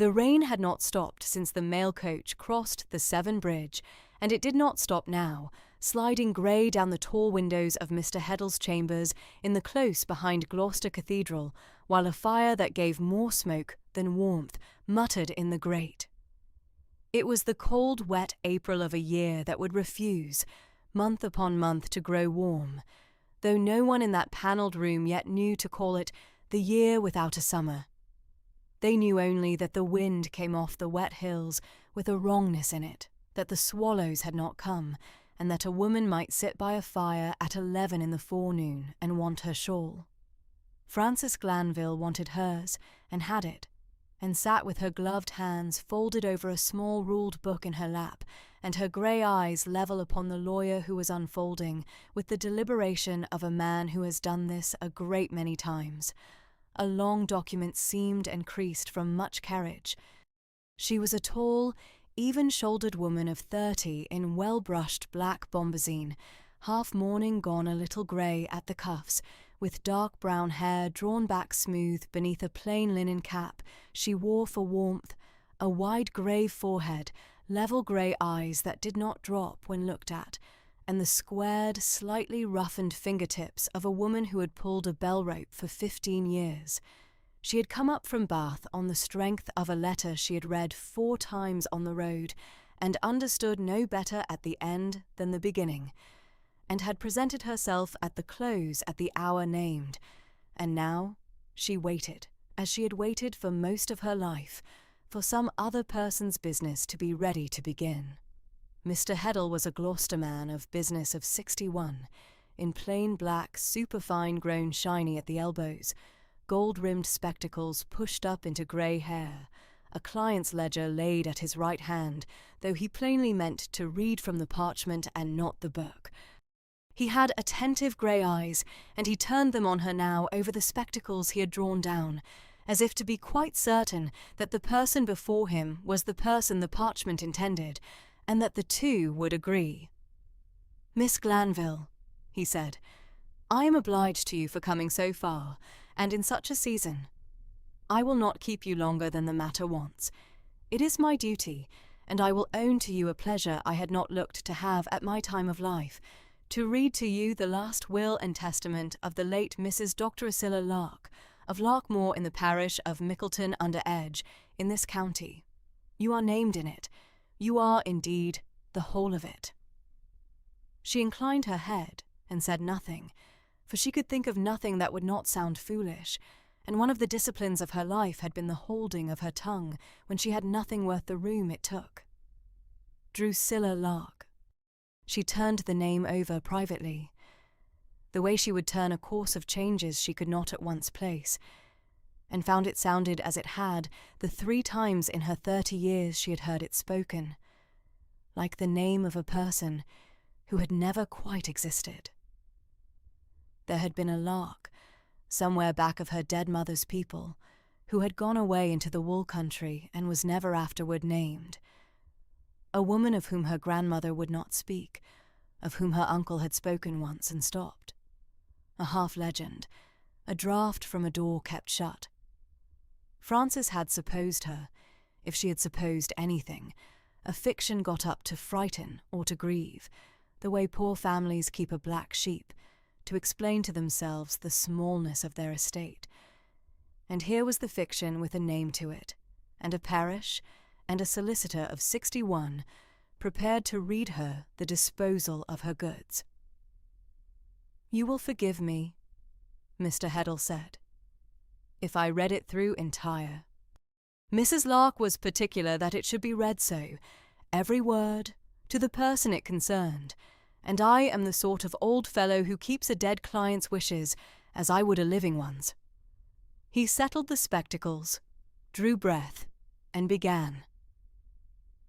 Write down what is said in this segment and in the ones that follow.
The rain had not stopped since the mail coach crossed the Severn Bridge, and it did not stop now, sliding grey down the tall windows of Mr. Heddle's chambers in the close behind Gloucester Cathedral, while a fire that gave more smoke than warmth muttered in the grate. It was the cold, wet April of a year that would refuse, month upon month, to grow warm, though no one in that panelled room yet knew to call it the year without a summer. They knew only that the wind came off the wet hills with a wrongness in it, that the swallows had not come, and that a woman might sit by a fire at 11 in the forenoon and want her shawl. Frances Glanville wanted hers, and had it, and sat with her gloved hands folded over a small ruled book in her lap, and her grey eyes level upon the lawyer who was unfolding, with the deliberation of a man who has done this a great many times. A long document seamed and creased from much carriage. She was a tall, even-shouldered woman of 30 in well-brushed black bombazine, half mourning gone a little grey at the cuffs, with dark brown hair drawn back smooth beneath a plain linen cap she wore for warmth, a wide grave forehead, level grey eyes that did not drop when looked at, and the squared, slightly roughened fingertips of a woman who had pulled a bell rope for 15 years. She had come up from Bath on the strength of a letter she had read 4 times on the road, and understood no better at the end than the beginning, and had presented herself at the close at the hour named, and now she waited, as she had waited for most of her life, for some other person's business to be ready to begin. Mr. Heddle was a Gloucester man of business of 61, in plain black, superfine grown shiny at the elbows, gold-rimmed spectacles pushed up into grey hair, a client's ledger laid at his right hand, though he plainly meant to read from the parchment and not the book. He had attentive grey eyes, and he turned them on her now over the spectacles he had drawn down, as if to be quite certain that the person before him was the person the parchment intended, and that the two would agree. "Miss Glanville," he said, "I am obliged to you for coming so far, and in such a season. I will not keep you longer than the matter wants. It is my duty, and I will own to you a pleasure I had not looked to have at my time of life, to read to you the last will and testament of the late Mrs. Dr. Priscilla Lark, of Larkmoor in the parish of Mickleton under Edge, in this county. You are named in it. You are, indeed, the whole of it." She inclined her head and said nothing, for she could think of nothing that would not sound foolish, and one of the disciplines of her life had been the holding of her tongue when she had nothing worth the room it took. Drusilla Lark. She turned the name over privately, the way she would turn a course of changes she could not at once place, and found it sounded as it had the 3 times in her 30 years she had heard it spoken, like the name of a person who had never quite existed. There had been a Lark, somewhere back of her dead mother's people, who had gone away into the wool country and was never afterward named. A woman of whom her grandmother would not speak, of whom her uncle had spoken once and stopped. A half-legend, a draught from a door kept shut. Frances had supposed her, if she had supposed anything, a fiction got up to frighten or to grieve, the way poor families keep a black sheep, to explain to themselves the smallness of their estate. And here was the fiction with a name to it, and a parish, and a solicitor of 61, prepared to read her the disposal of her goods. "You will forgive me," Mr. Heddle said, "if I read it through entire." Mrs. Lark was particular that it should be read so, every word, to the person it concerned, and I am the sort of old fellow who keeps a dead client's wishes as I would a living one's. He settled the spectacles, drew breath, and began.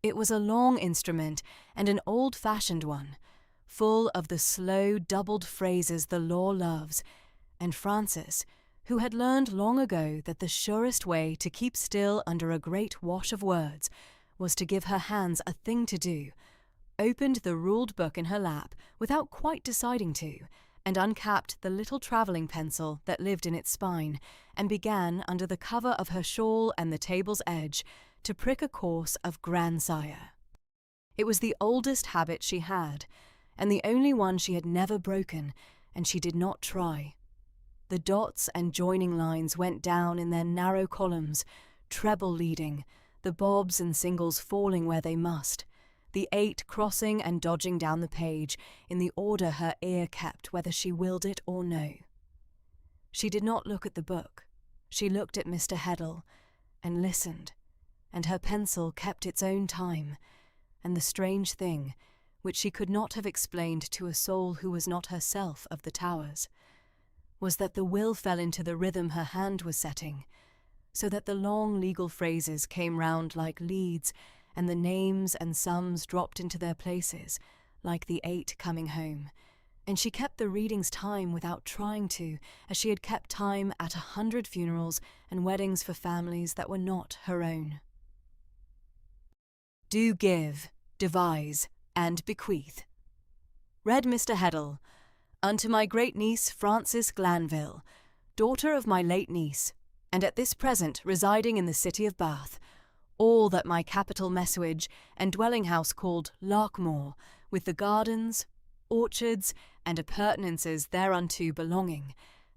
It was a long instrument and an old-fashioned one, full of the slow, doubled phrases the law loves, and Frances, who had learned long ago that the surest way to keep still under a great wash of words was to give her hands a thing to do, opened the ruled book in her lap without quite deciding to, and uncapped the little travelling pencil that lived in its spine, and began, under the cover of her shawl and the table's edge, to prick a course of grandsire. It was the oldest habit she had, and the only one she had never broken, and she did not try. The dots and joining lines went down in their narrow columns, treble leading, the bobs and singles falling where they must, the 8 crossing and dodging down the page in the order her ear kept whether she willed it or no. She did not look at the book. She looked at Mr. Heddle and listened, and her pencil kept its own time, and the strange thing, which she could not have explained to a soul who was not herself of the Towers, was that the will fell into the rhythm her hand was setting, so that the long legal phrases came round like leads, and the names and sums dropped into their places, like the 8 coming home, and she kept the reading's time without trying to, as she had kept time at 100 funerals and weddings for families that were not her own. Do give, devise, and bequeath. Read Mr. Heddle, unto my great-niece Frances Glanville, daughter of my late niece, and at this present residing in the city of Bath, all that my capital messuage and dwelling-house called Larkmoor, with the gardens, orchards, and appurtenances thereunto belonging,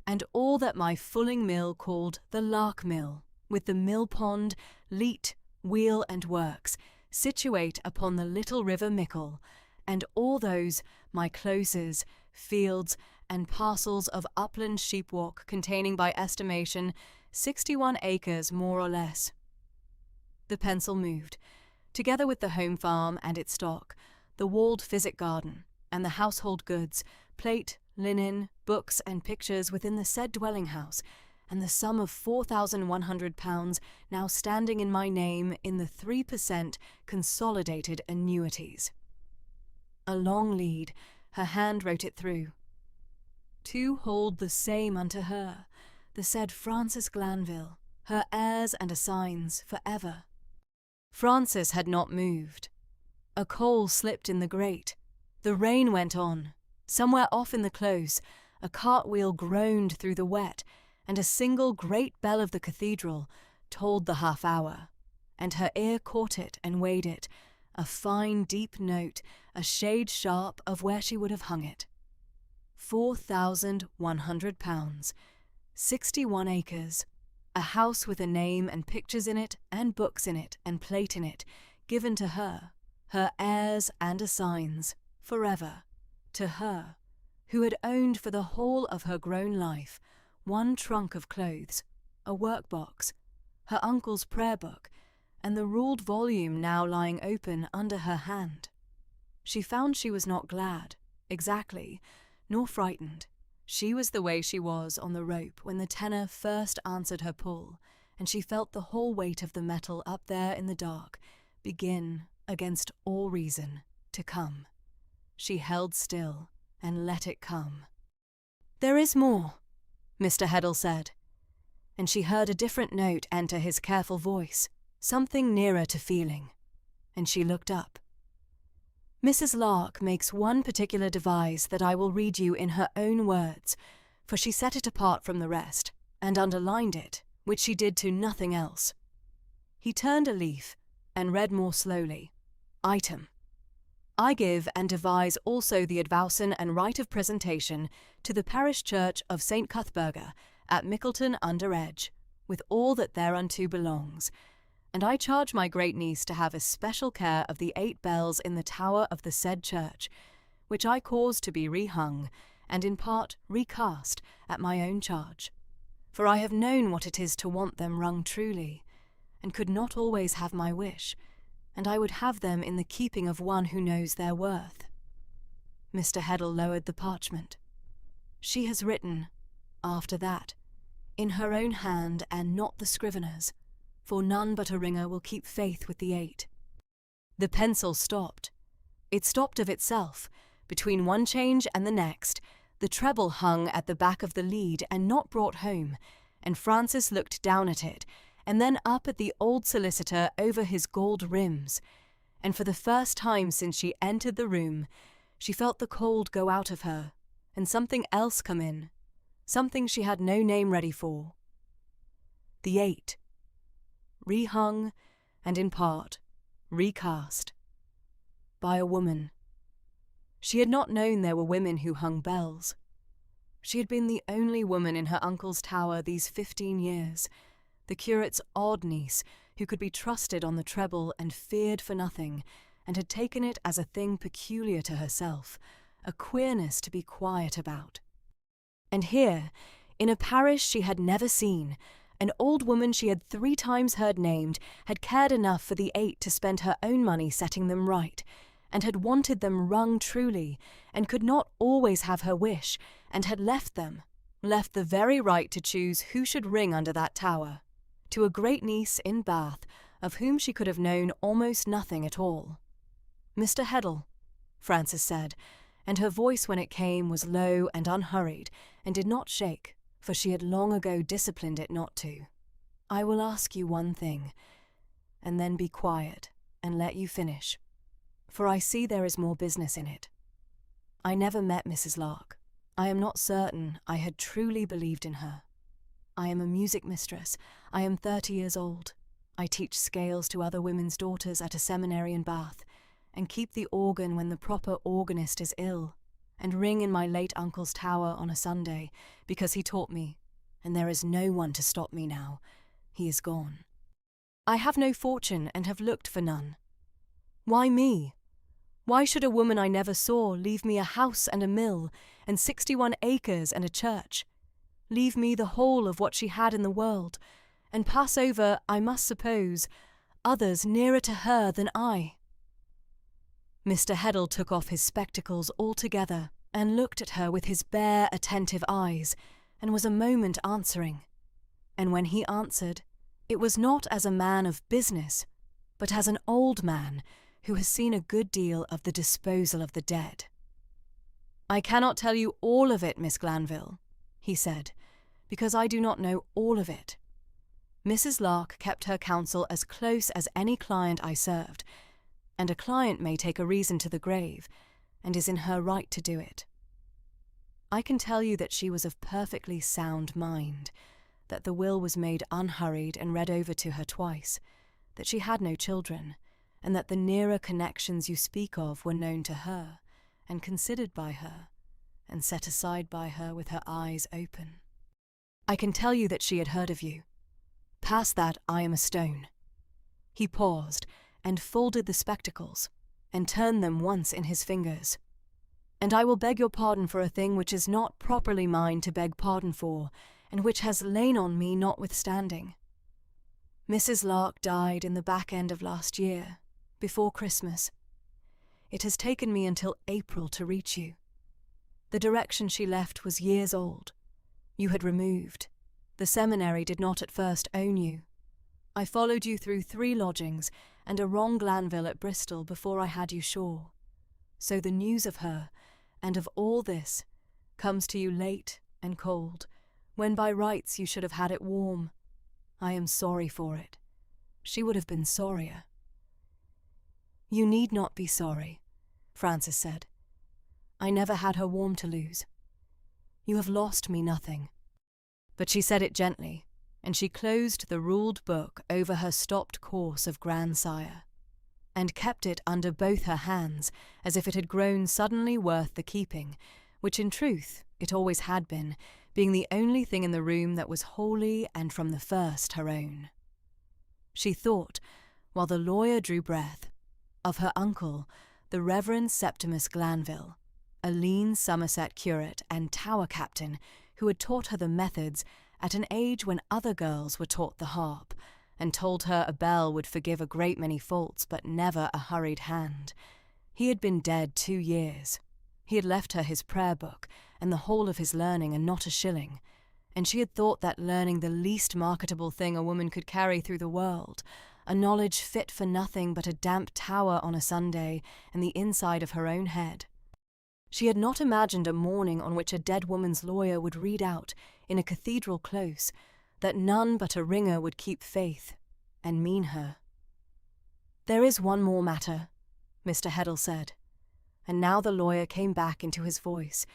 and all that my fulling mill called the Lark Mill, with the mill-pond, leat, wheel, and works, situate upon the little river Mickle, and all those my closes, fields, and parcels of upland sheep-walk containing by estimation 61 acres more or less. The pencil moved, together with the home farm and its stock, the walled physic garden, and the household goods, plate, linen, books, and pictures within the said dwelling-house, and the sum of £4,100 now standing in my name in the 3% consolidated annuities. A long lead, her hand wrote it through. To hold the same unto her, the said Frances Glanville, her heirs and assigns for ever. Frances had not moved. A coal slipped in the grate. The rain went on. Somewhere off in the close, a cartwheel groaned through the wet, and a single great bell of the cathedral told the half-hour, and her ear caught it and weighed it, a fine deep note, a shade sharp of where she would have hung it. £4,100, 61 acres, a house with a name and pictures in it, and books in it, and plate in it, given to her, her heirs and assigns, forever, to her, who had owned for the whole of her grown life 1 trunk of clothes, a work-box, her uncle's prayer-book, and the ruled volume now lying open under her hand. She found she was not glad, exactly, nor frightened. She was the way she was on the rope when the tenor first answered her pull, and she felt the whole weight of the metal up there in the dark begin, against all reason, to come. She held still and let it come. "There is more," Mr. Heddle said, and she heard a different note enter his careful voice, something nearer to feeling, and she looked up. Mrs. Lark makes one particular devise that I will read you in her own words, for she set it apart from the rest, and underlined it, which she did to nothing else. He turned a leaf, and read more slowly. Item. I give and devise also the advowson and right of presentation to the parish church of St. Cuthberga at Mickleton under Edge, with all that thereunto belongs, and I charge my great-niece to have especial care of the 8 bells in the tower of the said church, which I cause to be rehung, and in part recast at my own charge. For I have known what it is to want them rung truly, and could not always have my wish, and I would have them in the keeping of one who knows their worth. Mr. Heddle lowered the parchment. She has written, after that, in her own hand and not the scrivener's, for none but a ringer will keep faith with the 8. The pencil stopped. It stopped of itself. Between one change and the next, the treble hung at the back of the lead and not brought home, and Frances looked down at it, and then up at the old solicitor over his gold rims, and for the first time since she entered the room, she felt the cold go out of her, and something else come in, something she had no name ready for. The 8. Rehung, and in part, recast. By a woman. She had not known there were women who hung bells. She had been the only woman in her uncle's tower these 15 years, the curate's odd niece who could be trusted on the treble and feared for nothing, and had taken it as a thing peculiar to herself, a queerness to be quiet about. And here, in a parish she had never seen, an old woman she had 3 times heard named had cared enough for the 8 to spend her own money setting them right, and had wanted them rung truly, and could not always have her wish, and had left the very right to choose who should ring under that tower, to a great niece in Bath, of whom she could have known almost nothing at all. Mr. Heddle, Frances said, and her voice when it came was low and unhurried, and did not shake, for she had long ago disciplined it not to. I will ask you one thing, and then be quiet, and let you finish, for I see there is more business in it. I never met Mrs. Lark. I am not certain I had truly believed in her. I am a music mistress. I am 30 years old. I teach scales to other women's daughters at a seminary in Bath, and keep the organ when the proper organist is ill, and ring in my late uncle's tower on a Sunday, because he taught me, and there is no one to stop me now. He is gone. I have no fortune and have looked for none. Why me? Why should a woman I never saw leave me a house and a mill, and 61 acres and a church? Leave me the whole of what she had in the world, and pass over, I must suppose, others nearer to her than I. Mr. Heddle took off his spectacles altogether and looked at her with his bare, attentive eyes, and was a moment answering. And when he answered, it was not as a man of business, but as an old man who has seen a good deal of the disposal of the dead. I cannot tell you all of it, Miss Glanville, he said, because I do not know all of it. Mrs. Lark kept her counsel as close as any client I served, and a client may take a reason to the grave, and is in her right to do it. I can tell you that she was of perfectly sound mind, that the will was made unhurried and read over to her twice, that she had no children, and that the nearer connections you speak of were known to her, and considered by her, and set aside by her with her eyes open. I can tell you that she had heard of you. Past that I am a stone. He paused, and folded the spectacles, and turned them once in his fingers. And I will beg your pardon for a thing which is not properly mine to beg pardon for, and which has lain on me notwithstanding. Mrs. Lark died in the back end of last year, before Christmas. It has taken me until April to reach you. The direction she left was years old. You had removed. The seminary did not at first own you. I followed you through 3 lodgings and a wrong Glanville at Bristol before I had you sure. So the news of her, and of all this, comes to you late and cold, when by rights you should have had it warm. I am sorry for it. She would have been sorrier. You need not be sorry, Frances said. I never had her warm to lose. You have lost me nothing. But she said it gently, and she closed the ruled book over her stopped course of grandsire, and kept it under both her hands as if it had grown suddenly worth the keeping, which in truth it always had been, being the only thing in the room that was wholly and from the first her own. She thought, while the lawyer drew breath, of her uncle, the Reverend Septimus Glanville, a lean Somerset curate and tower captain who had taught her the methods at an age when other girls were taught the harp, and told her a bell would forgive a great many faults but never a hurried hand. He had been dead 2 years. He had left her his prayer book and the whole of his learning and not a shilling, and she had thought that learning the least marketable thing a woman could carry through the world, a knowledge fit for nothing but a damp tower on a Sunday and the inside of her own head. She had not imagined a morning on which a dead woman's lawyer would read out, in a cathedral close, that none but a ringer would keep faith, and mean her. There is one more matter, Mr. Heddle said, and now the lawyer came back into his voice,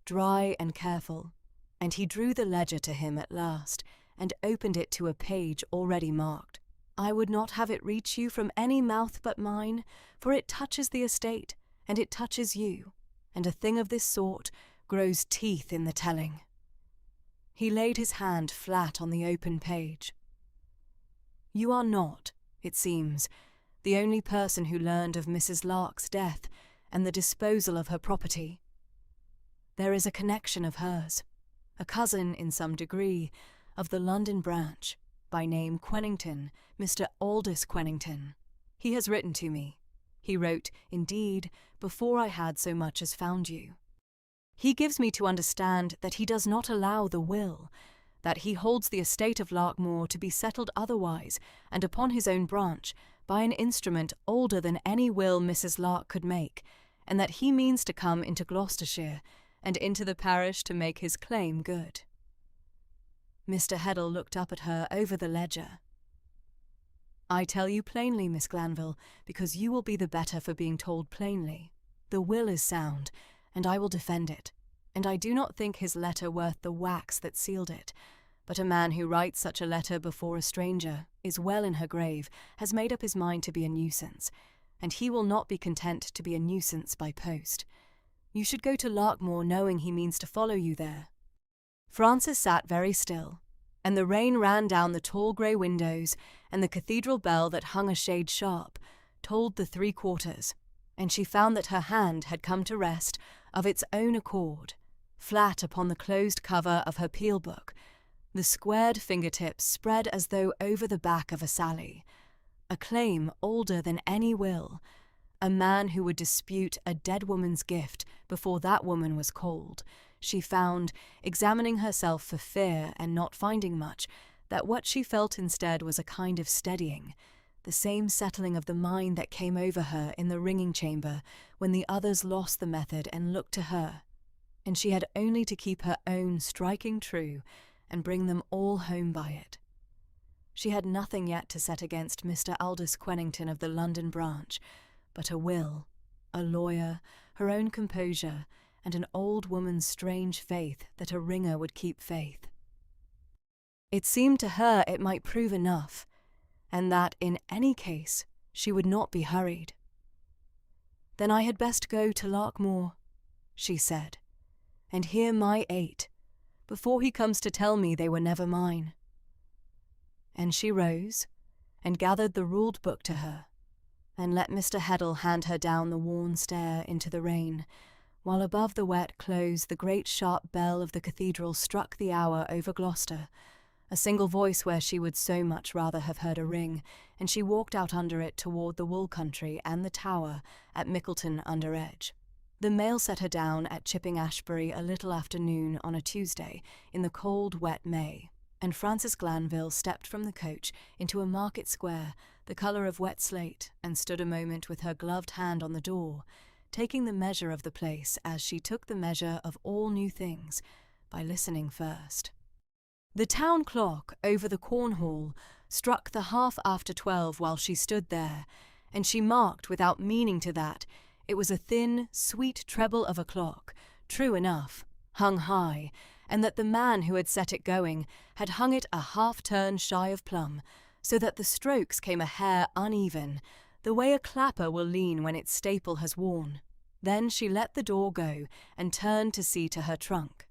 dry and careful, and he drew the ledger to him at last and opened it to a page already marked. I would not have it reach you from any mouth but mine, for it touches the estate, and it touches you, and a thing of this sort grows teeth in the telling. He laid his hand flat on the open page. You are not, it seems, the only person who learned of Mrs. Lark's death and the disposal of her property. There is a connection of hers, a cousin in some degree, of the London branch, by name Quennington, Mr. Aldous Quennington. He has written to me. He wrote, indeed, before I had so much as found you. He gives me to understand that he does not allow the will, that he holds the estate of Larkmoor to be settled otherwise and upon his own branch by an instrument older than any will Mrs. Lark could make, and that he means to come into Gloucestershire and into the parish to make his claim good. Mr. Heddle looked up at her over the ledger. I tell you plainly, Miss Glanville, because you will be the better for being told plainly. The will is sound, and I will defend it, and I do not think his letter worth the wax that sealed it, but a man who writes such a letter before a stranger is well in her grave, has made up his mind to be a nuisance, and he will not be content to be a nuisance by post. You should go to Larkmoor knowing he means to follow you there. Frances sat very still, and the rain ran down the tall grey windows, and the cathedral bell that hung a shade sharp tolled the 3/4, and she found that her hand had come to rest of its own accord, flat upon the closed cover of her peel book, the squared fingertips spread as though over the back of a Sally. A claim older than any will, a man who would dispute a dead woman's gift before that woman was cold. She found, examining herself for fear and not finding much, that what she felt instead was a kind of steadying, the same settling of the mind that came over her in the ringing chamber when the others lost the method and looked to her, and she had only to keep her own striking true and bring them all home by it. She had nothing yet to set against Mr. Aldous Quennington of the London branch, but a will, a lawyer, her own composure, and an old woman's strange faith that a ringer would keep faith. It seemed to her it might prove enough, and that in any case she would not be hurried. Then I had best go to Larkmoor, she said, and hear my 8, before he comes to tell me they were never mine. And she rose, and gathered the ruled book to her, and let Mr. Heddle hand her down the worn stair into the rain, while above the wet close the great sharp bell of the cathedral struck the hour over Gloucester, a single voice where she would so much rather have heard a ring, and she walked out under it toward the wool country and the tower at Mickleton under Edge. The mail set her down at Chipping Ashbury a little after noon on a Tuesday in the cold wet May, and Frances Glanville stepped from the coach into a market square the colour of wet slate and stood a moment with her gloved hand on the door, taking the measure of the place as she took the measure of all new things, by listening first. The town clock over the Cornhall struck the 12:30 while she stood there, and she marked without meaning to that it was a thin, sweet treble of a clock, true enough, hung high, and that the man who had set it going had hung it a half-turn shy of plumb, so that the strokes came a hair uneven, the way a clapper will lean when its staple has worn. Then she let the door go and turned to see to her trunk.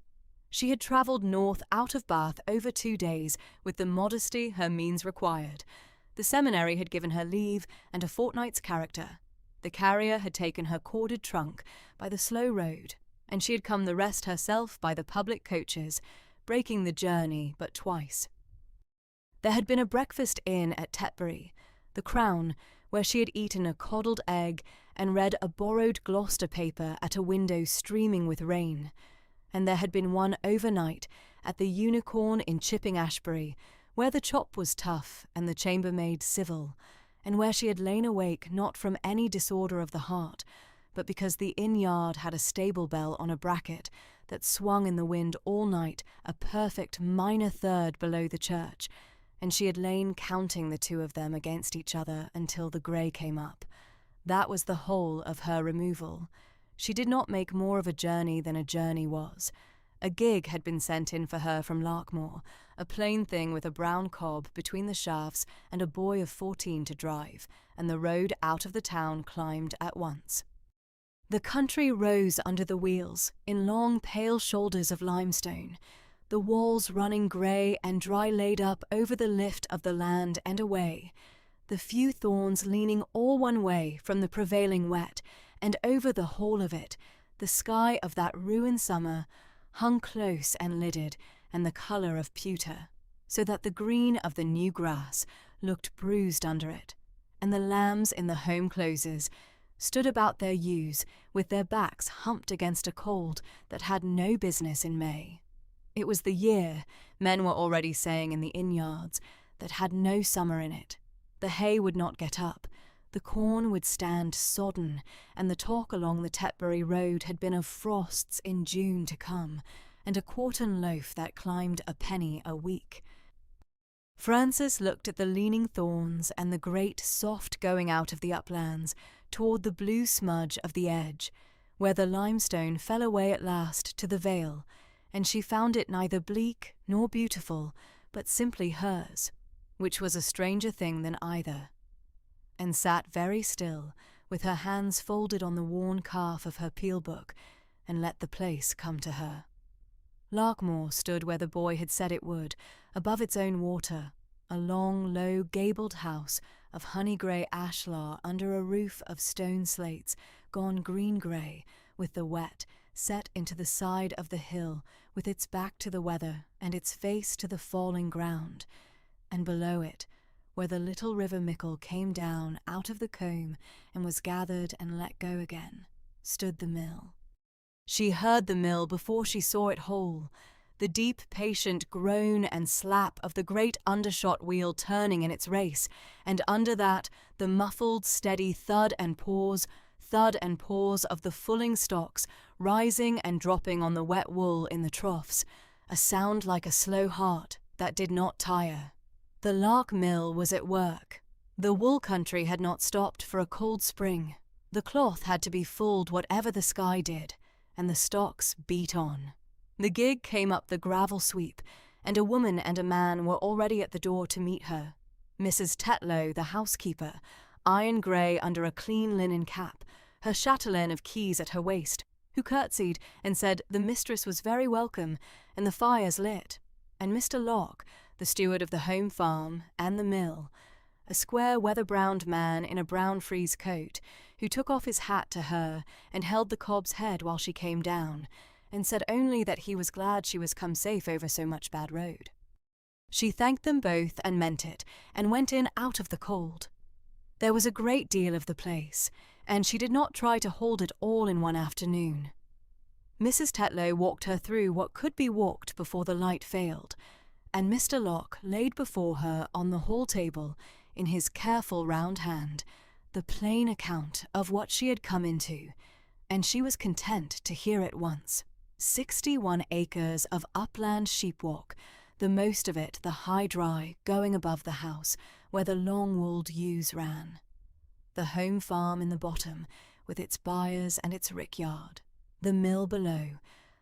She had travelled north out of Bath over 2 days with the modesty her means required. The seminary had given her leave and a fortnight's character. The carrier had taken her corded trunk by the slow road, and she had come the rest herself by the public coaches, breaking the journey but twice. There had been a breakfast inn at Tetbury, the Crown, where she had eaten a coddled egg and read a borrowed Gloucester paper at a window streaming with rain, and there had been one overnight at the Unicorn in Chipping Ashbury, where the chop was tough and the chambermaid civil, and where she had lain awake not from any disorder of the heart, but because the inn-yard had a stable bell on a bracket that swung in the wind all night a perfect minor third below the church, and she had lain counting the two of them against each other until the grey came up. That was the whole of her removal. She did not make more of a journey than a journey was. A gig had been sent in for her from Larkmoor, a plain thing with a brown cob between the shafts and a boy of 14 to drive, and the road out of the town climbed at once. The country rose under the wheels in long pale shoulders of limestone, the walls running grey and dry laid up over the lift of the land and away, the few thorns leaning all one way from the prevailing wet, and over the whole of it, the sky of that ruined summer hung close and lidded and the colour of pewter, so that the green of the new grass looked bruised under it, and the lambs in the home closes stood about their ewes with their backs humped against a cold that had no business in May. It was the year, men were already saying in the inn-yards, that had no summer in it. The hay would not get up, the corn would stand sodden, and the talk along the Tetbury road had been of frosts in June to come, and a quartern loaf that climbed a penny a week. Francis looked at the leaning thorns and the great soft going out of the uplands toward the blue smudge of the edge, where the limestone fell away at last to the vale, and she found it neither bleak nor beautiful, but simply hers, which was a stranger thing than either, and sat very still, with her hands folded on the worn calf of her peel-book, and let the place come to her. Larkmoor stood where the boy had said it would, above its own water, a long, low, gabled house of honey-grey ashlar under a roof of stone slates, gone green-grey, with the wet, set into the side of the hill, with its back to the weather and its face to the falling ground, and below it, where the little river Mickle came down out of the combe and was gathered and let go again, stood the mill. She heard the mill before she saw it whole, the deep, patient groan and slap of the great undershot wheel turning in its race, and under that the muffled, steady thud and pause of the fulling stocks rising and dropping on the wet wool in the troughs, a sound like a slow heart that did not tire. The Lark Mill was at work. The wool country had not stopped for a cold spring. The cloth had to be fulled whatever the sky did, and the stocks beat on. The gig came up the gravel sweep, and a woman and a man were already at the door to meet her. Mrs. Tetlow, the housekeeper, iron-grey under a clean linen cap, her chatelaine of keys at her waist, who curtsied and said the mistress was very welcome, and the fires lit, and Mr. Locke, the steward of the home farm and the mill, a square weather-browned man in a brown frieze coat, who took off his hat to her and held the cob's head while she came down, and said only that he was glad she was come safe over so much bad road. She thanked them both and meant it, and went in out of the cold. There was a great deal of the place, and she did not try to hold it all in one afternoon. Mrs. Tetlow walked her through what could be walked before the light failed, and Mr. Locke laid before her on the hall table, in his careful round hand, the plain account of what she had come into, and she was content to hear it once. 61 acres of upland sheep-walk, the most of it the high-dry going above the house, where the long-wooled ewes ran. The home farm in the bottom, with its byres and its rickyard, the mill below,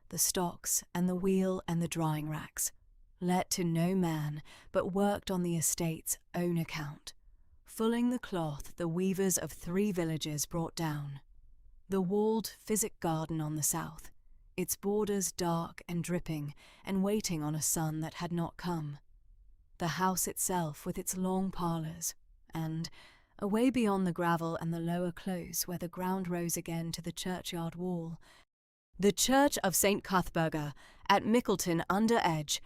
the stocks and the wheel and the drying racks, let to no man, but worked on the estate's own account, fulling the cloth the weavers of 3 villages brought down. The walled physic garden on the south, its borders dark and dripping and waiting on a sun that had not come. The house itself with its long parlours, and, away beyond the gravel and the lower close where the ground rose again to the churchyard wall, the church of St. Cuthberga at Mickleton under Edge,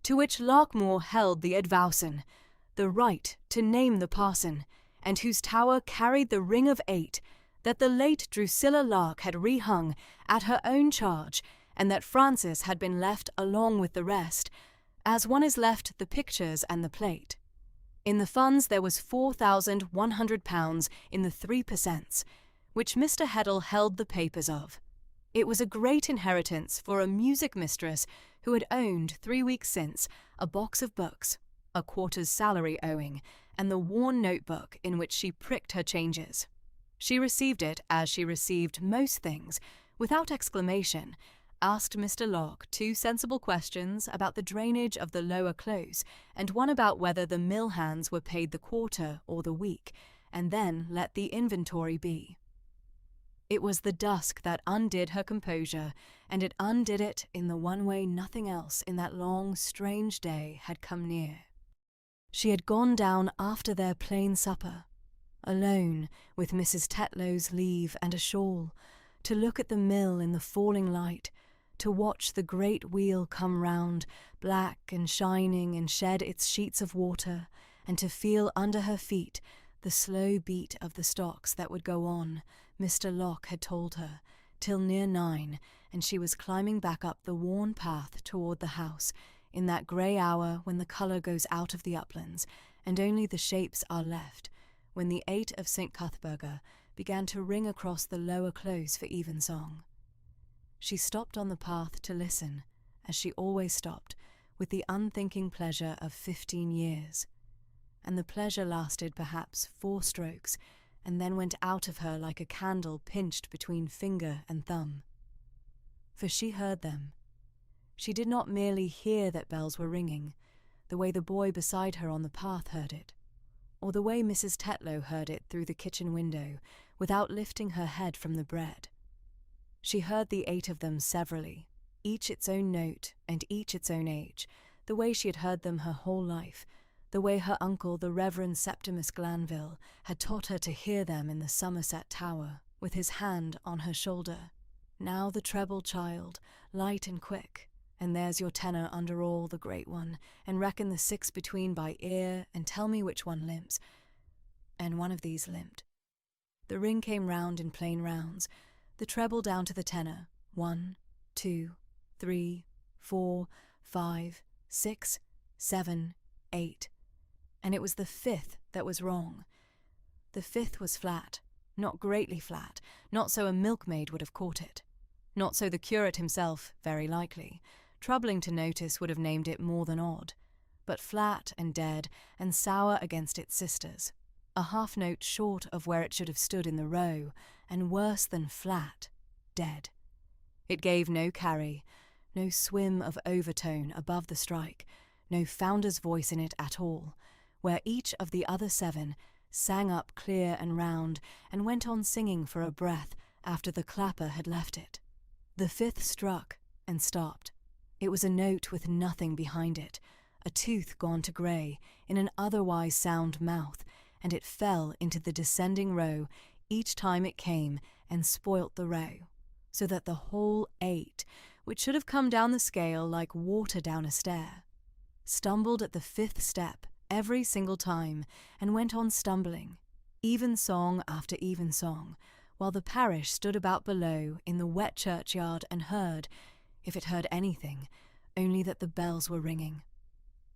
to which Larkmoor held the advowson, the right to name the parson, and whose tower carried the ring of 8 that the late Drusilla Lark had rehung at her own charge, and that Francis had been left along with the rest, as one is left the pictures and the plate. In the funds there was £4,100 in the 3 per cents, which Mr. Heddle held the papers of. It was a great inheritance for a music mistress who had owned 3 weeks since a box of books, a quarter's salary owing, and the worn notebook in which she pricked her changes. She received it as she received most things, without exclamation, asked Mr. Locke 2 sensible questions about the drainage of the lower close and one about whether the mill hands were paid the quarter or the week, and then let the inventory be. It was the dusk that undid her composure, and it undid it in the one way nothing else in that long, strange day had come near. She had gone down after their plain supper, alone, with Mrs. Tetlow's leave and a shawl, to look at the mill in the falling light, to watch the great wheel come round, black and shining, and shed its sheets of water, and to feel under her feet the slow beat of the stocks that would go on, Mr. Locke had told her, till near 9, and she was climbing back up the worn path toward the house, in that grey hour when the colour goes out of the uplands, and only the shapes are left, when the 8 of St. Cuthberga began to ring across the lower close for evensong. She stopped on the path to listen, as she always stopped, with the unthinking pleasure of 15 years. And the pleasure lasted perhaps 4 strokes, and then went out of her like a candle pinched between finger and thumb. For she heard them. She did not merely hear that bells were ringing, the way the boy beside her on the path heard it, or the way Mrs. Tetlow heard it through the kitchen window, without lifting her head from the bread. She heard the 8 of them severally, each its own note and each its own age, the way she had heard them her whole life, the way her uncle, the Reverend Septimus Glanville, had taught her to hear them in the Somerset Tower, with his hand on her shoulder. Now the treble, child, light and quick, and there's your tenor under all, the great one, and reckon the 6 between by ear, and tell me which one limps. And one of these limped. The ring came round in plain rounds, the treble down to the tenor, 1, 2, 3, 4, 5, 6, 7, 8. And it was the 5th that was wrong. The 5th was flat, not greatly flat, not so a milkmaid would have caught it. Not so the curate himself, very likely. Troubling to notice would have named it more than odd. But flat and dead, and sour against its sisters. A half-note short of where it should have stood in the row, and worse than flat, dead. It gave no carry, no swim of overtone above the strike, no founder's voice in it at all, where each of the other 7 sang up clear and round, and went on singing for a breath after the clapper had left it. The 5th struck, and stopped. It was a note with nothing behind it, a tooth gone to grey, in an otherwise sound mouth, and it fell into the descending row each time it came and spoilt the row, so that the whole 8, which should have come down the scale like water down a stair, stumbled at the 5th step every single time, and went on stumbling, even song after even song, while the parish stood about below in the wet churchyard and heard, if it heard anything, only that the bells were ringing.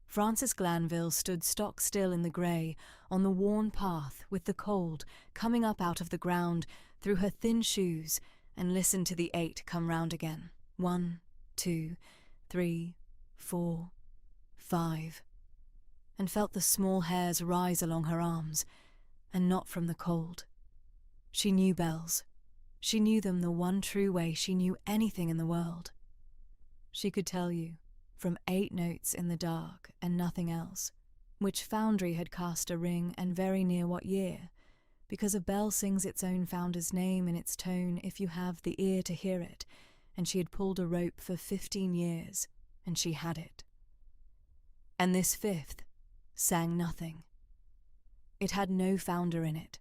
Frances Glanville stood stock still in the grey, on the worn path, with the cold coming up out of the ground through her thin shoes, and listened to the 8 come round again. 1, 2, 3, 4, 5, and felt the small hairs rise along her arms, and not from the cold. She knew bells. She knew them the one true way she knew anything in the world. She could tell you, from 8 notes in the dark and nothing else, which foundry had cast a ring and very near what year, because a bell sings its own founder's name in its tone if you have the ear to hear it, and she had pulled a rope for 15 years, and she had it. And this 5th sang nothing. It had no founder in it.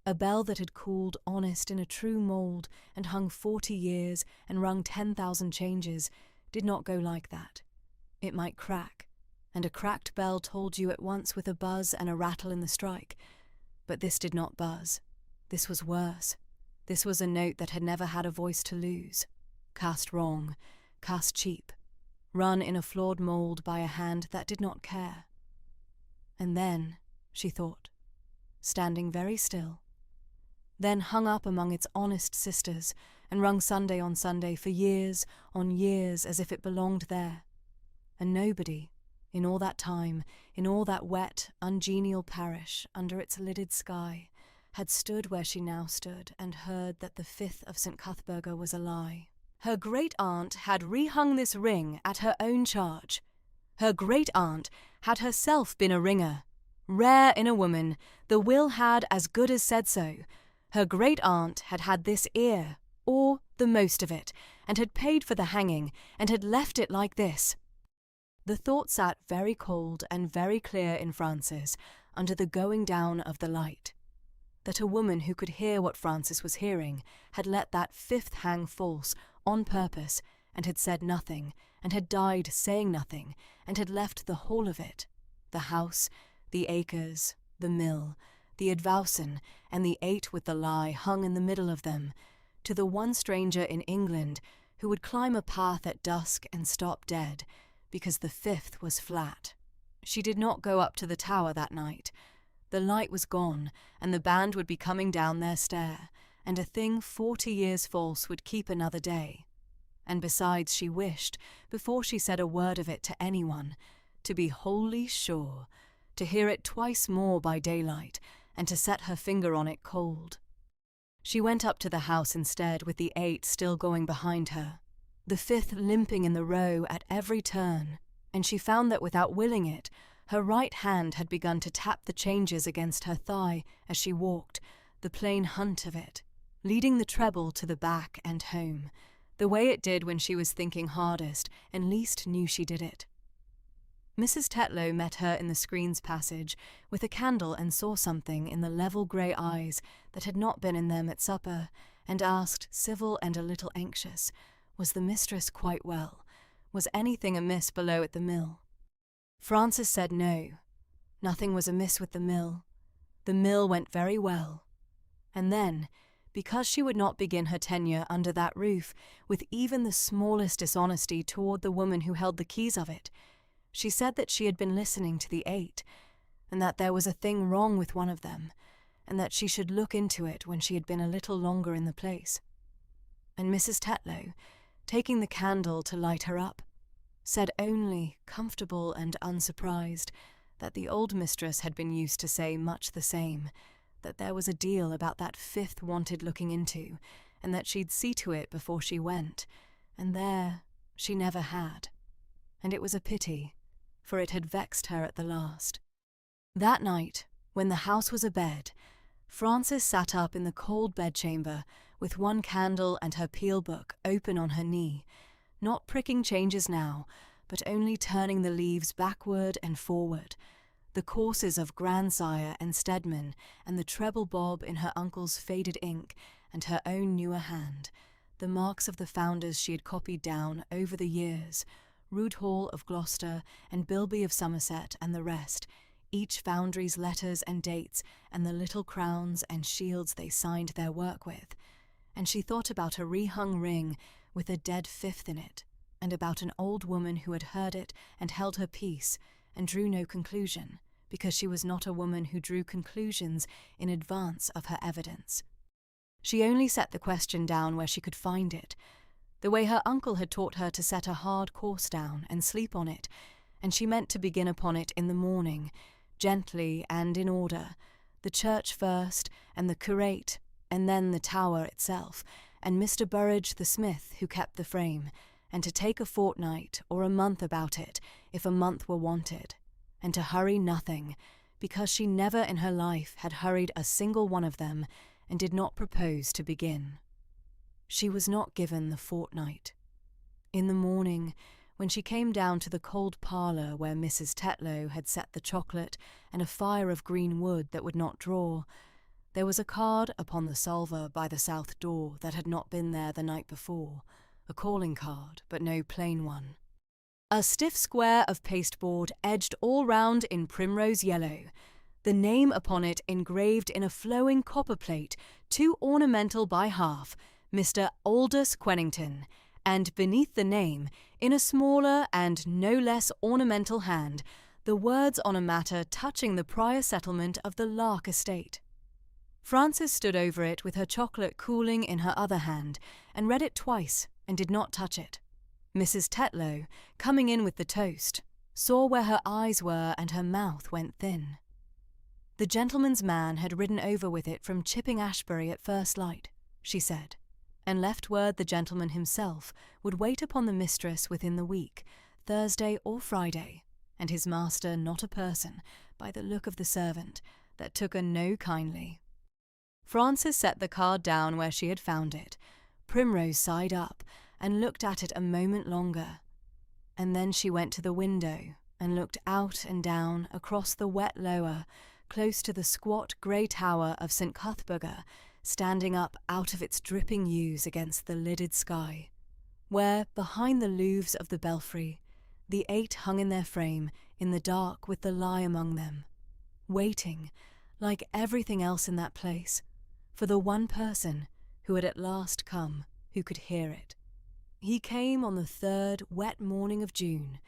A bell that had cooled honest in a true mould and hung 40 years and rung 10,000 changes did not go like that. It might crack, and a cracked bell told you at once with a buzz and a rattle in the strike. But this did not buzz. This was worse. This was a note that had never had a voice to lose. Cast wrong, cast cheap, run in a flawed mould by a hand that did not care. And then, she thought, standing very still, then hung up among its honest sisters, and rung Sunday on Sunday for years on years as if it belonged there. And nobody, in all that time, in all that wet, ungenial parish under its lidded sky, had stood where she now stood and heard that the 5th of St. Cuthberga was a lie. Her great-aunt had rehung this ring at her own charge. Her great-aunt had herself been a ringer. Rare in a woman, the will had as good as said so. Her great-aunt had had this ear, or the most of it, and had paid for the hanging, and had left it like this. The thought sat very cold and very clear in Frances under the going down of the light, that a woman who could hear what Frances was hearing had let that 5th hang false on purpose, and had said nothing, and had died saying nothing, and had left the whole of it, the house, the acres, the mill, the advowson, and the 8 with the lie hung in the middle of them, to the one stranger in England who would climb a path at dusk and stop dead, because the 5th was flat. She did not go up to the tower that night. The light was gone, and the band would be coming down their stair, and a thing 40 years false would keep another day. And besides, she wished, before she said a word of it to anyone, to be wholly sure, to hear it twice more by daylight, and to set her finger on it cold. She went up to the house instead, with the 8 still going behind her, the 5th limping in the row at every turn, and she found that without willing it, her right hand had begun to tap the changes against her thigh as she walked, the plain hunt of it, leading the treble to the back and home, the way it did when she was thinking hardest and least knew she did it. Mrs. Tetlow met her in the screen's passage with a candle and saw something in the level grey eyes that had not been in them at supper, and asked, civil and a little anxious, was the mistress quite well? Was anything amiss below at the mill? Frances said no. Nothing was amiss with the mill. The mill went very well. And then, because she would not begin her tenure under that roof with even the smallest dishonesty toward the woman who held the keys of it, she said that she had been listening to the 8, and that there was a thing wrong with one of them, and that she should look into it when she had been a little longer in the place. And Mrs. Tetlow, taking the candle to light her up, said only, comfortable and unsurprised, that the old mistress had been used to say much the same, that there was a deal about that 5th wanted looking into, and that she'd see to it before she went, and there she never had. And it was a pity, for it had vexed her at the last. That night, when the house was abed, Frances sat up in the cold bedchamber with one candle and her peel book open on her knee, not pricking changes now, but only turning the leaves backward and forward, the courses of Grandsire and Stedman, and the treble bob in her uncle's faded ink, and her own newer hand, the marks of the founders she had copied down over the years, Rood Hall of Gloucester, and Bilby of Somerset, and the rest, each foundry's letters and dates, and the little crowns and shields they signed their work with. And she thought about a rehung ring with a dead 5th in it, and about an old woman who had heard it and held her peace, and drew no conclusion, because she was not a woman who drew conclusions in advance of her evidence. She only set the question down where she could find it, the way her uncle had taught her to set a hard course down and sleep on it, and she meant to begin upon it in the morning, gently and in order, the church first, and the curate, and then the tower itself, and Mr. Burrage the smith who kept the frame, and to take a fortnight or a month about it, if a month were wanted, and to hurry nothing, because she never in her life had hurried a single one of them, and did not propose to begin. She was not given the fortnight. In the morning, when she came down to the cold parlour where Mrs. Tetlow had set the chocolate and a fire of green wood that would not draw, there was a card upon the salver by the south door that had not been there the night before, a calling card, but no plain one. A stiff square of pasteboard edged all round in primrose yellow, the name upon it engraved in a flowing copper plate, too ornamental by half, Mr. Aldous Quennington, and beneath the name, in a smaller and no less ornamental hand, the words on a matter touching the prior settlement of the Lark estate. Frances stood over it with her chocolate cooling in her other hand, and read it twice, and did not touch it. Mrs. Tetlow, coming in with the toast, saw where her eyes were and her mouth went thin. The gentleman's man had ridden over with it from Chipping Ashbury at first light, she said, and left word the gentleman himself would wait upon the mistress within the week, Thursday or Friday, and his master not a person, by the look of the servant, that took her no kindly. Frances set the card down where she had found it, Primrose side up, and looked at it a moment longer. And then she went to the window and looked out and down across the wet lower, close to the squat grey tower of St. Cuthberga, standing up out of its dripping yews against the lidded sky, where, behind the louvres of the belfry, the 8 hung in their frame in the dark with the lie among them, waiting, like everything else in that place, for the one person who had at last come who could hear it. He came on the 3rd wet morning of June,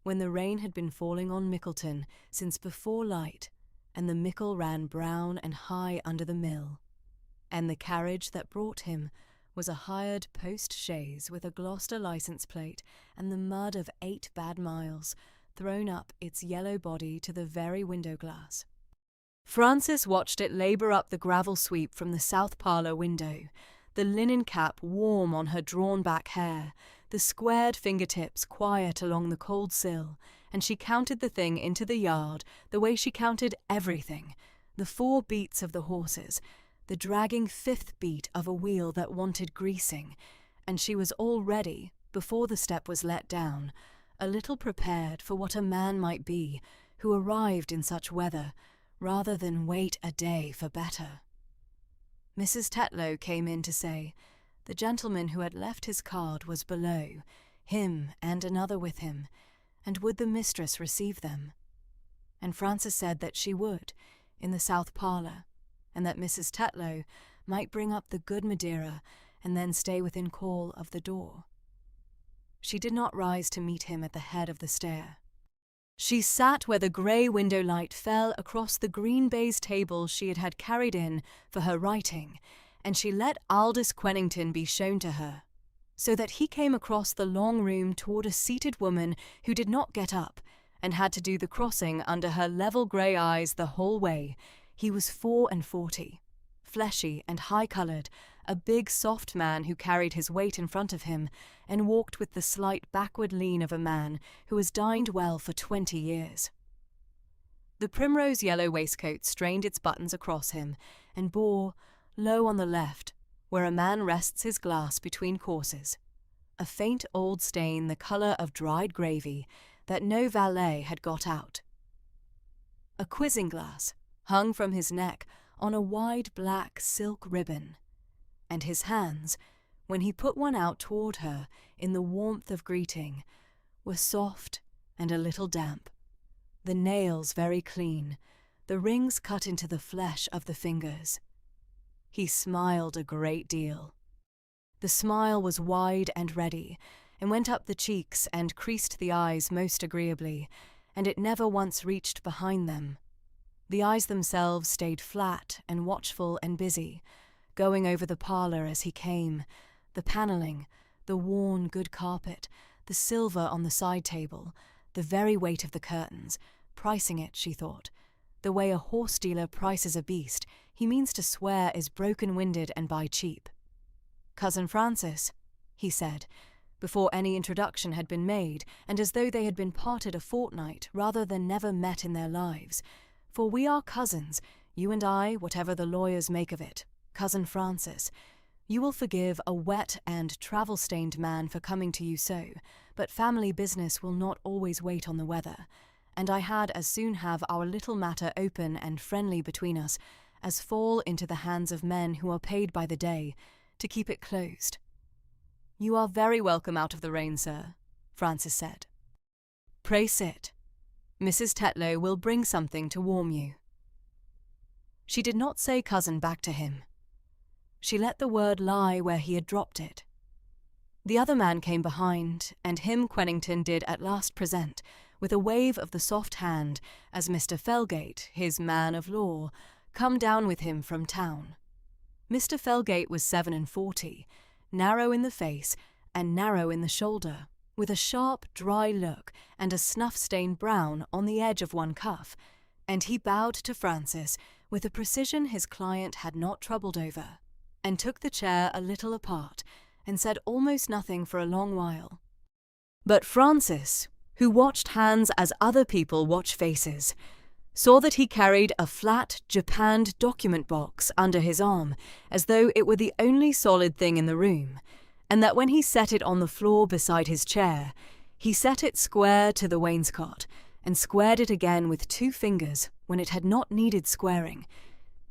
when the rain had been falling on Mickleton since before light, and the Mickle ran brown and high under the mill, and the carriage that brought him was a hired post-chaise with a Gloucester licence plate and the mud of 8 bad miles thrown up its yellow body to the very window-glass. Frances watched it labour up the gravel sweep from the south parlour window, the linen cap warm on her drawn-back hair, the squared fingertips quiet along the cold sill, and she counted the thing into the yard the way she counted everything, the 4 beats of the horses, the dragging 5th beat of a wheel that wanted greasing, and she was already, before the step was let down, a little prepared for what a man might be who arrived in such weather, rather than wait a day for better. Mrs. Tetlow came in to say the gentleman who had left his card was below, him and another with him, and would the mistress receive them? And Frances said that she would, in the south parlour, and that Mrs. Tetlow might bring up the good Madeira and then stay within call of the door. She did not rise to meet him at the head of the stair. She sat where the grey window light fell across the green baize table she had carried in for her writing, and she let Aldous Quennington be shown to her, so that he came across the long room toward a seated woman who did not get up, and had to do the crossing under her level grey eyes the whole way. He was 44, fleshy and high-coloured, a big soft man who carried his weight in front of him, and walked with the slight backward lean of a man who has dined well for 20 years. The primrose yellow waistcoat strained its buttons across him, and bore, low on the left, where a man rests his glass between courses, a faint old stain the colour of dried gravy that no valet had got out. A quizzing glass hung from his neck on a wide black silk ribbon, and his hands, when he put one out toward her in the warmth of greeting, were soft and a little damp, the nails very clean, the rings cut into the flesh of the fingers. He smiled a great deal. The smile was wide and ready, and went up the cheeks and creased the eyes most agreeably, and it never once reached behind them. The eyes themselves stayed flat and watchful and busy, going over the parlour as he came, the panelling, the worn good carpet, the silver on the side table, the very weight of the curtains, pricing it, she thought. The way a horse-dealer prices a beast, he means to swear is broken-winded and buy cheap. "Cousin Frances," he said, before any introduction had been made, and as though they had been parted a fortnight rather than never met in their lives. "For we are cousins, you and I, whatever the lawyers make of it. Cousin Frances, you will forgive a wet and travel-stained man for coming to you so, but family business will not always wait on the weather, and I had as soon have our little matter open and friendly between us as fall into the hands of men who are paid by the day, to keep it closed." "You are very welcome out of the rain, sir," Frances said. "Pray sit. Mrs. Tetlow will bring something to warm you." She did not say cousin back to him. She let the word lie where he had dropped it. The other man came behind, and him Quennington did at last present, with a wave of the soft hand, as Mr. Felgate, his man of law, come down with him from town. Mr. Felgate was 47, narrow in the face and narrow in the shoulder, with a sharp, dry look and a snuff-stained brown on the edge of one cuff, And he bowed to Francis with a precision his client had not troubled over, and took the chair a little apart, and said almost nothing for a long while. But Francis, who watched hands as other people watch faces, saw that he carried a flat, japanned document box under his arm, as though it were the only solid thing in the room, and that when he set it on the floor beside his chair, he set it square to the wainscot, and squared it again with 2 fingers when it had not needed squaring,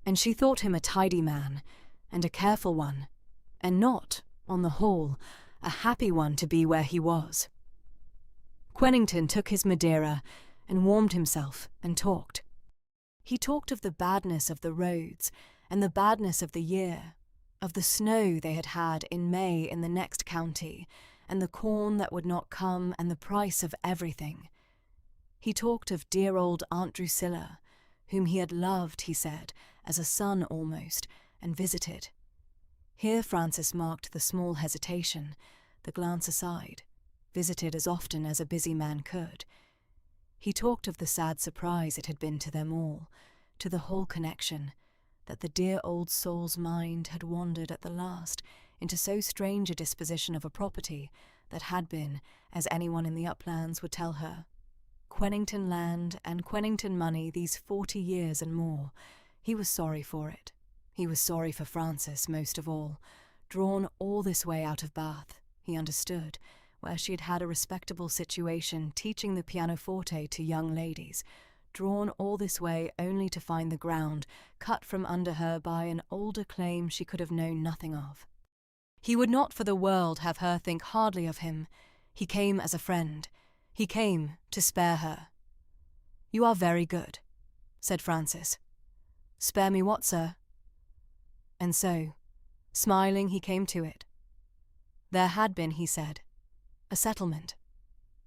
and she thought him a tidy man, and a careful one, and not, on the whole, a happy one to be where he was. Quennington took his Madeira and warmed himself and talked. He talked of the badness of the roads and the badness of the year, of the snow they had had in May in the next county, and the corn that would not come and the price of everything. He talked of dear old Aunt Drusilla, whom he had loved, he said, as a son almost, and visited. Here Francis marked the small hesitation, the glance aside, visited as often as a busy man could. He talked of the sad surprise it had been to them all, to the whole connection, that the dear old soul's mind had wandered at the last into so strange a disposition of a property that had been, as anyone in the uplands would tell her, Quennington land and Quennington money these 40 years and more. He was sorry for it. He was sorry for Francis most of all, drawn all this way out of Bath, he understood, where she had had a respectable situation teaching the pianoforte to young ladies, drawn all this way only to find the ground cut from under her by an older claim she could have known nothing of. He would not for the world have her think hardly of him. He came as a friend. He came to spare her. "You are very good," said Francis. "Spare me what, sir?" And so, smiling, he came to it. There had been, he said, a settlement.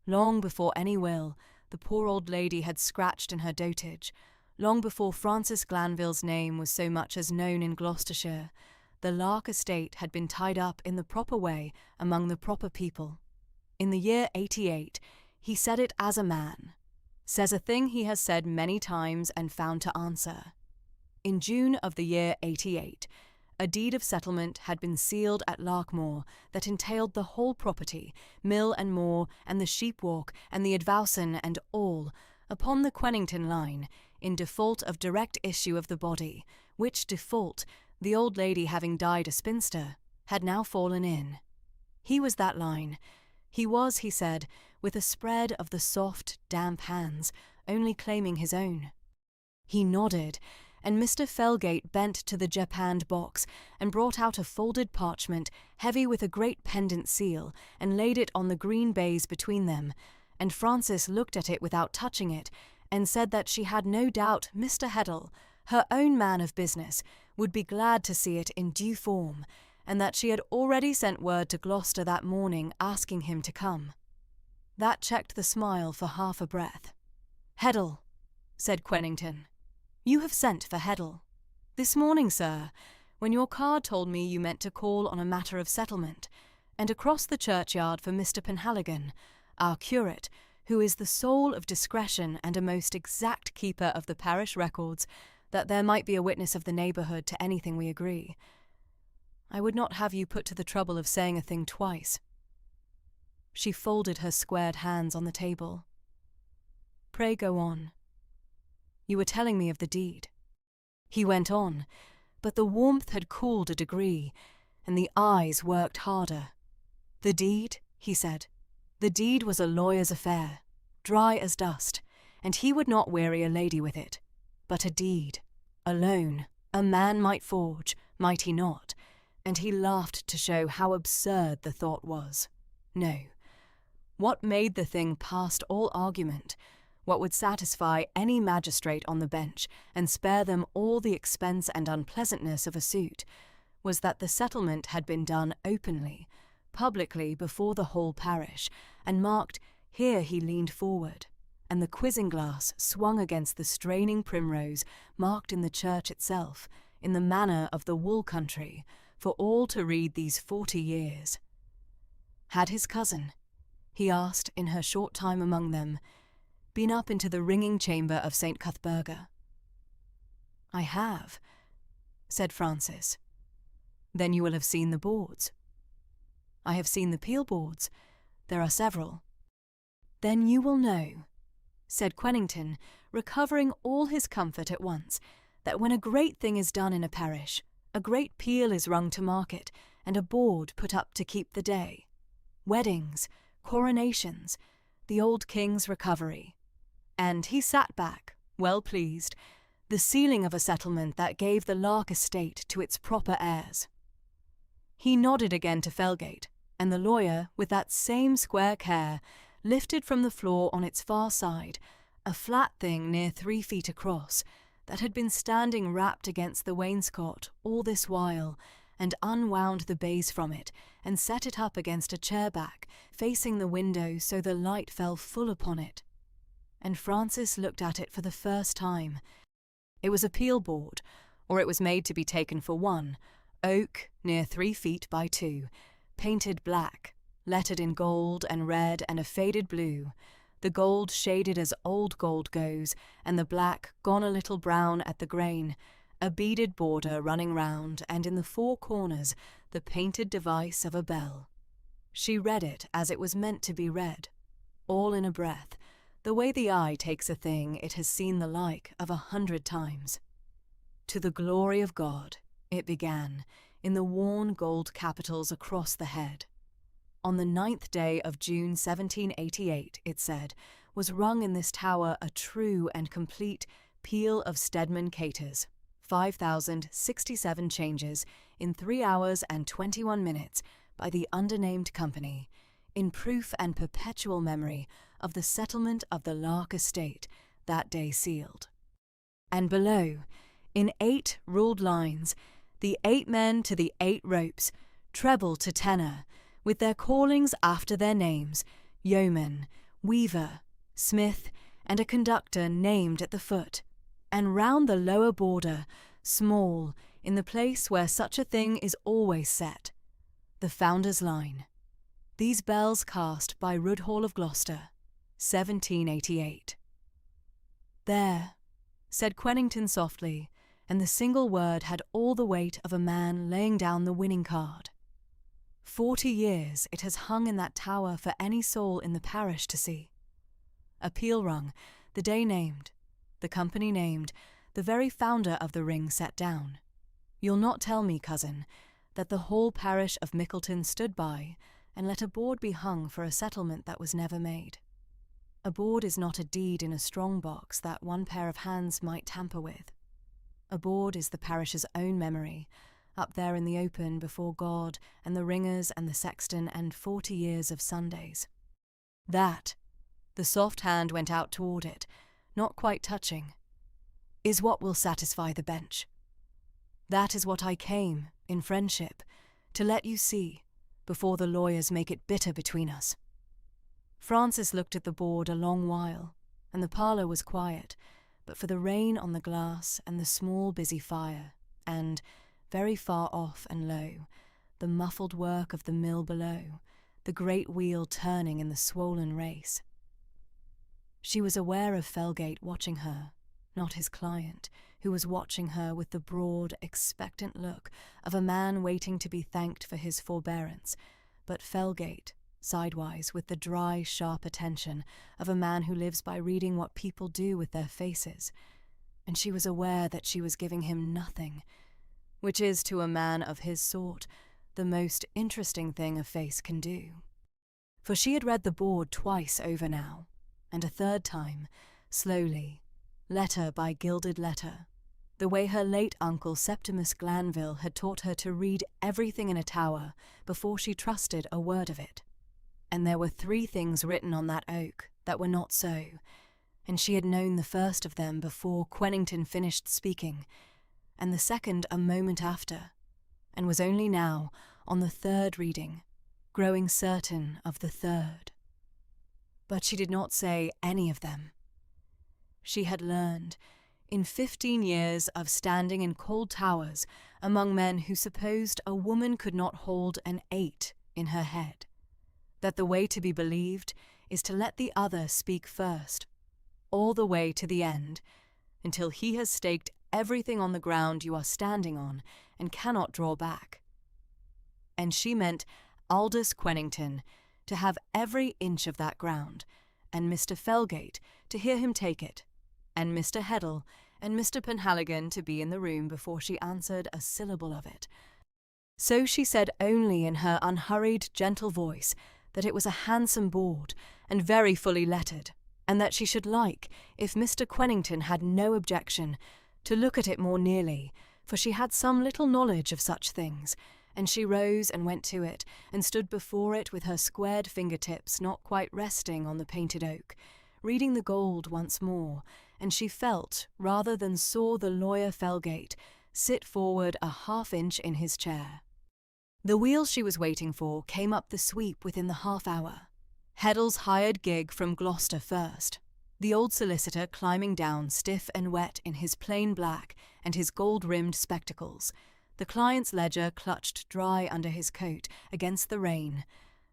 Long before any will, the poor old lady had scratched in her dotage, long before Francis Glanville's name was so much as known in Gloucestershire, the Lark estate had been tied up in the proper way among the proper people. In the year 88, he said it as a man, says a thing he has said many times and found to answer. In June of the year 88, a deed of settlement had been sealed at Larkmoor that entailed the whole property, mill and moor, and the sheep-walk, and the advowson, and all, upon the Quennington line, in default of direct issue of the body, which default, the old lady having died a spinster, had now fallen in. He was that line. He was, he said, with a spread of the soft, damp hands, only claiming his own. He nodded, and Mr. Felgate bent to the japanned box and brought out a folded parchment heavy with a great pendant seal and laid it on the green baize between them, and Francis looked at it without touching it and said that she had no doubt Mr. Heddle, her own man of business, would be glad to see it in due form, and that she had already sent word to Gloucester that morning asking him to come. That checked the smile for half a breath. "Heddle," said Quennington. "You have sent for Heddle." "This morning, sir, when your card told me you meant to call on a matter of settlement, and across the churchyard for Mr. Penhaligon, our curate, who is the soul of discretion and a most exact keeper of the parish records, that there might be a witness of the neighbourhood to anything we agree. I would not have you put to the trouble of saying a thing twice." She folded her squared hands on the table. "Pray go on. You were telling me of the deed." He went on, but the warmth had cooled a degree, and the eyes worked harder. "The deed," he said. "The deed was a lawyer's affair, dry as dust, and he would not weary a lady with it. But a deed, alone, a man might forge, might he not? And he laughed to show how absurd the thought was. No. What made the thing past all argument, what would satisfy any magistrate on the bench and spare them all the expense and unpleasantness of a suit, was that the settlement had been done openly, publicly before the whole parish, and marked, here he leaned forward, and the quizzing glass swung against the straining primrose marked in the church itself, in the manner of the wool country, for all to read these 40 years. Had his cousin, he asked in her short time among them, been up into the ringing chamber of St. Cuthberga?" "I have," said Francis. "Then you will have seen the boards." "I have seen the peel boards. There are several." "Then you will know," said Quennington, recovering all his comfort at once, "that when a great thing is done in a parish, a great peal is rung to mark it, and a board put up to keep the day. Weddings, coronations, the old king's recovery." And he sat back, well pleased, the sealing of a settlement that gave the Lark estate to its proper heirs. He nodded again to Felgate, and the lawyer, with that same square care, lifted from the floor on its far side a flat thing near 3 feet across that had been standing wrapped against the wainscot all this while, and unwound the baize from it and set it up against a chair back, facing the window so the light fell full upon it. And Francis looked at it for the first time. It was a peel board, or it was made to be taken for one, oak near 3 feet by 2, painted black, lettered in gold and red and a faded blue, the gold shaded as old gold goes, and the black gone a little brown at the grain, a beaded border running round, and in the 4 corners the painted device of a bell. She read it as it was meant to be read, all in a breath, the way the eye takes a thing it has seen the like of 100 times. "To the glory of God," it began, in the worn gold capitals across the head. "On the 9th day of June 1788, it said, was rung in this tower a true and complete peal of Stedman caters, 5,067 changes in 3 hours and 21 minutes by the undernamed company, in proof and perpetual memory of the settlement of the Lark estate, that day sealed." And below, in 8 ruled lines, the 8 men to the 8 ropes, treble to tenor, with their callings after their names, yeoman, weaver, smith, and a conductor named at the foot, and round the lower border, small, in the place where such a thing is always set, the founder's line. "These bells cast by Roodhall of Gloucester, 1788. "There," said Quennington softly, and the single word had all the weight of a man laying down the winning card. 40 years it has hung in that tower for any soul in the parish to see. A peal rung, the day named, the company named, the very founder of the ring set down. You'll not tell me, cousin, that the whole parish of Mickleton stood by and let a board be hung for a settlement that was never made. A board is not a deed in a strong box that one pair of hands might tamper with. A board is the parish's own memory, up there in the open before God and the ringers and the sexton and 40 years of Sundays. That," the soft hand went out toward it, not quite touching, "is what will satisfy the bench. That is what I came, in friendship, to let you see, before the lawyers make it bitter between us." Francis looked at the board a long while, and the parlour was quiet, but for the rain on the glass and the small busy fire, and, very far off and low, the muffled work of the mill below, the great wheel turning in the swollen race. She was aware of Felgate watching her, not his client, who was watching her with the broad, expectant look of a man waiting to be thanked for his forbearance, but Felgate, sidewise, with the dry, sharp attention of a man who lives by reading what people do with their faces, and she was aware that she was giving him nothing, which is, to a man of his sort, the most interesting thing a face can do. For she had read the board twice over now, and a third time, slowly, letter by gilded letter, the way her late uncle Septimus Glanville had taught her to read everything in a tower before she trusted a word of it. And there were 3 things written on that oak that were not so, and she had known the first of them before Quennington finished speaking, and the second a moment after, and was only now, on the 3rd reading, growing certain of the 3rd. But she did not say any of them. She had learned, in 15 years of standing in cold towers among men who supposed a woman could not hold an 8 in her head, that the way to be believed is to let the other speak first, all the way to the end, until he has staked everything on the ground you are standing on and cannot draw back. And she meant Aldous Quennington to have every inch of that ground, and Mr. Felgate to hear him take it, and Mr. Heddle and Mr. Penhaligon to be in the room before she answered a syllable of it. So she said only in her unhurried, gentle voice that it was a handsome board and very fully lettered, and that she should like, if Mr. Quennington had no objection, to look at it more nearly, for she had some little knowledge of such things, and she rose and went to it, and stood before it with her squared fingertips not quite resting on the painted oak, reading the gold once more, and she felt, rather than saw, the lawyer Felgate sit forward a half-inch in his chair. The wheel she was waiting for came up the sweep within the half-hour. Heddle's hired gig from Gloucester first, the old solicitor climbing down stiff and wet in his plain black and his gold-rimmed spectacles, the client's ledger clutched dry under his coat against the rain,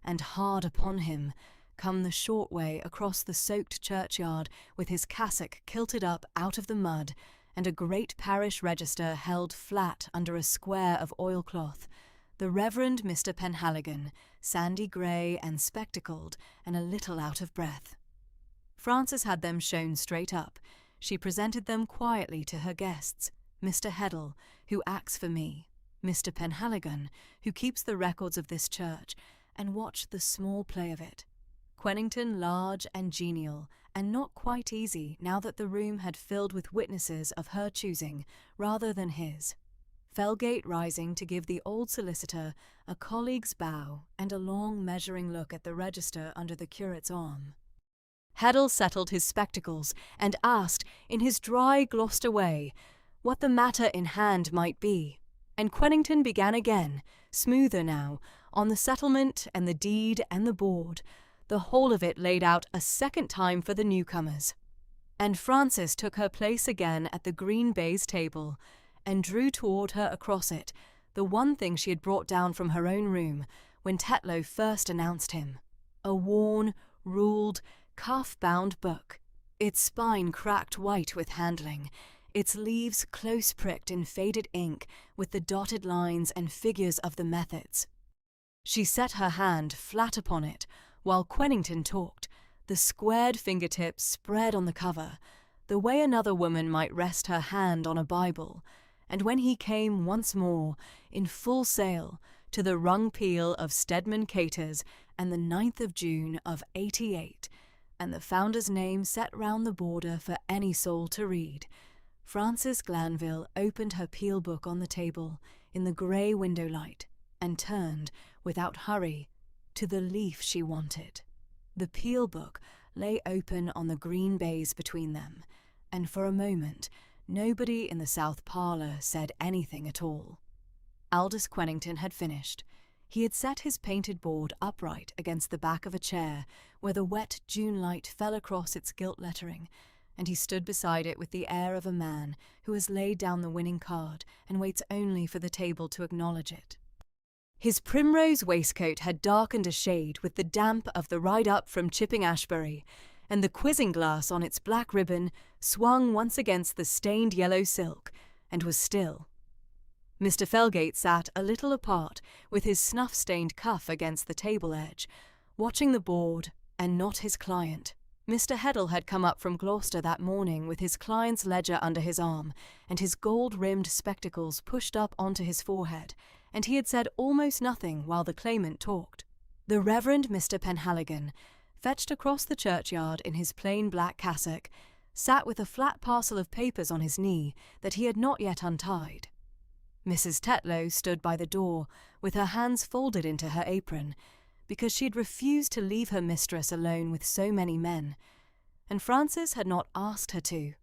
and hard upon him come the short way across the soaked churchyard with his cassock kilted up out of the mud and a great parish register held flat under a square of oilcloth, the Reverend Mr. Penhaligon, sandy grey and spectacled and a little out of breath. Frances had them shown straight up. She presented them quietly to her guests, Mr. Heddle, who acts for me, Mr. Penhaligon, who keeps the records of this church, and watched the small play of it. Quennington large and genial, and not quite easy now that the room had filled with witnesses of her choosing rather than his. Felgate rising to give the old solicitor a colleague's bow and a long measuring look at the register under the curate's arm. Heddle settled his spectacles and asked, in his dry Gloucester way, what the matter in hand might be, and Quennington began again, smoother now, on the settlement and the deed and the board, the whole of it laid out a second time for the newcomers. And Frances took her place again at the green baize table, and drew toward her across it the one thing she had brought down from her own room when Tetlow first announced him, a worn, ruled, calf-bound book, its spine cracked white with handling, its leaves close pricked in faded ink with the dotted lines and figures of the methods. She set her hand flat upon it while Quennington talked, the squared fingertips spread on the cover, the way another woman might rest her hand on a Bible, and when he came once more, in full sail, to the rung peal of Stedman Caters and the 9th of June of '88, and the founder's name set round the border for any soul to read, Frances Glanville opened her peel book on the table in the grey window light and turned, without hurry, to the leaf she wanted. The peel book lay open on the green baize between them, and for a moment nobody in the south parlour said anything at all. Aldous Quennington had finished. He had set his painted board upright against the back of a chair where the wet June light fell across its gilt lettering, and he stood beside it with the air of a man who has laid down the winning card and waits only for the table to acknowledge it. His primrose waistcoat had darkened a shade with the damp of the ride-up from Chipping Ashbury, and the quizzing glass on its black ribbon swung once against the stained yellow silk, and was still. Mr. Felgate sat a little apart, with his snuff-stained cuff against the table edge, watching the board, and not his client. Mr. Heddle had come up from Gloucester that morning with his client's ledger under his arm, and his gold-rimmed spectacles pushed up onto his forehead, and he had said almost nothing while the claimant talked. The Reverend Mr. Penhaligon, fetched across the churchyard in his plain black cassock, sat with a flat parcel of papers on his knee that he had not yet untied. Mrs. Tetlow stood by the door with her hands folded into her apron, because she had refused to leave her mistress alone with so many men, and Frances had not asked her to.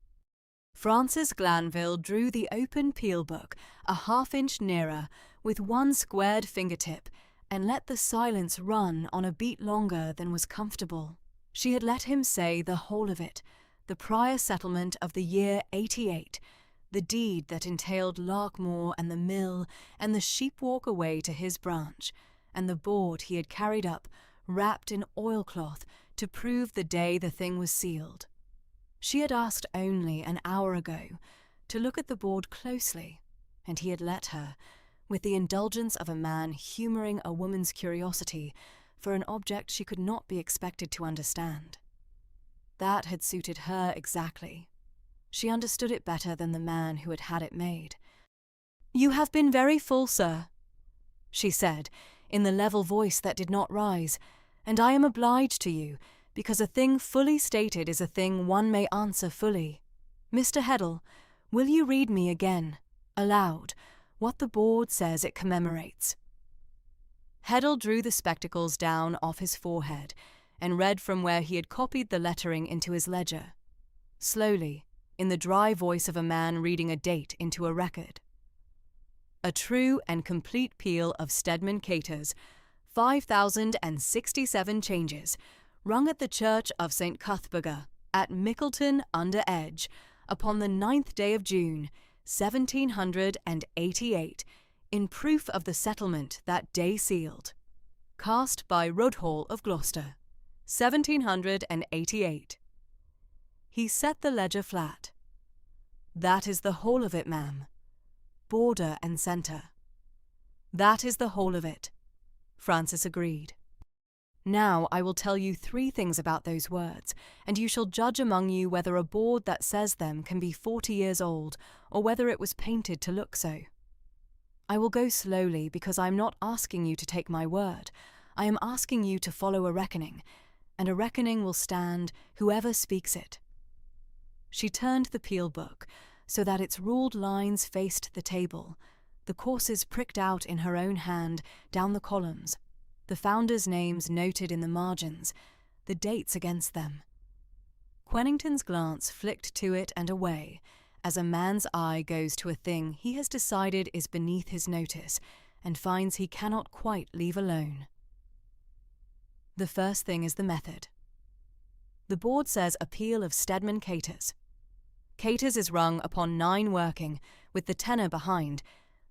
Frances Glanville drew the open peel book a half-inch nearer with one squared fingertip, and let the silence run on a beat longer than was comfortable. She had let him say the whole of it, the prior settlement of the year '88, the deed that entailed Larkmoor and the mill and the sheep walk away to his branch, and the board he had carried up, wrapped in oilcloth, to prove the day the thing was sealed. She had asked only an hour ago to look at the board closely, and he had let her, with the indulgence of a man humouring a woman's curiosity for an object she could not be expected to understand. That had suited her exactly. She understood it better than the man who had had it made. "You have been very full, sir," she said, in the level voice that did not rise, "and I am obliged to you, because a thing fully stated is a thing one may answer fully. Mr. Heddle, will you read me again, aloud, what the board says it commemorates?" Heddle drew the spectacles down off his forehead and read from where he had copied the lettering into his ledger, slowly, in the dry voice of a man reading a date into a record. "A true and complete peal of Stedman Caters, 5,067 changes, rung at the church of St. Cuthberga, at Mickleton under Edge, upon the 9th day of June, 1788, in proof of the settlement that day sealed. Cast by Rudhall of Gloucester, 1788. He set the ledger flat. "That is the whole of it, ma'am. Border and centre." "That is the whole of it," Francis agreed. "Now I will tell you 3 things about those words, and you shall judge among you whether a board that says them can be 40 years old, or whether it was painted to look so. I will go slowly because I am not asking you to take my word. I am asking you to follow a reckoning, and a reckoning will stand whoever speaks it." She turned the Peel book so that its ruled lines faced the table, the courses pricked out in her own hand down the columns, the founders' names noted in the margins, the dates against them. Quennington's glance flicked to it and away, as a man's eye goes to a thing he has decided is beneath his notice and finds he cannot quite leave alone. The first thing is the method. The board says a peal of Stedman Caters. Caters is rung upon 9 working, with the tenor behind.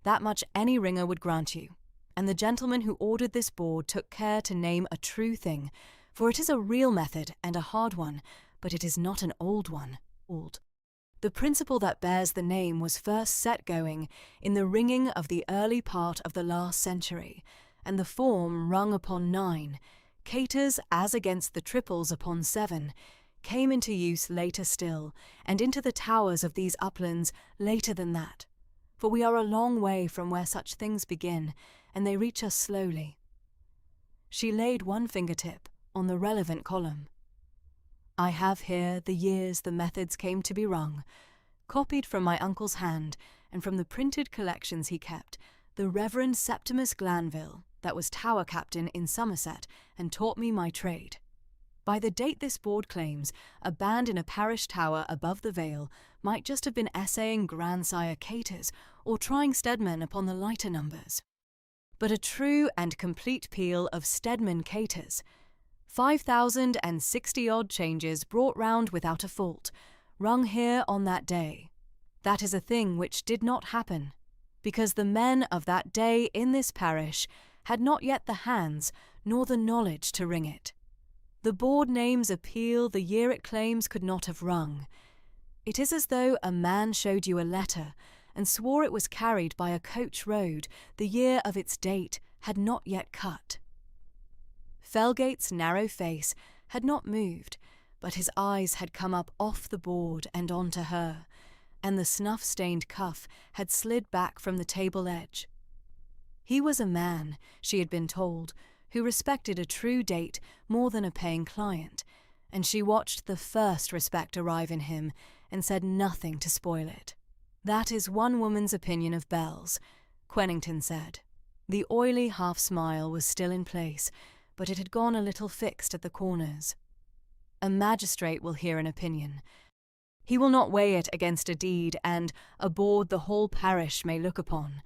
That much any ringer would grant you, and the gentleman who ordered this board took care to name a true thing, for it is a real method and a hard one, but it is not an old one. The principle that bears the name was first set going in the ringing of the early part of the last century, and the form rung upon 9, Caters as against the triples upon 7, came into use later still, and into the towers of these uplands later than that, for we are a long way from where such things begin, and they reach us slowly. She laid one fingertip on the relevant column. "I have here the years the methods came to be rung, copied from my uncle's hand and from the printed collections he kept, the Reverend Septimus Glanville, that was tower captain in Somerset and taught me my trade. By the date this board claims, a band in a parish tower above the Vale might just have been essaying Grandsire Caters or trying Stedman upon the lighter numbers. But a true and complete peal of Stedman Caters, 5,060-odd changes brought round without a fault, rung here on that day. That is a thing which did not happen, because the men of that day in this parish had not yet the hands nor the knowledge to ring it. The board names a peal the year it claims could not have rung. It is as though a man showed you a letter and swore it was carried by a coach road the year of its date had not yet cut." Felgate's narrow face had not moved, but his eyes had come up off the board and on to her, and the snuff-stained cuff had slid back from the table edge. He was a man, she had been told, who respected a true date more than a paying client, and she watched the first respect arrive in him and said nothing to spoil it. "That is one woman's opinion of bells," Quennington said. The oily half-smile was still in place, but it had gone a little fixed at the corners. "A magistrate will hear an opinion. He will not weigh it against a deed and a board the whole parish may look upon.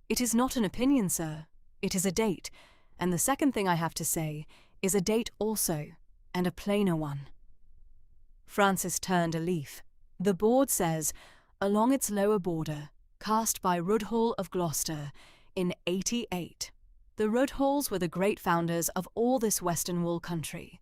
It is not an opinion, sir. It is a date, and the second thing I have to say is a date also, and a plainer one." Francis turned a leaf. "The board says, along its lower border, cast by Rudhall of Gloucester, in 88. The Rudhalls were the great founders of all this western wool country.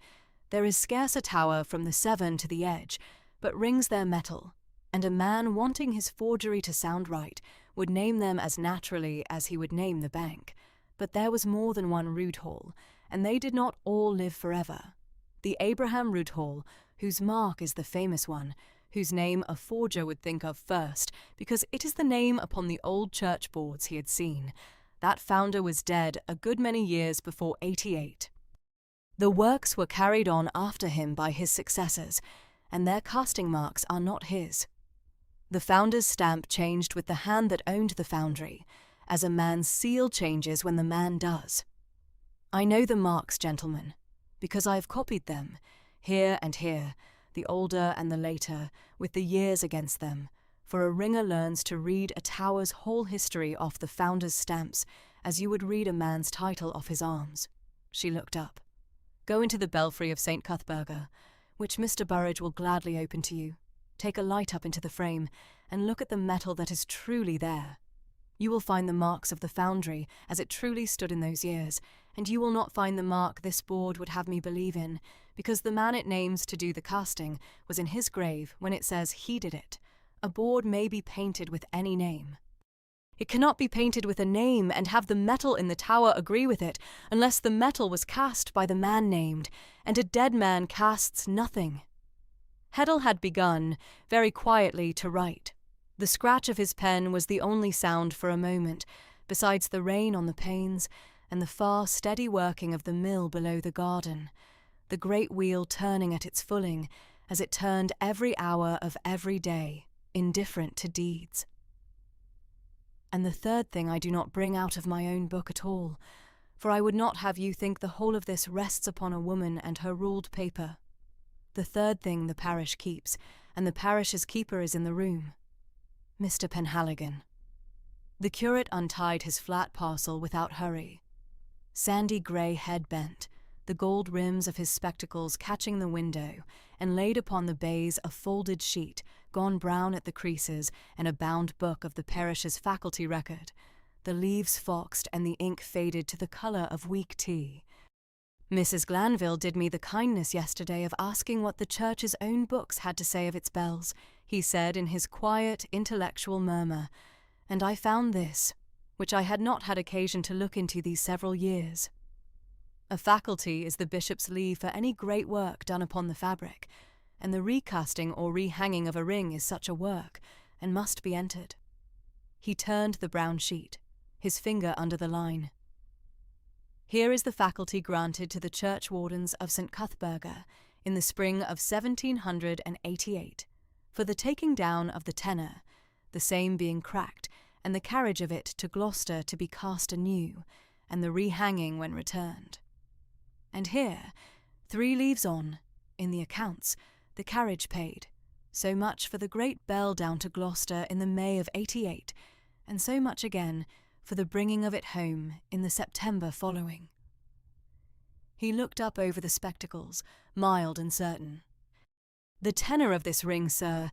There is scarce a tower from the Severn to the Edge, but rings their metal, and a man wanting his forgery to sound right would name them as naturally as he would name the bank. But there was more than one Roodhall, and they did not all live forever. The Abraham Roodhall, whose mark is the famous one, whose name a forger would think of first, because it is the name upon the old church boards he had seen. That founder was dead a good many years before 88. The works were carried on after him by his successors, and their casting marks are not his. The founder's stamp changed with the hand that owned the foundry, as a man's seal changes when the man does. I know the marks, gentlemen, because I have copied them, here and here, the older and the later, with the years against them, for a ringer learns to read a tower's whole history off the founder's stamps, as you would read a man's title off his arms. She looked up. Go into the belfry of St. Cuthberga, which Mr. Burrage will gladly open to you. Take a light up into the frame, and look at the metal that is truly there. You will find the marks of the foundry as it truly stood in those years, and you will not find the mark this board would have me believe in, because the man it names to do the casting was in his grave when it says he did it. A board may be painted with any name. It cannot be painted with a name and have the metal in the tower agree with it, unless the metal was cast by the man named, and a dead man casts nothing. Heddle had begun, very quietly, to write. The scratch of his pen was the only sound for a moment, besides the rain on the panes and the far steady working of the mill below the garden, the great wheel turning at its fulling, as it turned every hour of every day, indifferent to deeds. And the third thing I do not bring out of my own book at all, for I would not have you think the whole of this rests upon a woman and her ruled paper. The third thing the parish keeps, and the parish's keeper is in the room. Mr. Penhaligon. The curate untied his flat parcel without hurry. Sandy grey head bent, the gold rims of his spectacles catching the window, and laid upon the baize a folded sheet, gone brown at the creases, and a bound book of the parish's faculty record. The leaves foxed and the ink faded to the colour of weak tea. Mrs. Glanville did me the kindness yesterday of asking what the church's own books had to say of its bells, he said in his quiet, intellectual murmur, and I found this, which I had not had occasion to look into these several years. A faculty is the bishop's leave for any great work done upon the fabric, and the recasting or rehanging of a ring is such a work, and must be entered. He turned the brown sheet, his finger under the line. Here is the faculty granted to the churchwardens of St. Cuthberga in the spring of 1788, for the taking down of the tenor, the same being cracked, and the carriage of it to Gloucester to be cast anew, and the rehanging when returned. And here, 3 leaves on, in the accounts, the carriage paid, so much for the great bell down to Gloucester in the May of 88, and so much again for the bringing of it home in the September following. He looked up over the spectacles, mild and certain. The tenor of this ring, sir,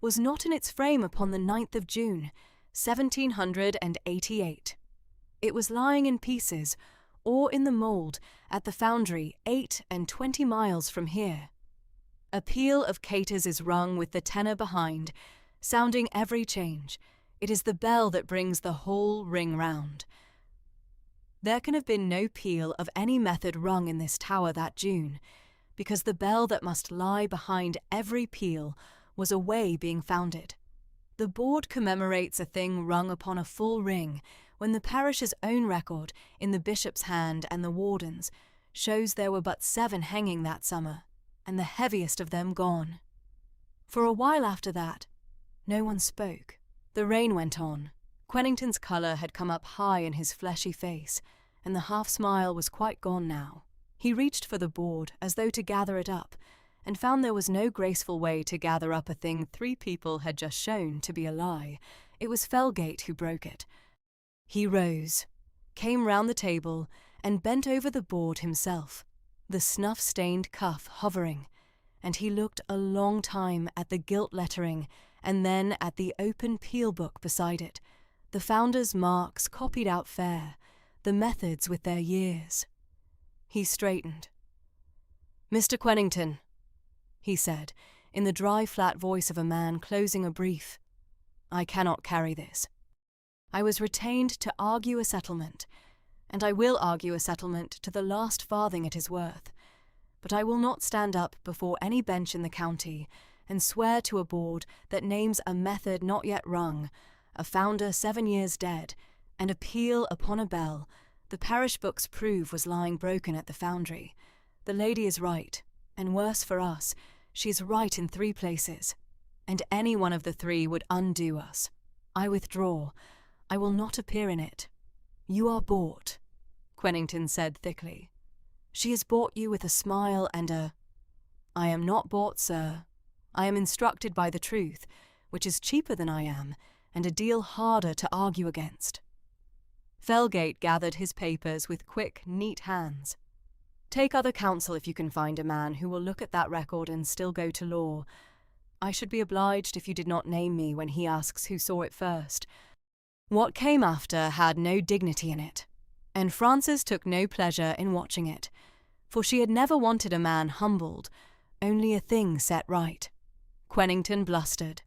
was not in its frame upon the 9th of June, 1788. It was lying in pieces, or in the mould, at the foundry 28 miles from here. A peal of caters is rung with the tenor behind, sounding every change. It is the bell that brings the whole ring round. There can have been no peal of any method rung in this tower that June, because the bell that must lie behind every peal was away being founded. The board commemorates a thing rung upon a full ring, when the parish's own record, in the bishop's hand and the warden's, shows there were but 7 hanging that summer, and the heaviest of them gone. For a while after that, no one spoke. The rain went on. Quennington's colour had come up high in his fleshy face, and the half-smile was quite gone now. He reached for the board as though to gather it up, and found there was no graceful way to gather up a thing 3 people had just shown to be a lie. It was Felgate who broke it. He rose, came round the table, and bent over the board himself, the snuff-stained cuff hovering, and he looked a long time at the gilt lettering and then at the open peel book beside it, the founder's marks copied out fair, the methods with their years. He straightened. "Mr. Quennington," he said, in the dry, flat voice of a man closing a brief. "I cannot carry this. I was retained to argue a settlement, and I will argue a settlement to the last farthing it is worth, but I will not stand up before any bench in the county and swear to a board that names a method not yet rung, a founder 7 years dead, and a peal upon a bell the parish books prove was lying broken at the foundry. The lady is right, and worse for us, she is right in 3 places, and any one of the 3 would undo us. I withdraw. I will not appear in it. You are bought," Quennington said thickly. "She has bought you with a smile and a—" "I am not bought, sir. I am instructed by the truth, which is cheaper than I am, and a deal harder to argue against." Felgate gathered his papers with quick, neat hands. "Take other counsel if you can find a man who will look at that record and still go to law. I should be obliged if you did not name me when he asks who saw it first. What came after had no dignity in it, and Frances took no pleasure in watching it, for she had never wanted a man humbled, only a thing set right." Quennington blustered.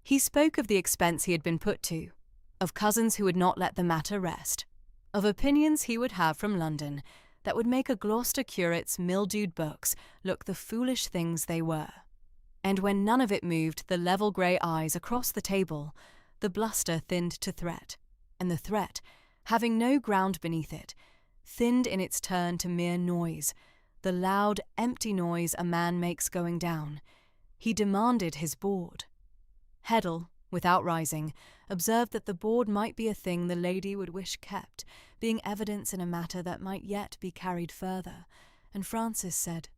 He spoke of the expense he had been put to, of cousins who would not let the matter rest, of opinions he would have from London that would make a Gloucester curate's mildewed books look the foolish things they were. And when none of it moved the level grey eyes across the table, the bluster thinned to threat, and the threat, having no ground beneath it, thinned in its turn to mere noise, the loud, empty noise a man makes going down. He demanded his board. Heddle, without rising, observed that the board might be a thing the lady would wish kept, being evidence in a matter that might yet be carried further, and Frances said,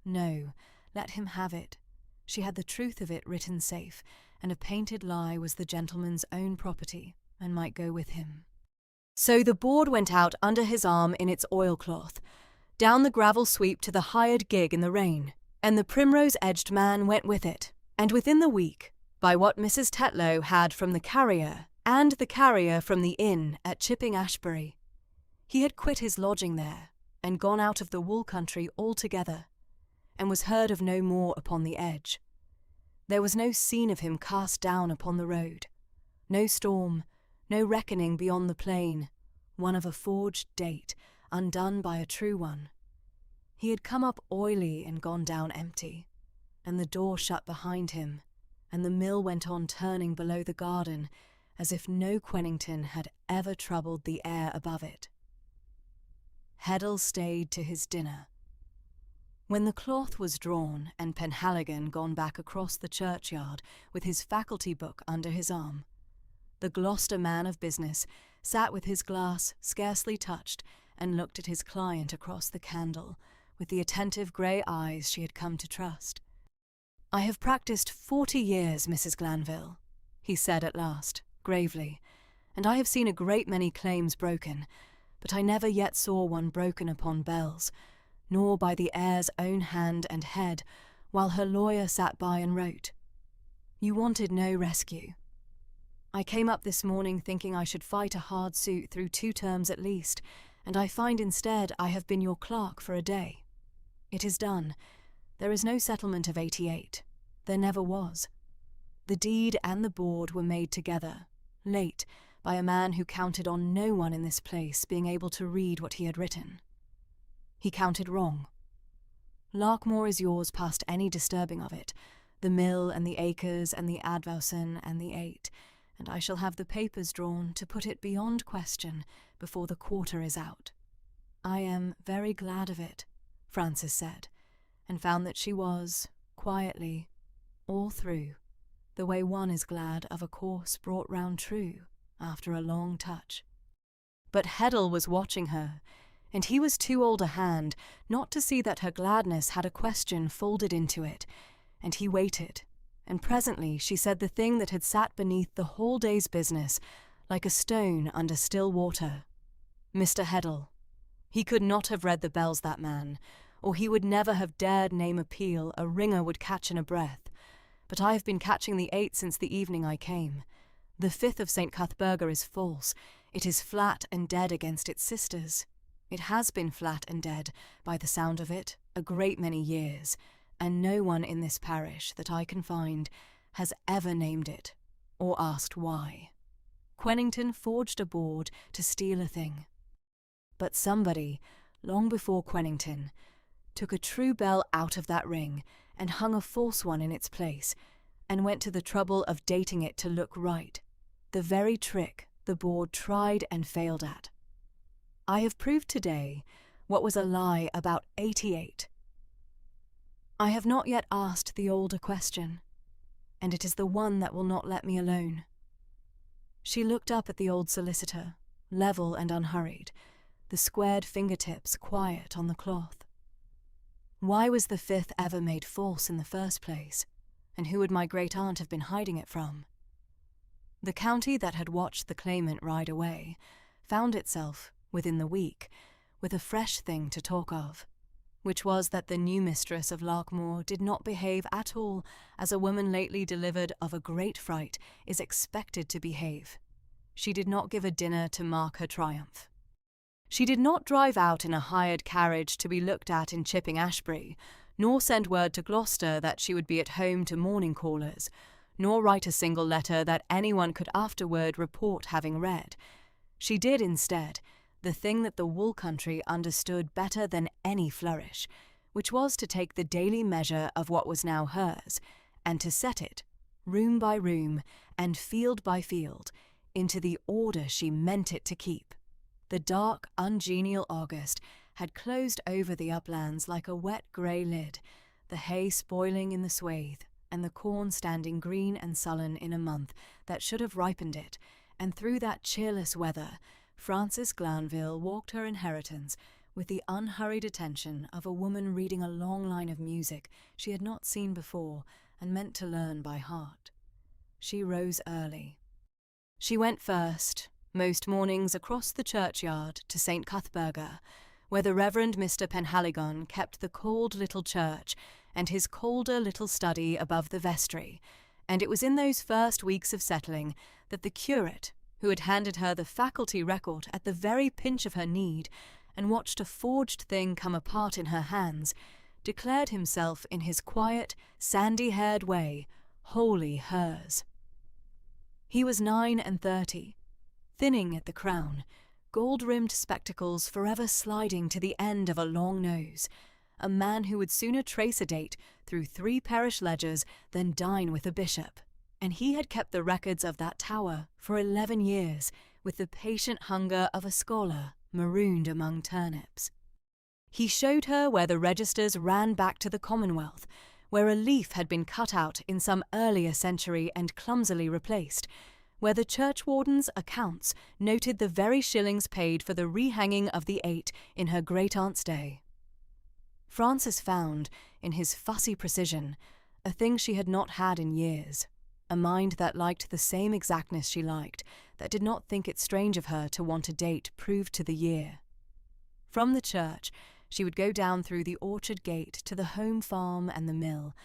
"No, let him have it. She had the truth of it written safe, and a painted lie was the gentleman's own property, and might go with him." So the board went out under his arm in its oilcloth, down the gravel sweep to the hired gig in the rain, and the primrose-edged man went with it, and within the week, by what Mrs. Tetlow had from the carrier, and the carrier from the inn at Chipping Ashbury, he had quit his lodging there, and gone out of the wool country altogether, and was heard of no more upon the edge. There was no scene of him cast down upon the road, no storm, no reckoning beyond the plain, one of a forged date, undone by a true one. He had come up oily and gone down empty, and the door shut behind him, and the mill went on turning below the garden, as if no Quennington had ever troubled the air above it. Heddle stayed to his dinner. When the cloth was drawn and Penhaligon gone back across the churchyard with his faculty book under his arm, the Gloucester man of business sat with his glass scarcely touched and looked at his client across the candle with the attentive grey eyes she had come to trust. "I have practised 40 years, Mrs. Glanville," he said at last, gravely, "and I have seen a great many claims broken, but I never yet saw one broken upon bells, nor by the heir's own hand and head, while her lawyer sat by and wrote. You wanted no rescue. I came up this morning thinking I should fight a hard suit through 2 terms at least, and I find instead I have been your clerk for a day. It is done. There is no settlement of 88. There never was. The deed and the board were made together, late, by a man who counted on no one in this place being able to read what he had written. He counted wrong. Larkmoor is yours past any disturbing of it, the mill and the acres and the advowson and the 8, and I shall have the papers drawn to put it beyond question before the quarter is out. I am very glad of it, Frances said, and found that she was, quietly, all through, the way one is glad of a course brought round true after a long touch. But Heddle was watching her, and he was too old a hand not to see that her gladness had a question folded into it, and he waited, and presently she said the thing that had sat beneath the whole day's business, like a stone under still water. Mr. Heddle. He could not have read the bells, that man, or he would never have dared name a peal a ringer would catch in a breath. But I have been catching the 8 since the evening I came. The 5th of St. Cuthberga is false. It is flat and dead against its sisters. It has been flat and dead, by the sound of it, a great many years. and no one in this parish that I can find has ever named it or asked why. Quennington forged a board to steal a thing. But somebody, long before Quennington, took a true bell out of that ring and hung a false one in its place, and went to the trouble of dating it to look right, the very trick the board tried and failed at. I have proved today what was a lie about 88. I have not yet asked the older question, and it is the one that will not let me alone. She looked up at the old solicitor, level and unhurried, the squared fingertips quiet on the cloth. Why was the fifth ever made false in the first place, and who would my great-aunt have been hiding it from? The county that had watched the claimant ride away found itself, within the week, with a fresh thing to talk of, which was that the new mistress of Larkmoor did not behave at all as a woman lately delivered of a great fright is expected to behave. She did not give a dinner to mark her triumph. She did not drive out in a hired carriage to be looked at in Chipping Ashbury, nor send word to Gloucester that she would be at home to morning callers, nor write a single letter that anyone could afterward report having read. She did, instead, the thing that the wool country understood better than any flourish, which was to take the daily measure of what was now hers, and to set it, room by room and field by field, into the order she meant it to keep. The dark, ungenial August had closed over the uplands like a wet grey lid, the hay spoiling in the swathe, and the corn standing green and sullen in a month that should have ripened it, and through that cheerless weather Frances Glanville walked her inheritance with the unhurried attention of a woman reading a long line of music she had not seen before and meant to learn by heart. She rose early. She went first, most mornings, across the churchyard to St. Cuthberga, where the Reverend Mr. Penhaligon kept the cold little church and his colder little study above the vestry, and it was in those first weeks of settling that the curate, who had handed her the faculty record at the very pinch of her need and watched a forged thing come apart in her hands, declared himself in his quiet, sandy-haired way wholly hers. He was 39, thinning at the crown, gold-rimmed spectacles forever sliding to the end of a long nose, a man who would sooner trace a date through 3 parish ledgers than dine with a bishop, and he had kept the records of that tower for 11 years with the patient hunger of a scholar marooned among turnips. He showed her where the registers ran back to the Commonwealth, where a leaf had been cut out in some earlier century and clumsily replaced, where the churchwarden's accounts noted the very shillings paid for the rehanging of the 8 in her great-aunt's day. Frances found, in his fussy precision, a thing she had not had in years, a mind that liked the same exactness she liked, that did not think it strange of her to want a date proved to the year. From the church, she would go down through the orchard gate to the home farm and the mill,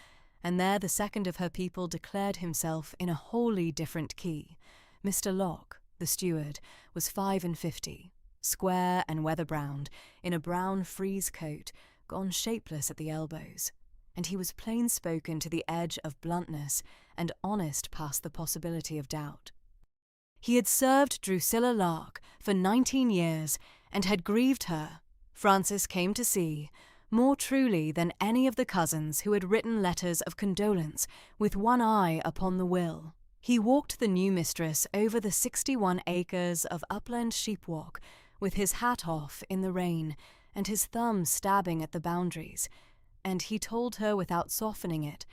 and there the second of her people declared himself in a wholly different key. Mr. Locke, the steward, was 55, square and weather-browned, in a brown frieze coat, gone shapeless at the elbows, and he was plain-spoken to the edge of bluntness and honest past the possibility of doubt. He had served Drusilla Lark for 19 years and had grieved her, Frances came to see, more truly than any of the cousins who had written letters of condolence with one eye upon the will. He walked the new mistress over the 61 acres of upland sheepwalk with his hat off in the rain and his thumb stabbing at the boundaries, and he told her without softening it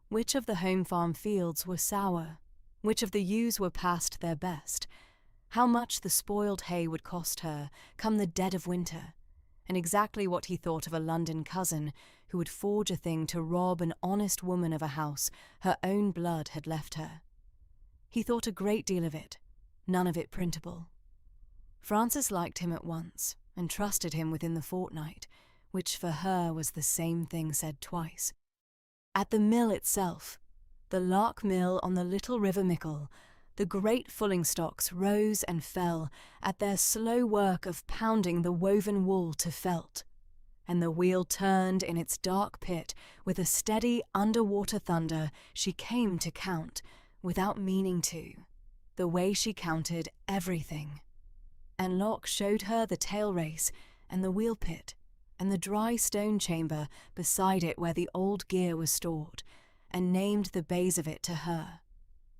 which of the home farm fields were sour, which of the ewes were past their best, how much the spoiled hay would cost her come the dead of winter, and exactly what he thought of a London cousin who would forge a thing to rob an honest woman of a house her own blood had left her. He thought a great deal of it, none of it printable. Frances liked him at once, and trusted him within the fortnight, which for her was the same thing said twice. At the mill itself, the Lark Mill on the little River Mickle, the great fulling stocks rose and fell at their slow work of pounding the woven wool to felt, and the wheel turned in its dark pit with a steady underwater thunder, she came to count, without meaning to, the way she counted everything. And Locke showed her the tail race and the wheel pit and the dry stone chamber beside it where the old gear was stored, and named the bays of it to her,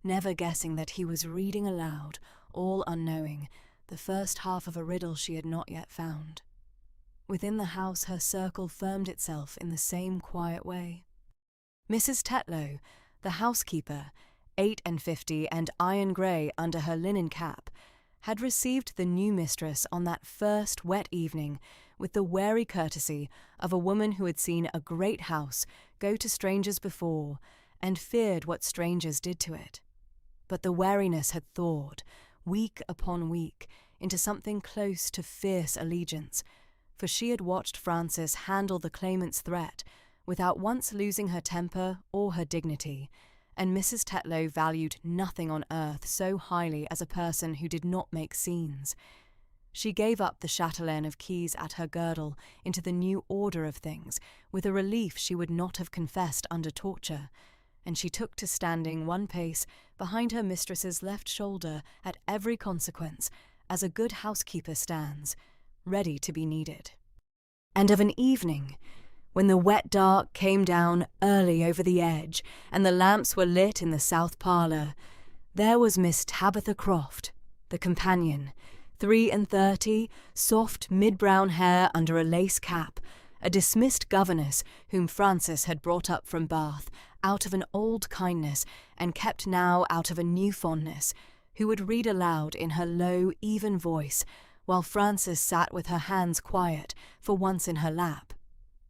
never guessing that he was reading aloud, all unknowing, the first half of a riddle she had not yet found. Within the house her circle firmed itself in the same quiet way. Mrs. Tetlow, the housekeeper, 58 and iron grey under her linen cap, had received the new mistress on that first wet evening with the wary courtesy of a woman who had seen a great house go to strangers before and feared what strangers did to it. But the wariness had thawed, week upon week, into something close to fierce allegiance, for she had watched Frances handle the claimant's threat without once losing her temper or her dignity, and Mrs. Tetlow valued nothing on earth so highly as a person who did not make scenes. She gave up the chatelaine of keys at her girdle into the new order of things with a relief she would not have confessed under torture, and she took to standing one pace behind her mistress's left shoulder at every consequence, as a good housekeeper stands, ready to be needed. And of an evening, when the wet dark came down early over the edge and the lamps were lit in the south parlour, there was Miss Tabitha Croft, the companion, 33, soft mid-brown hair under a lace cap, a dismissed governess whom Frances had brought up from Bath out of an old kindness and kept now out of a new fondness, who would read aloud in her low, even voice, while Frances sat with her hands quiet, for once in her lap.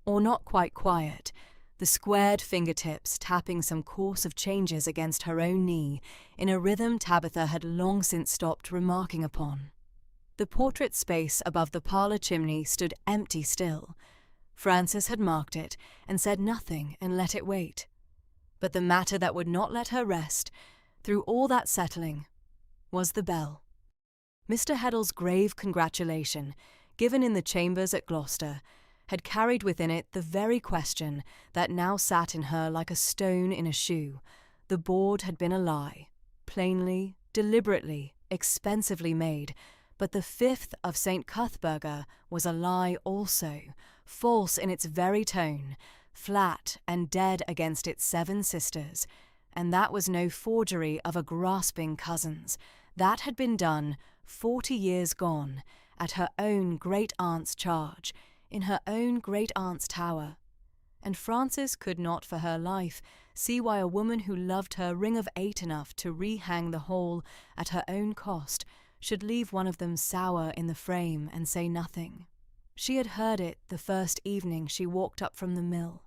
Or not quite quiet, the squared fingertips tapping some course of changes against her own knee, in a rhythm Tabitha had long since stopped remarking upon. The portrait space above the parlour chimney stood empty still. Frances had marked it, and said nothing and let it wait. But the matter that would not let her rest, through all that settling, was the bell. Mr. Heddle's grave congratulation, given in the chambers at Gloucester, had carried within it the very question that now sat in her like a stone in a shoe. The board had been a lie, plainly, deliberately, expensively made, but the 5th of St. Cuthberga was a lie also, false in its very tone, flat and dead against its 7 sisters, and that was no forgery of a grasping cousin's. That had been done 40 years gone, at her own great-aunt's charge, in her own great-aunt's tower. And Frances could not for her life see why a woman who loved her ring of 8 enough to rehang the whole at her own cost should leave one of them sour in the frame and say nothing. She had heard it the first evening she walked up from the mill.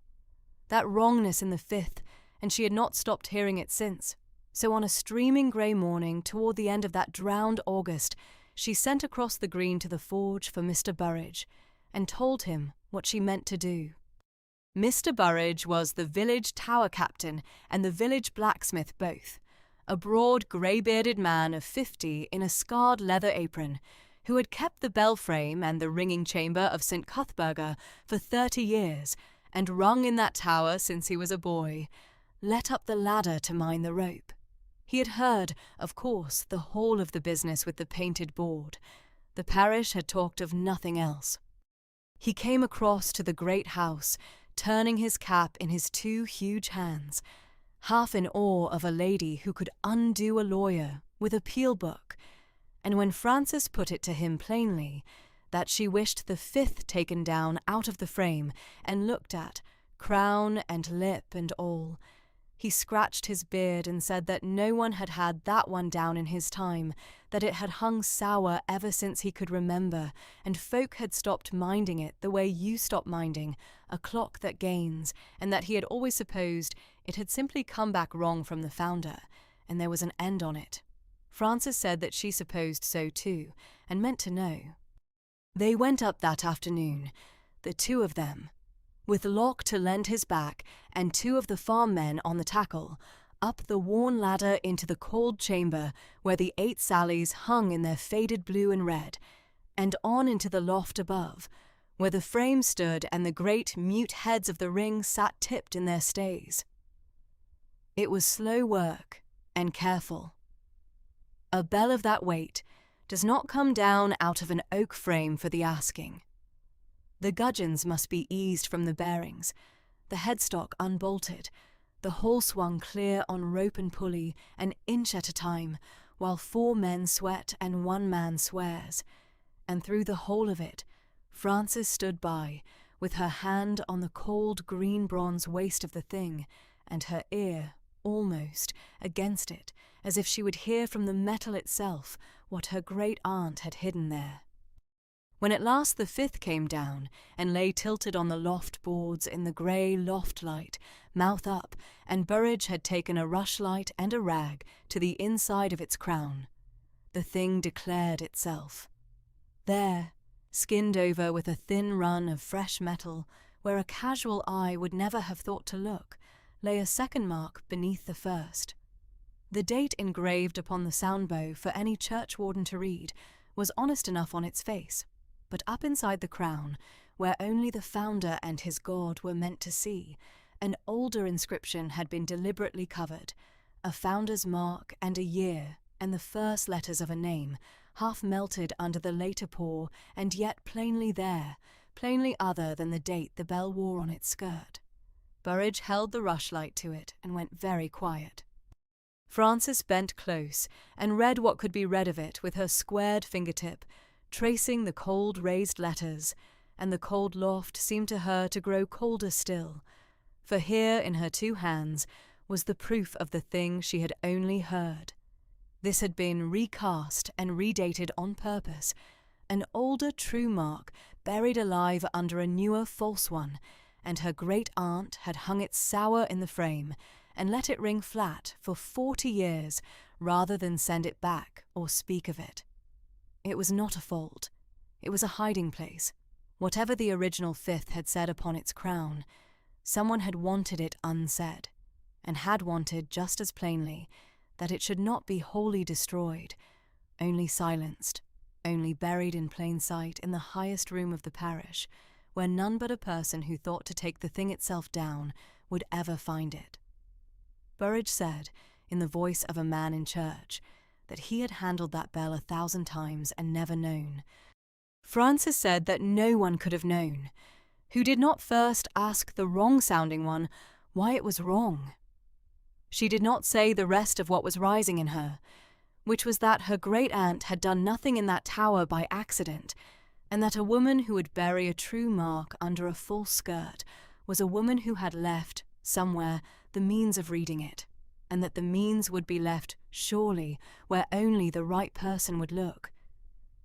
That wrongness in the 5th, and she had not stopped hearing it since. So on a streaming grey morning toward the end of that drowned August, she sent across the green to the forge for Mr. Burridge, and told him what she meant to do. Mr. Burridge was the village tower captain and the village blacksmith both, a broad grey-bearded man of 50 in a scarred leather apron, who had kept the bell-frame and the ringing chamber of St. Cuthberga for 30 years, and rung in that tower since he was a boy, let up the ladder to mind the rope. He had heard, of course, the whole of the business with the painted board. The parish had talked of nothing else. He came across to the great house, turning his cap in his 2 huge hands, half in awe of a lady who could undo a lawyer with a peel book, and when Frances put it to him plainly, that she wished the 5th taken down out of the frame and looked at, crown and lip and all, he scratched his beard and said that no one had had that one down in his time, that it had hung sour ever since he could remember, and folk had stopped minding it the way you stop minding a clock that gains, and that he had always supposed it had simply come back wrong from the founder, and there was an end on it. Frances said that she supposed so too, and meant to know. They went up that afternoon, the 2 of them, with Locke to lend his back and 2 of the farm men on the tackle, up the worn ladder into the cold chamber where the 8 sallies hung in their faded blue and red, and on into the loft above, where the frame stood and the great mute heads of the ring sat tipped in their stays. It was slow work and careful. A bell of that weight does not come down out of an oak frame for the asking. The gudgeons must be eased from the bearings, the headstock unbolted, the whole swung clear on rope and pulley, an inch at a time, while 4 men sweat and 1 man swears. And through the whole of it, Frances stood by, with her hand on the cold green bronze waist of the thing, and her ear, almost, against it, as if she would hear from the metal itself what her great-aunt had hidden there. When at last the 5th came down and lay tilted on the loft boards in the grey loft light, mouth up, and Burrage had taken a rushlight and a rag to the inside of its crown, the thing declared itself. There, skinned over with a thin run of fresh metal, where a casual eye would never have thought to look, lay a second mark beneath the first. The date engraved upon the soundbow for any churchwarden to read was honest enough on its face, but up inside the crown, where only the founder and his god were meant to see, an older inscription had been deliberately covered, a founder's mark and a year and the first letters of a name, half melted under the later pour and yet plainly there, plainly other than the date the bell wore on its skirt. Burrage held the rushlight to it and went very quiet. Frances bent close and read what could be read of it with her squared fingertip, tracing the cold raised letters, and the cold loft seemed to her to grow colder still, for here in her 2 hands was the proof of the thing she had only heard. This had been recast and redated on purpose, an older true mark buried alive under a newer false one, and her great-aunt had hung it sour in the frame and let it ring flat for 40 years rather than send it back or speak of it. It was not a fault. It was a hiding place. Whatever the original 5th had said upon its crown, someone had wanted it unsaid, and had wanted just as plainly that it should not be wholly destroyed, only silenced, only buried in plain sight in the highest room of the parish, where none but a person who thought to take the thing itself down would ever find it. Burrage said, in the voice of a man in church, that he had handled that bell 1,000 times and never known. Frances said that no one could have known, who did not first ask the wrong-sounding one why it was wrong. She did not say the rest of what was rising in her, which was that her great-aunt had done nothing in that tower by accident, and that a woman who would bury a true mark under a false skirt was a woman who had left, somewhere, the means of reading it, and that the means would be left, surely, where only the right person would look.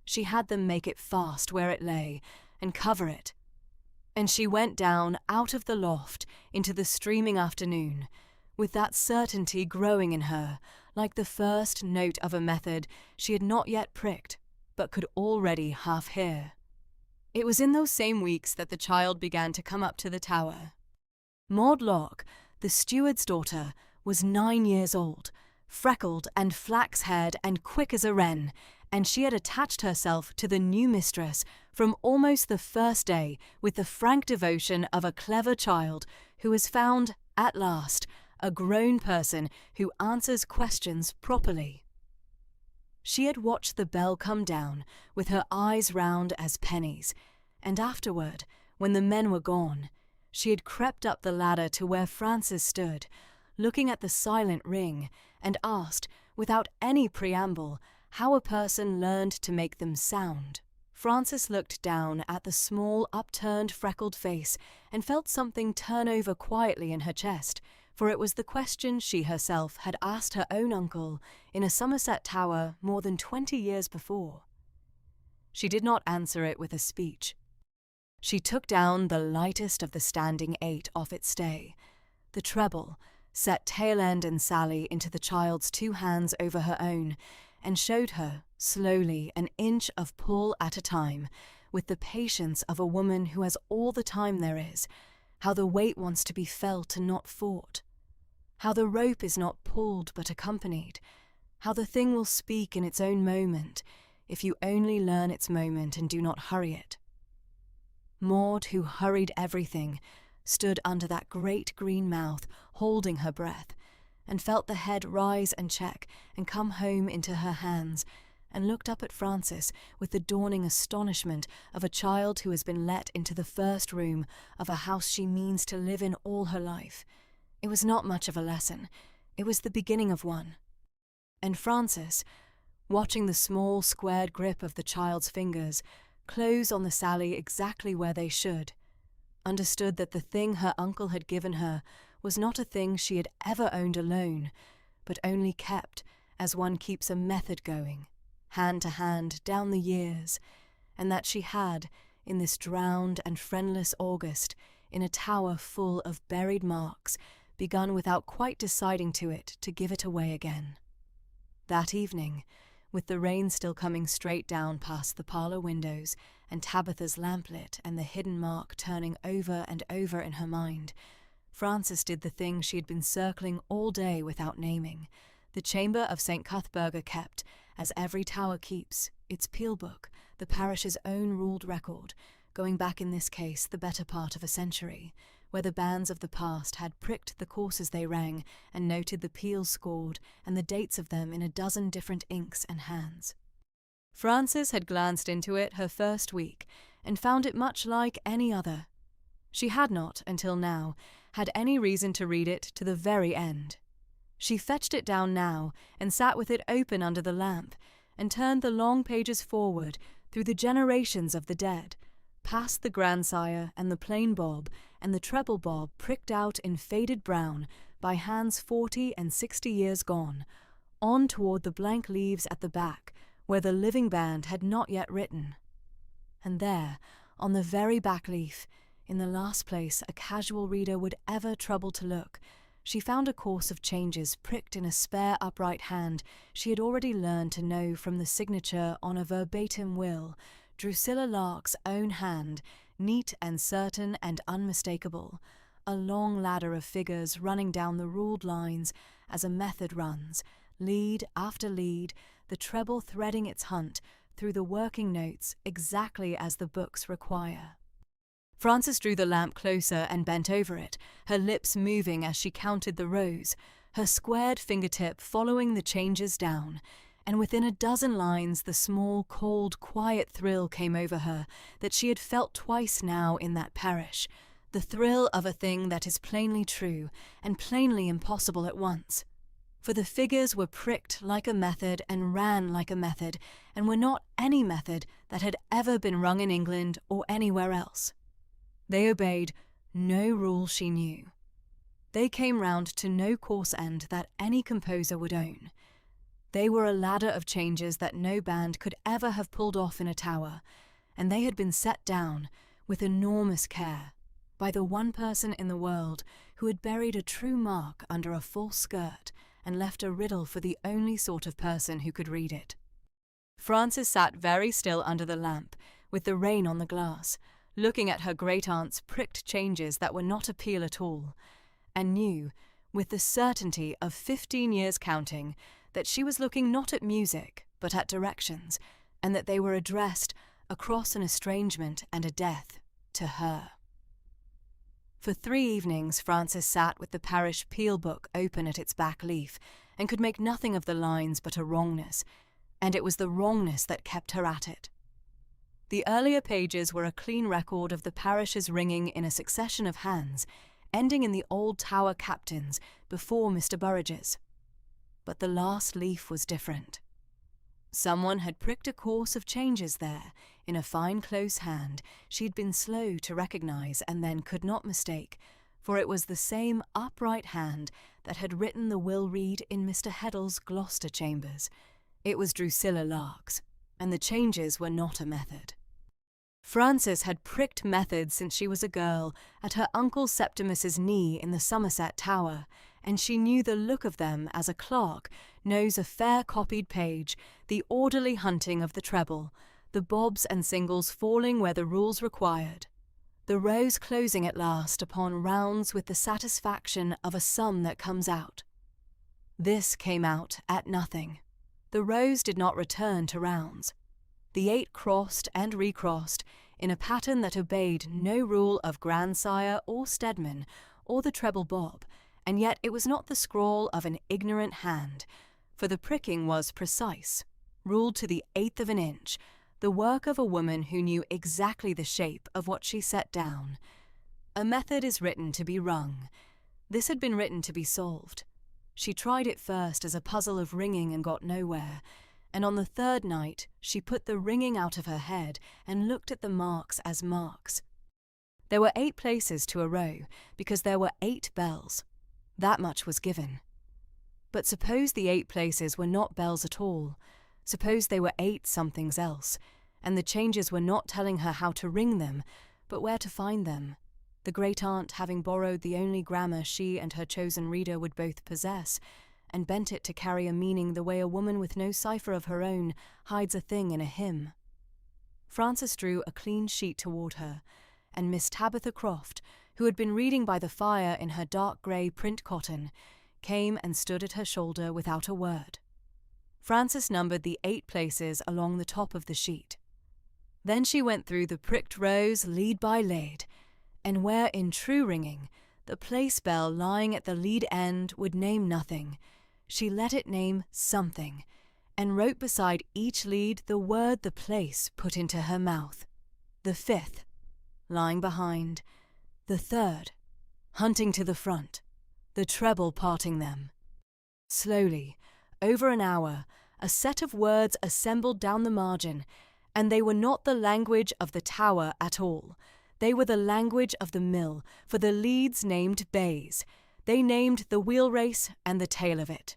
She had them make it fast where it lay, and cover it. And she went down out of the loft into the streaming afternoon, with that certainty growing in her, like the first note of a method she had not yet pricked, but could already half hear. It was in those same weeks that the child began to come up to the tower. Maud Locke, the steward's daughter, was 9 years old, freckled and flax-haired and quick as a wren, and she had attached herself to the new mistress from almost the first day with the frank devotion of a clever child who has found, at last, a grown person who answers questions properly. She had watched the bell come down with her eyes round as pennies, and afterward, when the men were gone, she had crept up the ladder to where Frances stood, looking at the silent ring, and asked, without any preamble, how a person learned to make them sound. Frances looked down at the small, upturned, freckled face and felt something turn over quietly in her chest, for it was the question she herself had asked her own uncle in a Somerset tower more than 20 years before. She did not answer it with a speech. She took down the lightest of the standing 8 off its stay, the treble, set tail-end and Sally into the child's 2 hands over her own, and showed her, slowly, an inch of pull at a time, with the patience of a woman who has all the time there is, how the weight wants to be felt and not fought, how the rope is not pulled but accompanied, how the thing will speak in its own moment, if you only learn its moment and do not hurry it. Maud, who hurried everything, stood under that great green mouth, holding her breath, and felt the head rise and check and come home into her hands, and looked up at Frances with the dawning astonishment of a child who has been let into the first room of a house she means to live in all her life. It was not much of a lesson. It was the beginning of one. And Frances, watching the small, squared grip of the child's fingers close on the Sally exactly where they should, understood that the thing her uncle had given her was not a thing she had ever owned alone, but only kept as one keeps a method going, hand to hand down the years, and that she had, in this drowned and friendless August, in a tower full of buried marks, begun without quite deciding to it to give it away again. That evening, with the rain still coming straight down past the parlour windows, and Tabitha's lamplit and the hidden mark turning over and over in her mind, Frances did the thing she had been circling all day without naming. The chamber of St. Cuthberga kept, as every tower keeps, its peel book, the parish's own ruled record, going back in this case the better part of a century, where the bands of the past had pricked the courses they rang and noted the peals scored and the dates of them in a dozen different inks and hands. Frances had glanced into it her first week and found it much like any other. She had not, until now, had any reason to read it to the very end. She fetched it down now and sat with it open under the lamp and turned the long pages forward through the generations of the dead, past the grandsire and the plain bob and the treble bob pricked out in faded brown by hands 40 and 60 years gone, on toward the blank leaves at the back where the living band had not yet written. And there, on the very back leaf, in the last place a casual reader would ever trouble to look, she found a course of changes pricked in a spare upright hand she had already learned to know from the signature on a verbatim will, Drusilla Lark's own hand, neat and certain and unmistakable, a long ladder of figures running down the ruled lines as a method runs, lead after lead, the treble threading its hunt through the working notes exactly as the books require. Frances drew the lamp closer and bent over it, her lips moving as she counted the rows, her squared fingertip following the changes down, and within a dozen lines the small, cold, quiet thrill came over her that she had felt twice now in that parish, the thrill of a thing that is plainly true and plainly impossible at once. For the figures were pricked like a method and ran like a method, and were not any method that had ever been rung in England or anywhere else. They obeyed no rule she knew. They came round to no course end that any composer would own. They were a ladder of changes that no band could ever have pulled off in a tower, and they had been set down, with enormous care, by the one person in the world who had buried a true mark under a false skirt and left a riddle for the only sort of person who could read it. Frances sat very still under the lamp, with the rain on the glass, looking at her great-aunt's pricked changes that were not a peel at all, and knew, with the certainty of 15 years counting, that she was looking not at music, but at directions, and that they were addressed, across an estrangement and a death, to her. For 3 evenings Frances sat with the parish peel book open at its back leaf, and could make nothing of the lines but a wrongness, and it was the wrongness that kept her at it. The earlier pages were a clean record of the parish's ringing in a succession of hands, ending in the old tower captains before Mr. Burridge's. But the last leaf was different. Someone had pricked a course of changes there, in a fine close hand she'd been slow to recognise and then could not mistake, for it was the same upright hand that had written the will read in Mr. Heddle's Gloucester chambers. It was Drusilla Lark's, and the changes were not a method. Frances had pricked methods since she was a girl at her Uncle Septimus's knee in the Somerset Tower, and she knew the look of them as a clerk knows a fair copied page, the orderly hunting of the treble, the bobs and singles falling where the rules required, the rows closing at last upon rounds with the satisfaction of a sum that comes out. This came out at nothing. The rows did not return to rounds. The 8 crossed and recrossed in a pattern that obeyed no rule of grandsire or Stedman or the treble bob, and yet it was not the scrawl of an ignorant hand, for the pricking was precise, ruled to the eighth of an inch, the work of a woman who knew exactly the shape of what she set down. A method is written to be rung. This had been written to be solved. She tried it first as a puzzle of ringing and got nowhere, and on the third night she put the ringing out of her head and looked at the marks as marks. There were 8 places to a row, because there were 8 bells. That much was given. But suppose the 8 places were not bells at all. Suppose they were 8 somethings else, and the changes were not telling her how to ring them, but where to find them, the great-aunt having borrowed the only grammar she and her chosen reader would both possess, and bent it to carry a meaning the way a woman with no cipher of her own hides a thing in a hymn. Frances drew a clean sheet toward her, and Miss Tabitha Croft, who had been reading by the fire in her dark grey print cotton, came and stood at her shoulder without a word. Frances numbered the 8 places along the top of the sheet. Then she went through the pricked rows lead by lead, and where in true ringing the place bell lying at the lead end would name nothing, she let it name something, and wrote beside each lead the word the place put into her mouth. The 5th, lying behind. The 3rd, hunting to the front, the treble parting them. Slowly, over an hour, a set of words assembled down the margin, and they were not the language of the tower at all. They were the language of the mill, for the leads named bays. They named the wheel race and the tail of it.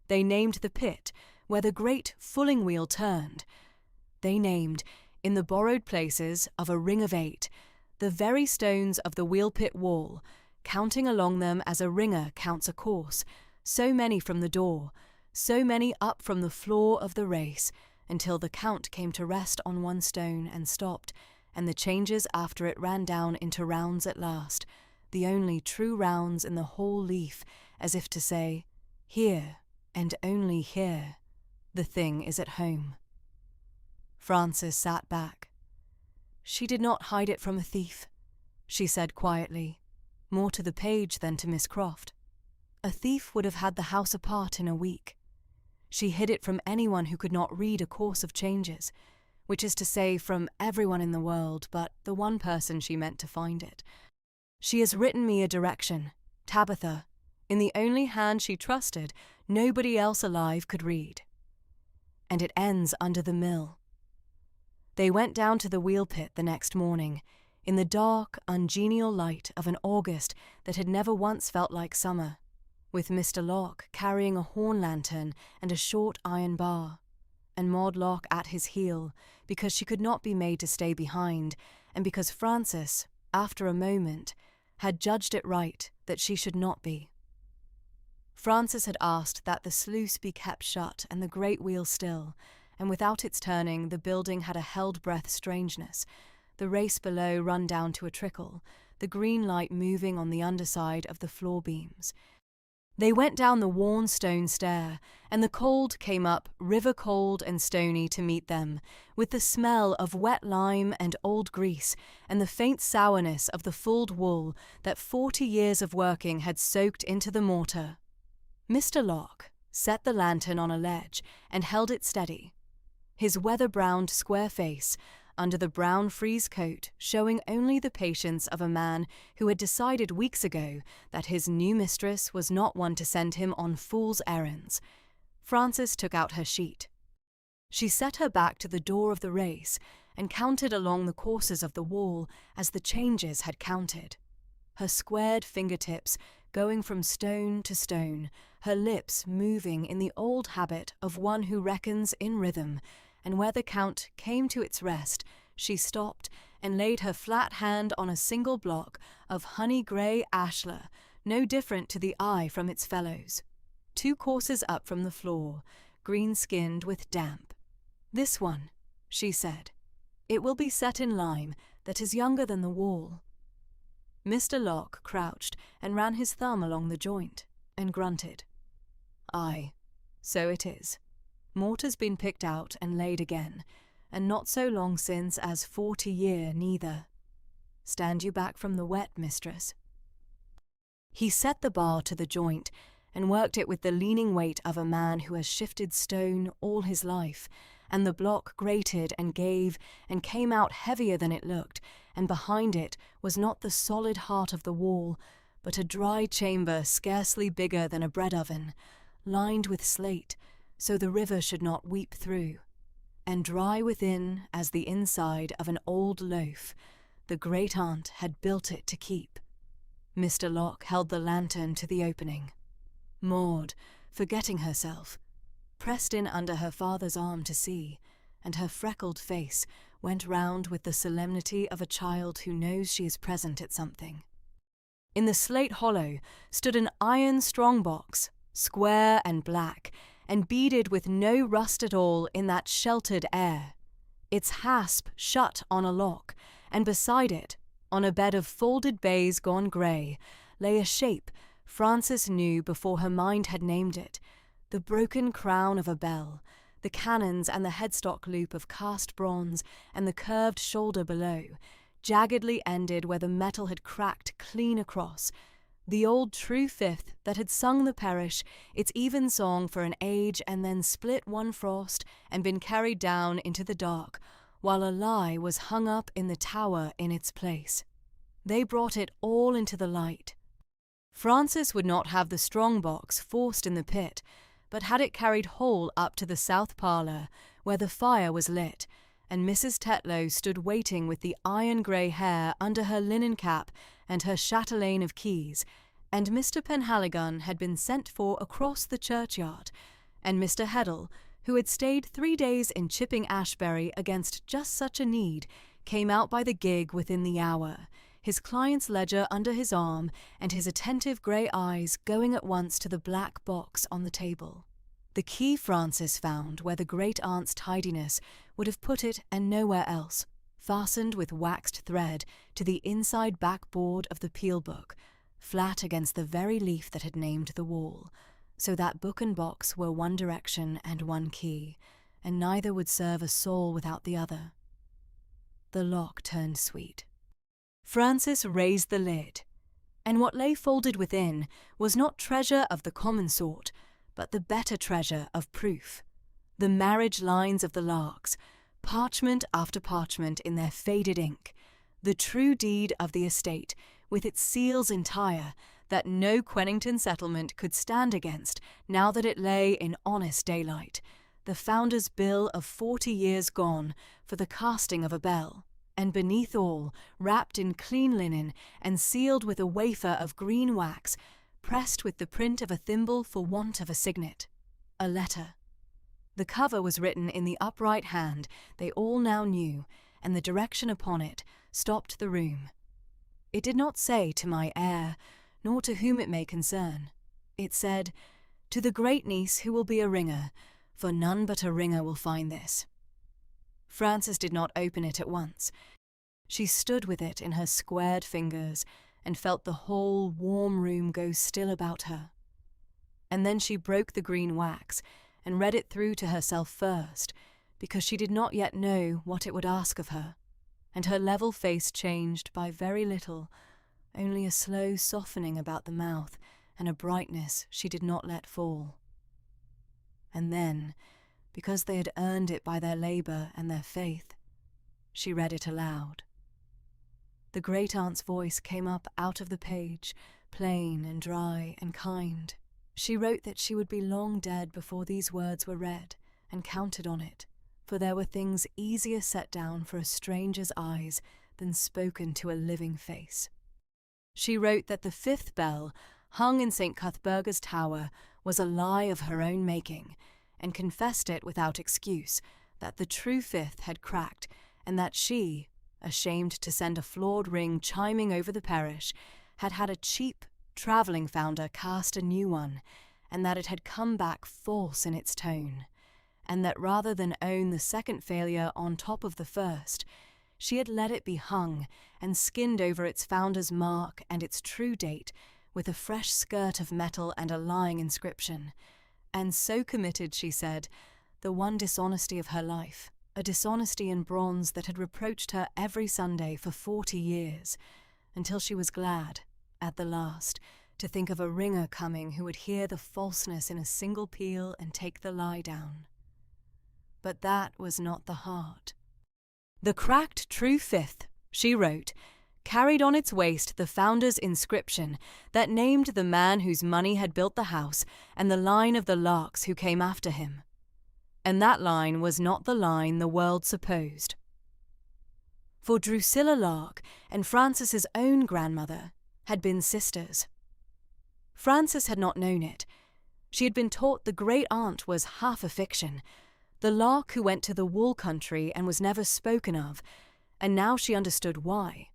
They named the pit, where the great fulling wheel turned. They named, in the borrowed places of a ring of 8, the very stones of the wheel pit wall, counting along them as a ringer counts a course, so many from the door, so many up from the floor of the race, until the count came to rest on one stone and stopped, and the changes after it ran down into rounds at last, the only true rounds in the whole leaf, as if to say, here, and only here, the thing is at home. Frances sat back. She did not hide it from a thief, she said quietly, more to the page than to Miss Croft. A thief would have had the house apart in a week. She hid it from anyone who could not read a course of changes, which is to say from everyone in the world but the one person she meant to find it. She has written me a direction, Tabitha, in the only hand she trusted nobody else alive could read. And it ends under the mill. They went down to the wheel pit the next morning, in the dark, ungenial light of an August that had never once felt like summer, with Mr. Locke carrying a horn lantern and a short iron bar, and Maud Locke at his heel, because she could not be made to stay behind, and because Frances, after a moment, had judged it right that she should not be. Frances had asked that the sluice be kept shut and the great wheel still, and without its turning the building had a held-breath strangeness, the race below run down to a trickle, the green light moving on the underside of the floor beams. They went down the worn stone stair, and the cold came up river cold and stony to meet them, with the smell of wet lime and old grease, and the faint sourness of the fulled wool that 40 years of working had soaked into the mortar. Mr. Locke set the lantern on a ledge and held it steady, his weather-browned square face, under the brown frieze coat, showing only the patience of a man who had decided weeks ago that his new mistress was not one to send him on fool's errands. Frances took out her sheet. She set her back to the door of the race and counted along the courses of the wall as the changes had counted, her squared fingertips going from stone to stone, her lips moving in the old habit of one who reckons in rhythm, and where the count came to its rest, she stopped and laid her flat hand on a single block of honey-grey ashlar, no different to the eye from its fellows, 2 courses up from the floor, green-skinned with damp. "This one," she said. "It will be set in lime that is younger than the wall." Mr. Locke crouched and ran his thumb along the joint, and grunted. "Aye, so it is. Mortar's been picked out and laid again, and not so long since as 40 year neither. Stand you back from the wet, mistress. He set the bar to the joint, and worked it with the leaning weight of a man who has shifted stone all his life, and the block grated and gave and came out heavier than it looked, and behind it was not the solid heart of the wall, but a dry chamber scarcely bigger than a bread oven, lined with slate, so the river should not weep through, and dry within as the inside of an old loaf. The great-aunt had built it to keep. Mr. Locke held the lantern to the opening. Maud, forgetting herself, pressed in under her father's arm to see, and her freckled face went round with the solemnity of a child who knows she is present at something. In the slate hollow stood an iron strong-box, square and black, and beaded with no rust at all in that sheltered air. Its hasp shut on a lock, and beside it, on a bed of folded baize gone grey, lay a shape Frances knew before her mind had named it, the broken crown of a bell, the cannons and the headstock loop of cast bronze, and the curved shoulder below, jaggedly ended where the metal had cracked clean across, the old true fifth that had sung the parish its even song for an age and then split one frost and been carried down into the dark, while a lie was hung up in the tower in its place. They brought it all into the light. Frances would not have the strong-box forced in the pit, but had it carried whole up to the south parlour, where the fire was lit, and Mrs. Tetlow stood waiting with the iron-grey hair under her linen cap and her chatelaine of keys, and Mr. Penhaligon had been sent for across the churchyard, and Mr. Heddle, who had stayed 3 days in Chipping Ashbury against just such a need, came out by the gig within the hour, his client's ledger under his arm and his attentive grey eyes going at once to the black box on the table. The key Frances found where the great-aunt's tidiness would have put it and nowhere else, fastened with waxed thread to the inside backboard of the peel-book, flat against the very leaf that had named the wall, so that book and box were one direction and one key, and neither would serve a soul without the other. The lock turned sweet. Frances raised the lid, and what lay folded within was not treasure of the common sort, but the better treasure of proof. The marriage lines of the Larks, parchment after parchment in their faded ink, the true deed of the estate, with its seals entire, that no Quennington settlement could stand against now that it lay in honest daylight, the founder's bill of 40 years gone for the casting of a bell, and beneath all, wrapped in clean linen and sealed with a wafer of green wax, pressed with the print of a thimble for want of a signet, a letter. The cover was written in the upright hand they all now knew, and the direction upon it stopped the room. It did not say to my heir, nor to whom it may concern. It said, to the great niece who will be a ringer, for none but a ringer will find this. Frances did not open it at once. She stood with it in her squared fingers and felt the whole warm room go still about her. And then she broke the green wax and read it through to herself first, because she did not yet know what it would ask of her, and her level face changed by very little, only a slow softening about the mouth and a brightness she did not let fall. And then, because they had earned it by their labour and their faith, she read it aloud. The great-aunt's voice came up out of the page, plain and dry and kind. She wrote that she would be long dead before these words were read, and counted on it, for there were things easier set down for a stranger's eyes than spoken to a living face. She wrote that the 5th bell, hung in St. Cuthberga's tower, was a lie of her own making, and confessed it without excuse, that the true 5th had cracked, and that she, ashamed to send a flawed ring chiming over the parish, had had a cheap travelling founder cast a new one, and that it had come back false in its tone, and that rather than own the second failure on top of the first, she had let it be hung and skinned over its founder's mark and its true date with a fresh skirt of metal and a lying inscription, and so committed, she said, the one dishonesty of her life, a dishonesty in bronze that had reproached her every Sunday for 40 years, until she was glad, at the last, to think of a ringer coming who would hear the falseness in a single peal and take the lie down. But that was not the heart. The cracked true fifth, she wrote, carried on its waist the founder's inscription that named the man whose money had built the house and the line of the larks who came after him. And that line was not the line the world supposed. For Drusilla Lark and Francis's own grandmother had been sisters. Francis had not known it. She had been taught the great aunt was half a fiction, the lark who went to the wool country and was never spoken of, and now she understood why.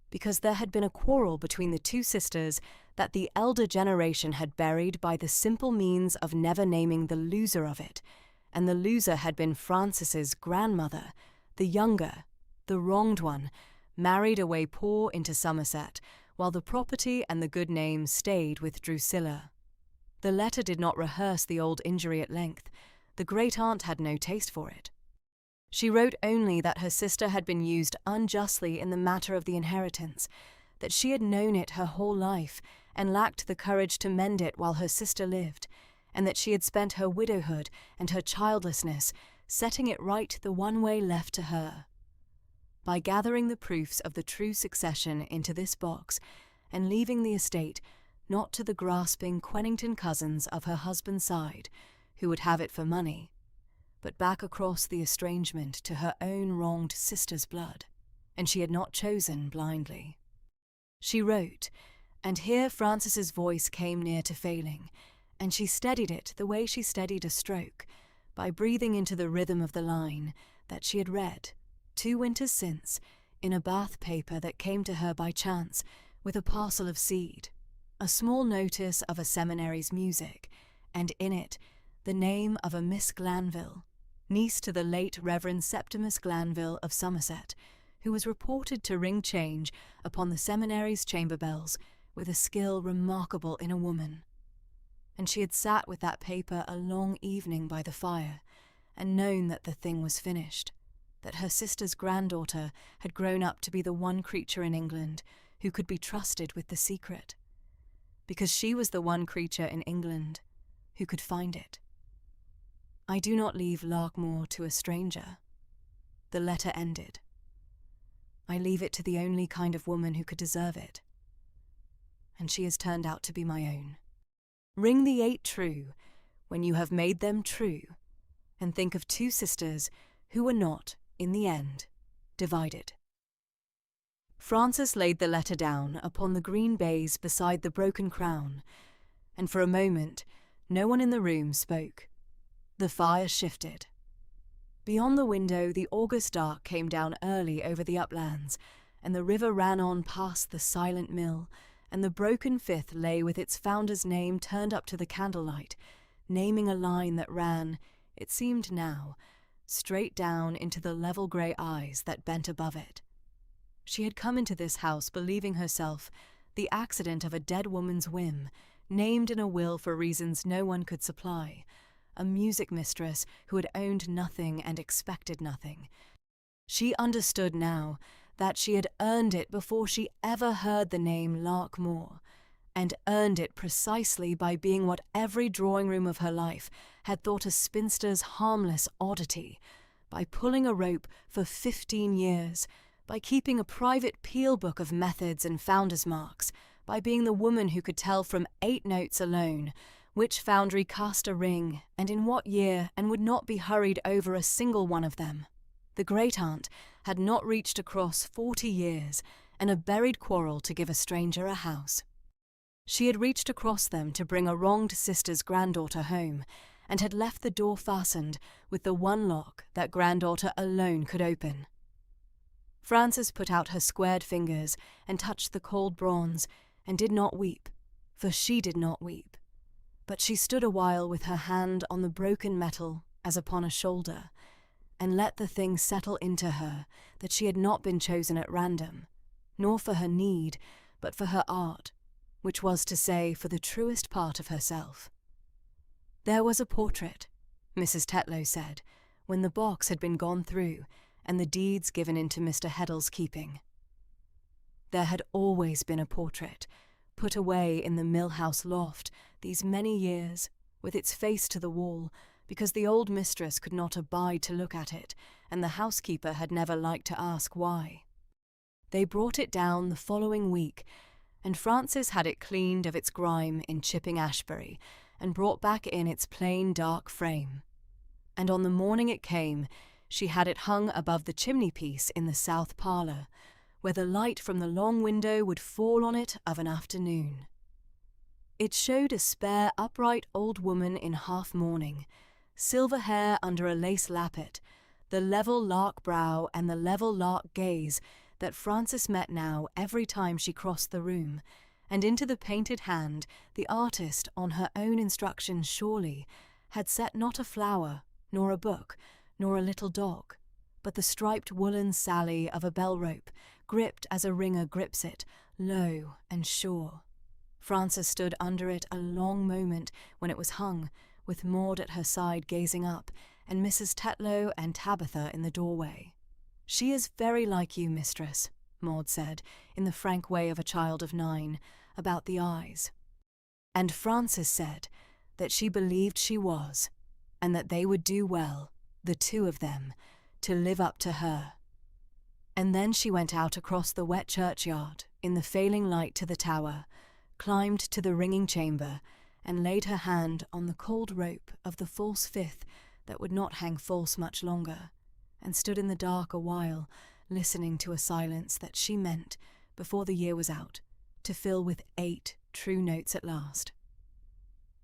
Because there had been a quarrel between the two sisters that the elder generation had buried by the simple means of never naming the loser of it, and the loser had been Francis's grandmother, the younger, the wronged one, married away poor into Somerset, while the property and the good name stayed with Drusilla. The letter did not rehearse the old injury at length. The great-aunt had no taste for it. She wrote only that her sister had been used unjustly in the matter of the inheritance, that she had known it her whole life and lacked the courage to mend it while her sister lived, and that she had spent her widowhood and her childlessness setting it right the one way left to her. By gathering the proofs of the true succession into this box and leaving the estate not to the grasping Quennington cousins of her husband's side, who would have it for money, but back across the estrangement to her own wronged sister's blood, and she had not chosen blindly. She wrote, and here Francis's voice came near to failing, and she steadied it the way she steadied a stroke, by breathing into the rhythm of the line that she had read, 2 winters since, in a Bath paper that came to her by chance with a parcel of seed, a small notice of a seminary's music, and in it the name of a Miss Glanville, niece to the late Reverend Septimus Glanville of Somerset, who was reported to ring change upon the seminary's chamber bells with a skill remarkable in a woman. And she had sat with that paper a long evening by the fire, and known that the thing was finished, that her sister's granddaughter had grown up to be the one creature in England who could be trusted with the secret, because she was the one creature in England who could find it. I do not leave Larkmoor to a stranger. The letter ended. I leave it to the only kind of woman who could deserve it. And she has turned out to be my own. Ring the 8 true when you have made them true, and think of 2 sisters who were not, in the end, divided. Francis laid the letter down upon the green baize beside the broken crown, and for a moment no one in the room spoke. The fire shifted. Beyond the window the August dark came down early over the uplands, and the river ran on past the silent mill, and the broken fifth lay with its founder's name turned up to the candlelight, naming a line that ran, it seemed now, straight down into the level grey eyes that bent above it. She had come into this house believing herself the accident of a dead woman's whim, named in a will for reasons no one could supply, a music mistress who had owned nothing and expected nothing. She understood now that she had earned it before she ever heard the name Larkmoor, and earned it precisely by being what every drawing-room of her life had thought a spinster's harmless oddity, by pulling a rope for 15 years, by keeping a private peel book of methods and founder's marks, by being the woman who could tell from 8 notes alone which foundry cast a ring, and in what year, and would not be hurried over a single one of them. The great-aunt had not reached across 40 years, and a buried quarrel to give a stranger a house. She had reached across them to bring a wronged sister's granddaughter home, and had left the door fastened with the one lock that granddaughter alone could open. Frances put out her squared fingers and touched the cold bronze, and did not weep, for she did not weep. But she stood a while with her hand on the broken metal as upon a shoulder, and let the thing settle into her that she had not been chosen at random, nor for her need, but for her art, which was to say for the truest part of herself. There was a portrait, Mrs. Tetlow said, when the box had been gone through and the deeds given into Mr. Heddle's keeping. There had always been a portrait, put away in the mill-house loft these many years, with its face to the wall, because the old mistress could not abide to look at it, and the housekeeper had never liked to ask why. They brought it down the following week, and Frances had it cleaned of its grime in Chipping Ashbury, and brought back in its plain dark frame. And on the morning it came, she had it hung above the chimney-piece in the south parlour, where the light from the long window would fall on it of an afternoon. It showed a spare, upright old woman in half-mourning, silver hair under a lace lappet, the level lark brow and the level lark gaze that Frances met now every time she crossed the room, and into the painted hand the artist, on her own instructions surely, had set not a flower, nor a book, nor a little dog, but the striped woollen Sally of a bell-rope, gripped as a ringer grips it, low and sure. Frances stood under it a long moment when it was hung, with Maud at her side gazing up, and Mrs. Tetlow and Tabitha in the doorway. "She is very like you, mistress," Maud said, in the frank way of a child of 9, about the eyes. And Frances said that she believed she was, and that they would do well, the two of them, to live up to her. And then she went out across the wet churchyard, in the failing light to the tower, climbed to the ringing chamber, and laid her hand on the cold rope of the false fifth that would not hang false much longer, and stood in the dark a while, listening to a silence that she meant, before the year was out, to fill with 8 true notes at last.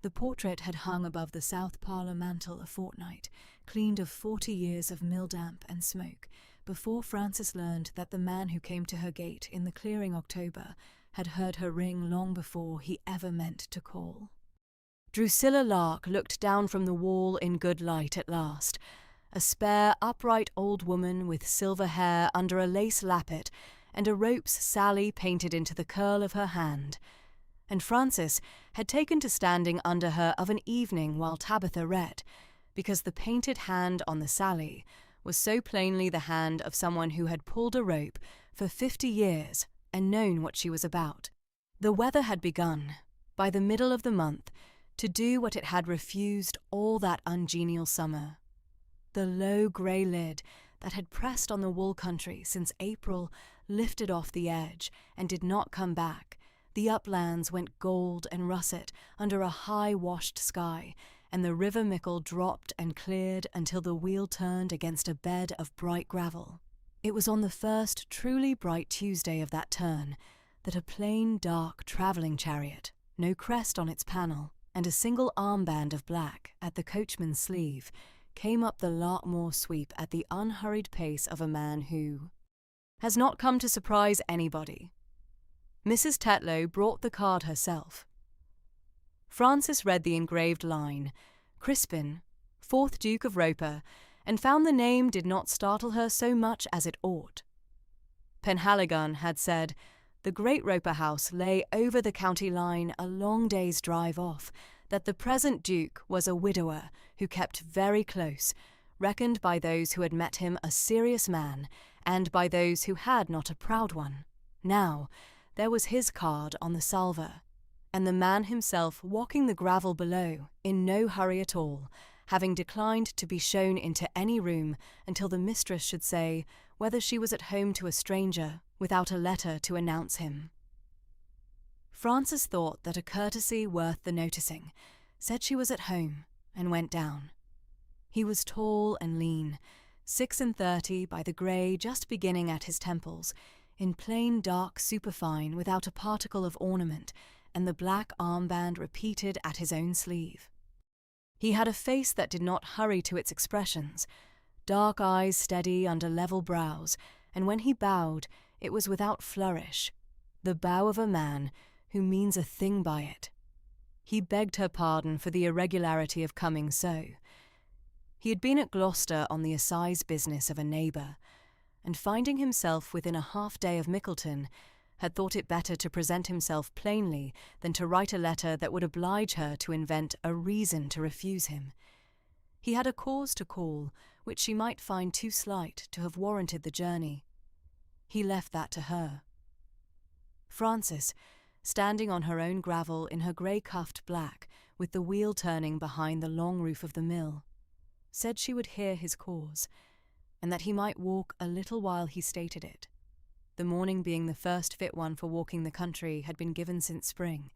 The portrait had hung above the south parlour mantel a fortnight, cleaned of 40 years of mill-damp and smoke, before Frances learned that the man who came to her gate in the clearing October had heard her ring long before he ever meant to call. Drusilla Lark looked down from the wall in good light at last, a spare, upright old woman with silver hair under a lace lappet and a rope's Sally painted into the curl of her hand, and Frances had taken to standing under her of an evening while Tabitha read, because the painted hand on the Sally was so plainly the hand of someone who had pulled a rope for 50 years and known what she was about. The weather had begun, by the middle of the month, to do what it had refused all that ungenial summer. The low grey lid that had pressed on the wool country since April lifted off the edge and did not come back. The uplands went gold and russet under a high-washed sky, and the River Mickle dropped and cleared until the wheel turned against a bed of bright gravel. It was on the first truly bright Tuesday of that turn that a plain, dark travelling chariot, no crest on its panel, and a single armband of black at the coachman's sleeve, came up the Larkmoor sweep at the unhurried pace of a man who has not come to surprise anybody. Mrs. Tetlow brought the card herself. Frances read the engraved line, Crispin, 4th Duke of Roper, and found the name did not startle her so much as it ought. Penhaligon had said, the great Roper house lay over the county line a long day's drive off, that the present Duke was a widower who kept very close, reckoned by those who had met him a serious man, and by those who had not a proud one. Now, there was his card on the salver, and the man himself walking the gravel below, in no hurry at all, having declined to be shown into any room until the mistress should say whether she was at home to a stranger, without a letter to announce him. Frances thought that a courtesy worth the noticing, said she was at home, and went down. He was tall and lean, 36 by the grey just beginning at his temples, in plain dark superfine without a particle of ornament, and the black armband repeated at his own sleeve. He had a face that did not hurry to its expressions, dark eyes steady under level brows, and when he bowed, it was without flourish, the bow of a man who means a thing by it. He begged her pardon for the irregularity of coming so. He had been at Gloucester on the assize business of a neighbour, and finding himself within a half-day of Mickleton, had thought it better to present himself plainly than to write a letter that would oblige her to invent a reason to refuse him. He had a cause to call, which she might find too slight to have warranted the journey. He left that to her. Frances, standing on her own gravel in her grey-cuffed black, with the wheel turning behind the long roof of the mill, said she would hear his cause, and that he might walk a little while he stated it. The morning being the first fit one for walking the country had been given since spring.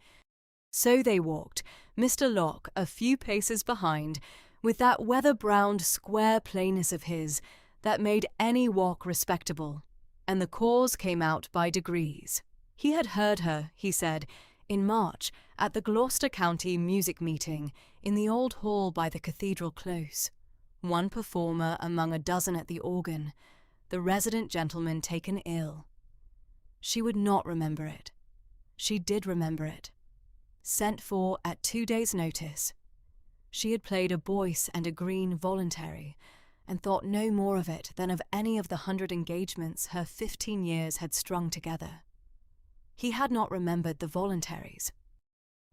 So they walked, Mr. Locke a few paces behind, with that weather-browned square plainness of his that made any walk respectable, and the cause came out by degrees. He had heard her, he said, in March at the Gloucester County music meeting in the old hall by the Cathedral Close, one performer among a dozen at the organ, the resident gentleman taken ill. She would not remember it. She did remember it. Sent for at 2 days' notice. She had played a Boyce and a Green voluntary, and thought no more of it than of any of the 100 engagements her 15 years had strung together. He had not remembered the voluntaries.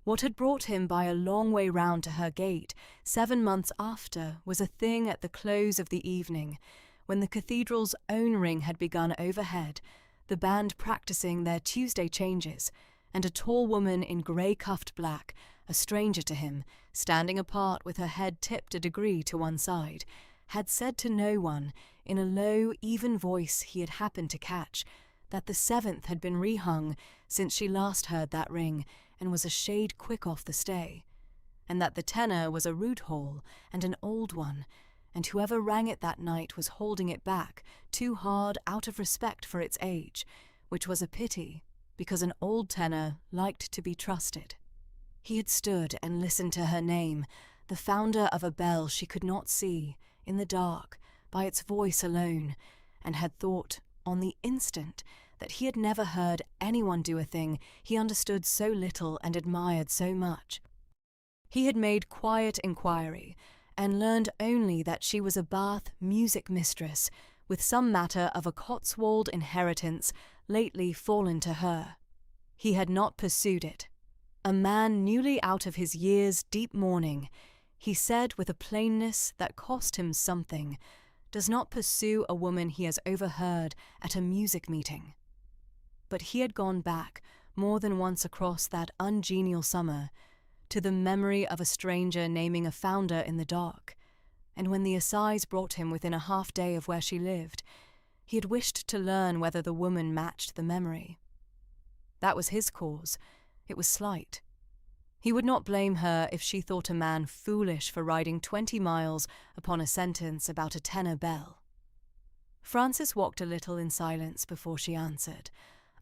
What had brought him by a long way round to her gate 7 months after was a thing at the close of the evening, when the cathedral's own ring had begun overhead, the band practising their Tuesday changes, and a tall woman in grey-cuffed black, a stranger to him, standing apart with her head tipped a degree to one side, had said to no one, in a low, even voice he had happened to catch, that the 7th had been rehung since she last heard that ring, and was a shade quick off the stay, and that the tenor was a rood hall and an old one, and whoever rang it that night was holding it back too hard out of respect for its age, which was a pity, because an old tenor liked to be trusted. He had stood and listened to her name, the founder of a bell she could not see, in the dark, by its voice alone, and had thought, on the instant, that he had never heard anyone do a thing he understood so little and admired so much. He had made quiet inquiry, and learned only that she was a Bath music mistress, with some matter of a Cotswold inheritance lately fallen to her. He had not pursued it. A man newly out of his year's deep mourning, he said with a plainness that cost him something, does not pursue a woman he has overheard at a music meeting. But he had gone back, more than once across that ungenial summer, to the memory of a stranger naming a founder in the dark, and when the assize brought him within a half-day of where she lived, he had wished to learn whether the woman matched the memory. That was his cause. It was slight. He would not blame her if she thought a man foolish for riding 20 miles upon a sentence about a tenor bell. Frances walked a little in silence before she answered,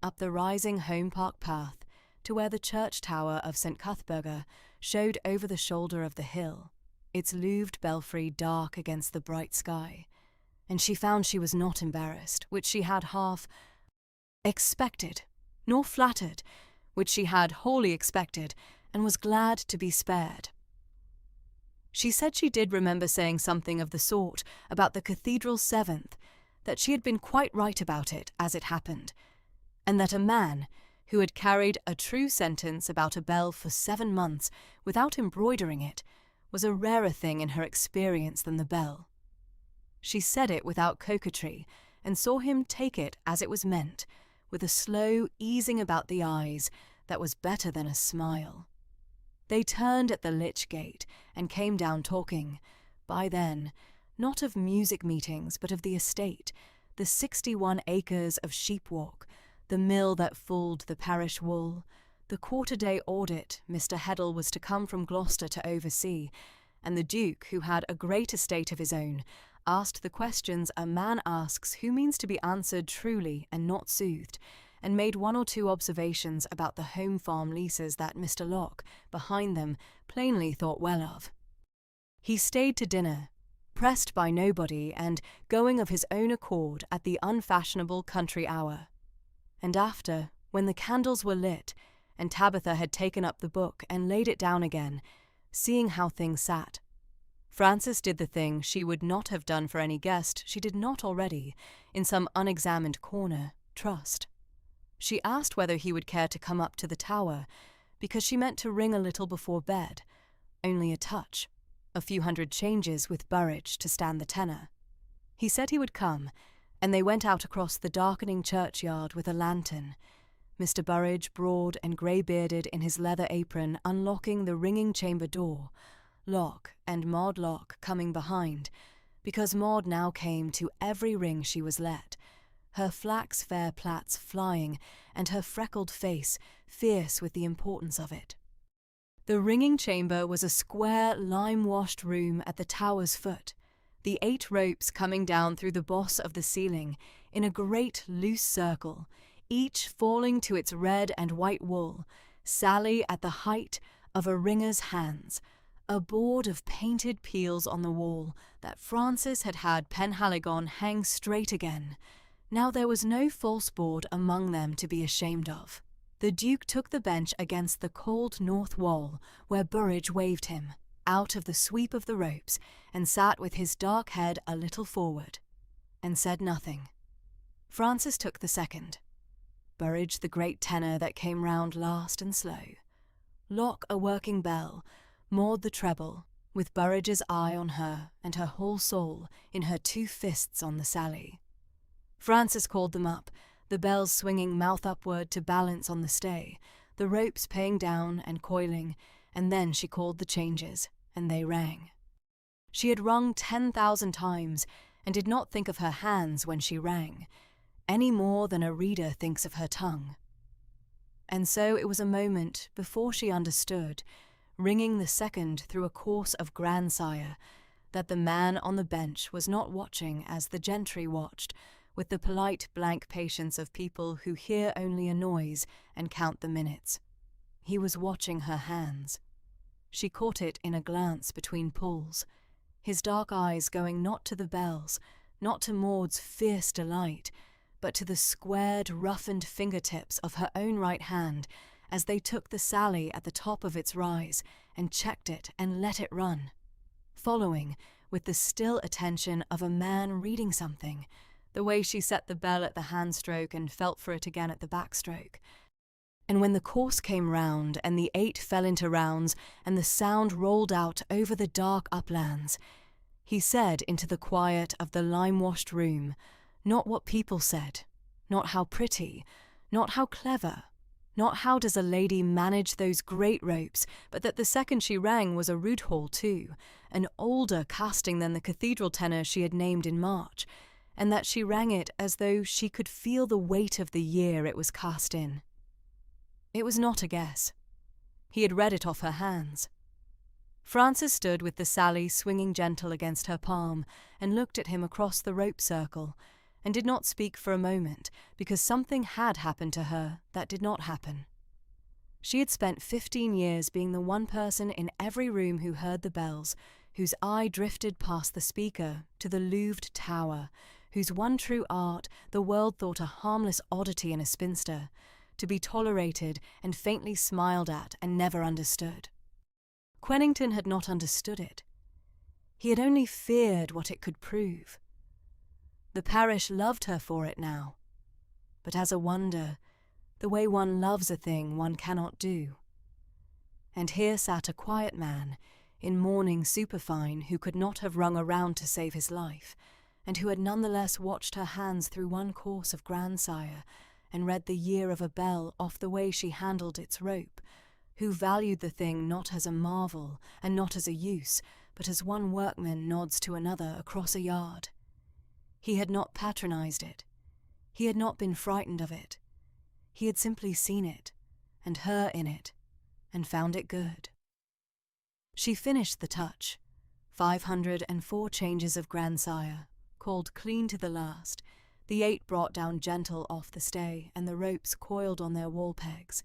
up the rising Home Park path to where the church tower of St. Cuthberga showed over the shoulder of the hill, its louved belfry dark against the bright sky, and she found she was not embarrassed, which she had half expected, nor flattered, which she had wholly expected, and was glad to be spared. She said she did remember saying something of the sort about the cathedral's 7th, that she had been quite right about it as it happened, and that a man who had carried a true sentence about a bell for 7 months without embroidering it was a rarer thing in her experience than the bell. She said it without coquetry, and saw him take it as it was meant, with a slow easing about the eyes that was better than a smile. They turned at the Lich Gate and came down talking, by then, not of music meetings but of the estate, the 61 acres of sheep-walk, the mill that fulled the parish wool, the quarter-day audit Mr. Heddle was to come from Gloucester to oversee, and the Duke, who had a great estate of his own, asked the questions a man asks who means to be answered truly and not soothed, and made 1 or 2 observations about the home farm leases that Mr. Locke, behind them, plainly thought well of. He stayed to dinner, pressed by nobody and going of his own accord at the unfashionable country hour. And after, when the candles were lit, and Tabitha had taken up the book and laid it down again, seeing how things sat, Frances did the thing she would not have done for any guest she did not already, in some unexamined corner, trust. She asked whether he would care to come up to the tower, because she meant to ring a little before bed, only a touch, a few hundred changes with Burridge to stand the tenor. He said he would come, and they went out across the darkening churchyard with a lantern, Mr. Burrage, broad and grey-bearded in his leather apron, unlocking the ringing chamber door, Locke and Maud Locke coming behind, because Maud now came to every ring she was let, her flax fair plaits flying and her freckled face fierce with the importance of it. The ringing chamber was a square, lime-washed room at the tower's foot, the 8 ropes coming down through the boss of the ceiling in a great loose circle, each falling to its red and white wool, Sally at the height of a ringer's hands, a board of painted peels on the wall that Francis had had Penhaligon hang straight again. Now there was no false board among them to be ashamed of. The Duke took the bench against the cold north wall where Burrage waved him, out of the sweep of the ropes, and sat with his dark head a little forward, and said nothing. Francis took the second. Burrage the great tenor that came round last and slow. Locke a working bell, Maud the treble, with Burrage's eye on her and her whole soul in her 2 fists on the Sally. Francis called them up, the bells swinging mouth upward to balance on the stay, the ropes paying down and coiling, and then she called the changes, and they rang. She had rung 10,000 times, and did not think of her hands when she rang, any more than a reader thinks of her tongue. And so it was a moment before she understood, ringing the second through a course of grandsire, that the man on the bench was not watching as the gentry watched, with the polite blank patience of people who hear only a noise and count the minutes. He was watching her hands. She caught it in a glance between pulls, his dark eyes going not to the bells, not to Maud's fierce delight, but to the squared, roughened fingertips of her own right hand as they took the Sally at the top of its rise and checked it and let it run, following with the still attention of a man reading something, the way she set the bell at the handstroke and felt for it again at the backstroke. And when the course came round and the 8 fell into rounds and the sound rolled out over the dark uplands, he said into the quiet of the lime-washed room, not what people said, not how pretty, not how clever, not how does a lady manage those great ropes, but that the second she rang was a rood hall too, an older casting than the cathedral tenor she had named in March, and that she rang it as though she could feel the weight of the year it was cast in. It was not a guess. He had read it off her hands. Francis stood with the Sally swinging gentle against her palm and looked at him across the rope circle, and did not speak for a moment, because something had happened to her that did not happen. She had spent 15 years being the one person in every room who heard the bells, whose eye drifted past the speaker to the louved tower, whose one true art the world thought a harmless oddity in a spinster, to be tolerated and faintly smiled at and never understood. Quennington had not understood it. He had only feared what it could prove. The parish loved her for it now, but as a wonder, the way one loves a thing one cannot do. And here sat a quiet man, in mourning superfine, who could not have rung around to save his life, and who had nonetheless watched her hands through one course of grandsire, and read the year of a bell off the way she handled its rope, who valued the thing not as a marvel and not as a use, but as one workman nods to another across a yard. He had not patronized it. He had not been frightened of it. He had simply seen it, and her in it, and found it good. She finished the touch, 504 changes of grandsire, called clean to the last, the 8 brought down gentle off the stay and the ropes coiled on their wall pegs,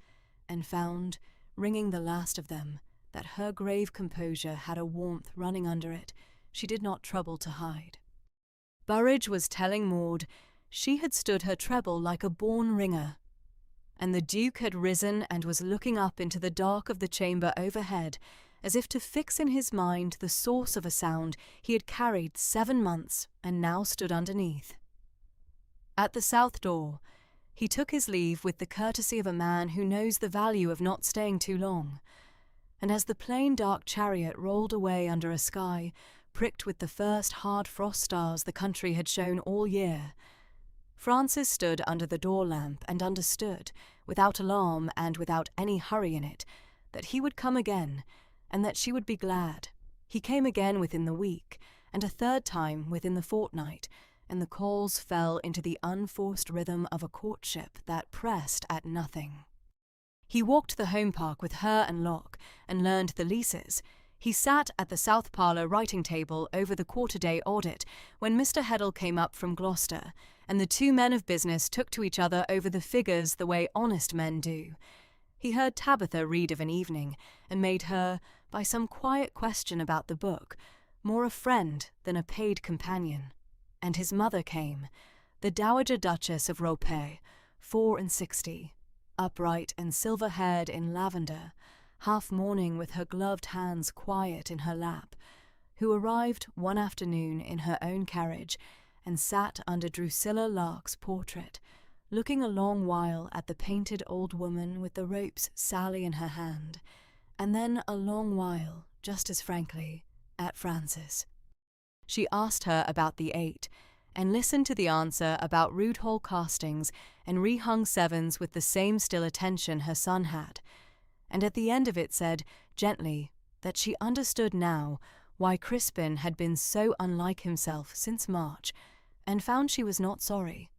and found, ringing the last of them, that her grave composure had a warmth running under it she did not trouble to hide. Burrage was telling Maud she had stood her treble like a born ringer, and the Duke had risen and was looking up into the dark of the chamber overhead, as if to fix in his mind the source of a sound he had carried 7 months and now stood underneath. At the south door, he took his leave with the courtesy of a man who knows the value of not staying too long, and as the plain dark chariot rolled away under a sky pricked with the first hard frost stars the country had shown all year. Francis stood under the door lamp and understood, without alarm and without any hurry in it, that he would come again, and that she would be glad. He came again within the week, and a third time within the fortnight, and the calls fell into the unforced rhythm of a courtship that pressed at nothing. He walked the home park with her and Locke, and learned the leases. He sat at the south parlour writing table over the quarter-day audit when Mr. Heddle came up from Gloucester, and the two men of business took to each other over the figures the way honest men do. He heard Tabitha read of an evening, and made her, by some quiet question about the book, more a friend than a paid companion. And his mother came, the Dowager Duchess of Ropé, 64, upright and silver-haired in lavender, half-mourning with her gloved hands quiet in her lap, who arrived one afternoon in her own carriage and sat under Drusilla Lark's portrait, looking a long while at the painted old woman with the ropes Sally in her hand, and then a long while, just as frankly, at Francis. She asked her about the 8, and listened to the answer about rood hole castings and rehung sevens with the same still attention her son had, and at the end of it said, gently, that she understood now why Crispin had been so unlike himself since March, and found she was not sorry.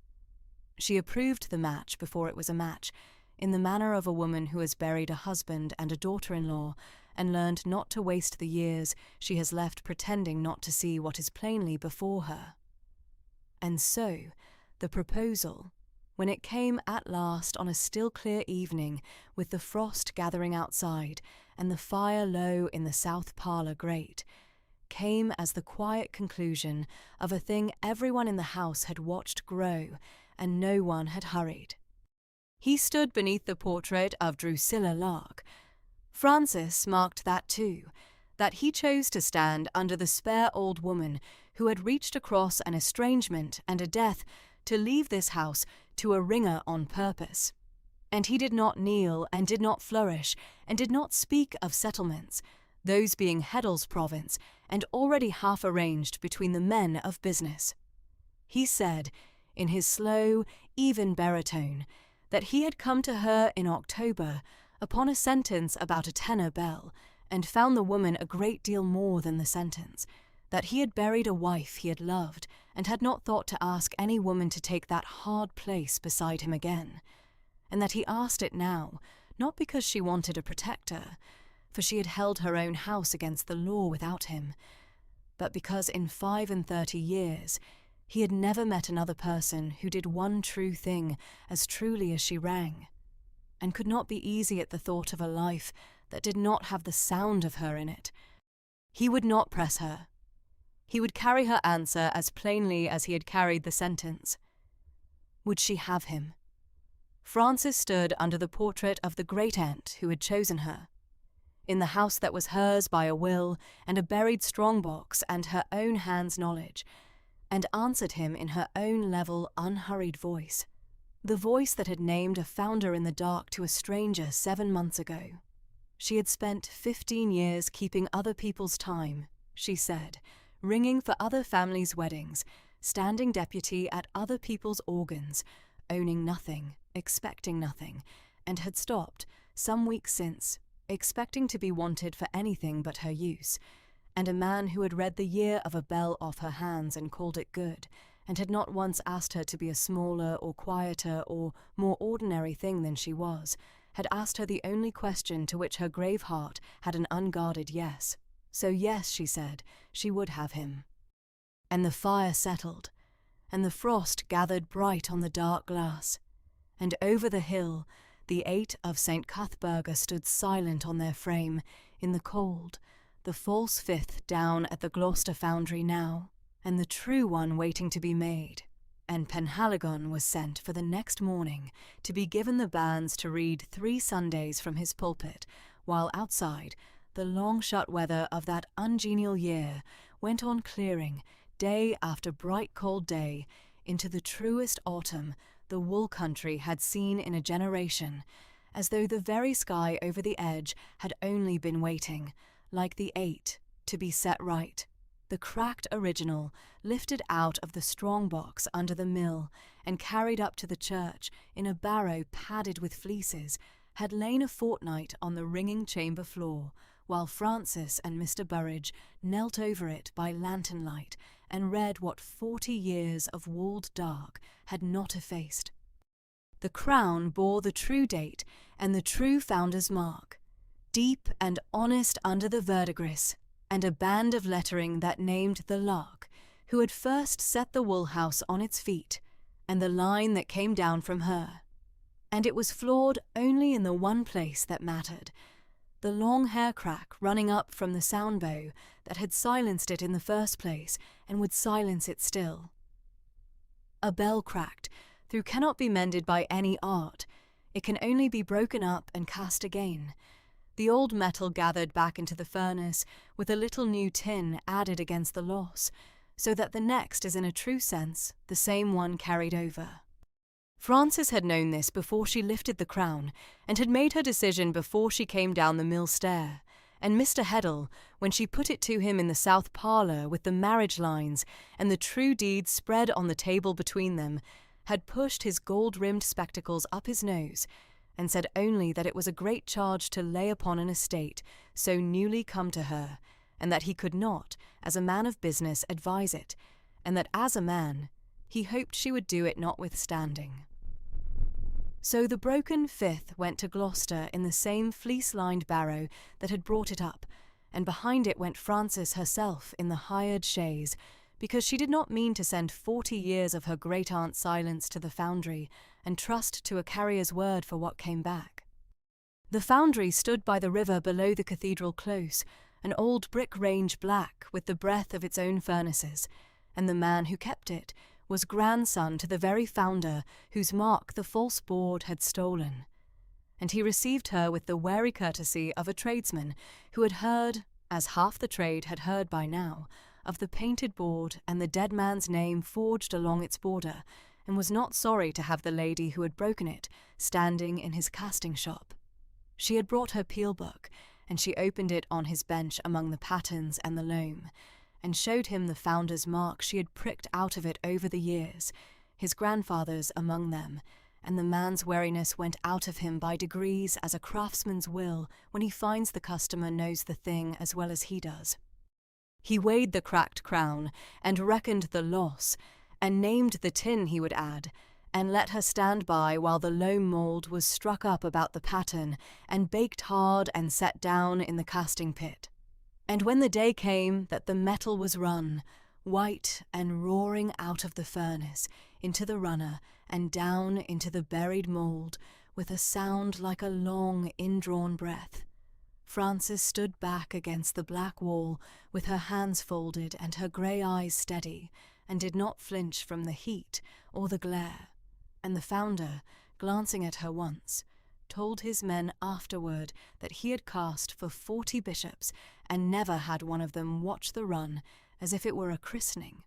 She approved the match before it was a match, in the manner of a woman who has buried a husband and a daughter-in-law, and learned not to waste the years she has left pretending not to see what is plainly before her. And so, the proposal, when it came at last on a still clear evening with the frost gathering outside and the fire low in the south parlour grate, came as the quiet conclusion of a thing everyone in the house had watched grow and no one had hurried. He stood beneath the portrait of Drusilla Lark. Francis marked that too, that he chose to stand under the spare old woman who had reached across an estrangement and a death to leave this house to a ringer on purpose. And he did not kneel and did not flourish and did not speak of settlements, those being Heddle's province and already half arranged between the men of business. He said, in his slow, even baritone, that he had come to her in October upon a sentence about a tenor bell, and found the woman a great deal more than the sentence, that he had buried a wife he had loved, and had not thought to ask any woman to take that hard place beside him again, and that he asked it now, not because she wanted a protector, for she had held her own house against the law without him, but because in 35 years he had never met another person who did one true thing as truly as she rang, and could not be easy at the thought of a life that did not have the sound of her in it. He would not press her. He would carry her answer as plainly as he had carried the sentence. Would she have him? Francis stood under the portrait of the great-aunt who had chosen her, in the house that was hers by a will and a buried strong-box and her own hand's knowledge, and answered him in her own level, unhurried voice, the voice that had named a founder in the dark to a stranger 7 months ago. She had spent 15 years keeping other people's time, she said, ringing for other families' weddings, standing deputy at other people's organs, owning nothing, expecting nothing, and had stopped, some weeks since, expecting to be wanted for anything but her use, and a man who had read the year of a bell off her hands and called it good, and had not once asked her to be a smaller or quieter or more ordinary thing than she was, had asked her the only question to which her grave heart had an unguarded yes. So yes, she said, she would have him. And the fire settled, and the frost gathered bright on the dark glass, and over the hill the 8 of St. Cuthberga stood silent on their frame, in the cold, the false 5th down at the Gloucester foundry now, and the true one waiting to be made, and Penhaligon was sent for the next morning to be given the banns to read 3 Sundays from his pulpit, while outside the long-shut weather of that ungenial year went on clearing, day after bright cold day, into the truest autumn the wool country had seen in a generation, as though the very sky over the edge had only been waiting, like the 8, to be set right. the cracked original, lifted out of the strong box under the mill and carried up to the church in a barrow padded with fleeces, had lain a fortnight on the ringing chamber floor, while Francis and Mr. Burrage knelt over it by lantern light and read what 40 years of walled dark had not effaced. The crown bore the true date and the true founder's mark, deep and honest under the verdigris, and a band of lettering that named the lark, who had first set the wool house on its feet, and the line that came down from her. And it was flawed only in the one place that mattered, the long hair crack running up from the sound bow that had silenced it in the first place and would silence it still. A bell cracked through cannot be mended by any art. It can only be broken up and cast again. The old metal gathered back into the furnace with a little new tin added against the loss, so that the next is in a true sense the same one carried over. Frances had known this before she lifted the crown, and had made her decision before she came down the mill stair, and Mr. Heddle, when she put it to him in the south parlour with the marriage lines and the true deed spread on the table between them, had pushed his gold-rimmed spectacles up his nose, and said only that it was a great charge to lay upon an estate so newly come to her, and that he could not, as a man of business, advise it, and that as a man, he hoped she would do it notwithstanding. So the broken fifth went to Gloucester in the same fleece-lined barrow that had brought it up, and behind it went Frances herself in the hired chaise, because she did not mean to send 40 years of her great-aunt's silence to the foundry and trust to a carrier's word for what came back. The foundry stood by the river below the cathedral close, an old brick range black with the breath of its own furnaces, and the man who kept it was grandson to the very founder whose mark the false board had stolen. And he received her with the wary courtesy of a tradesman who had heard, as half the trade had heard by now, of the painted board and the dead man's name forged along its border, and was not sorry to have the lady who had broken it standing in his casting shop. She had brought her peel book, and she opened it on his bench among the patterns and the loam, and showed him the founder's mark she had pricked out of it over the years, his grandfather's among them, and the man's wariness went out of him by degrees as a craftsman's will when he finds the customer knows the thing as well as he does. He weighed the cracked crown, and reckoned the loss, and named the tin he would add, and let her stand by while the loam mould was struck up about the pattern, and baked hard and set down in the casting pit. And when the day came that the metal was run, white and roaring out of the furnace, into the runner, and down into the buried mould, with a sound like a long indrawn breath, Frances stood back against the black wall with her hands folded and her grey eyes steady, and did not flinch from the heat or the glare, and the founder, glancing at her once, told his men afterward that he had cast for 40 bishops and never had one of them watch the run as if it were a christening.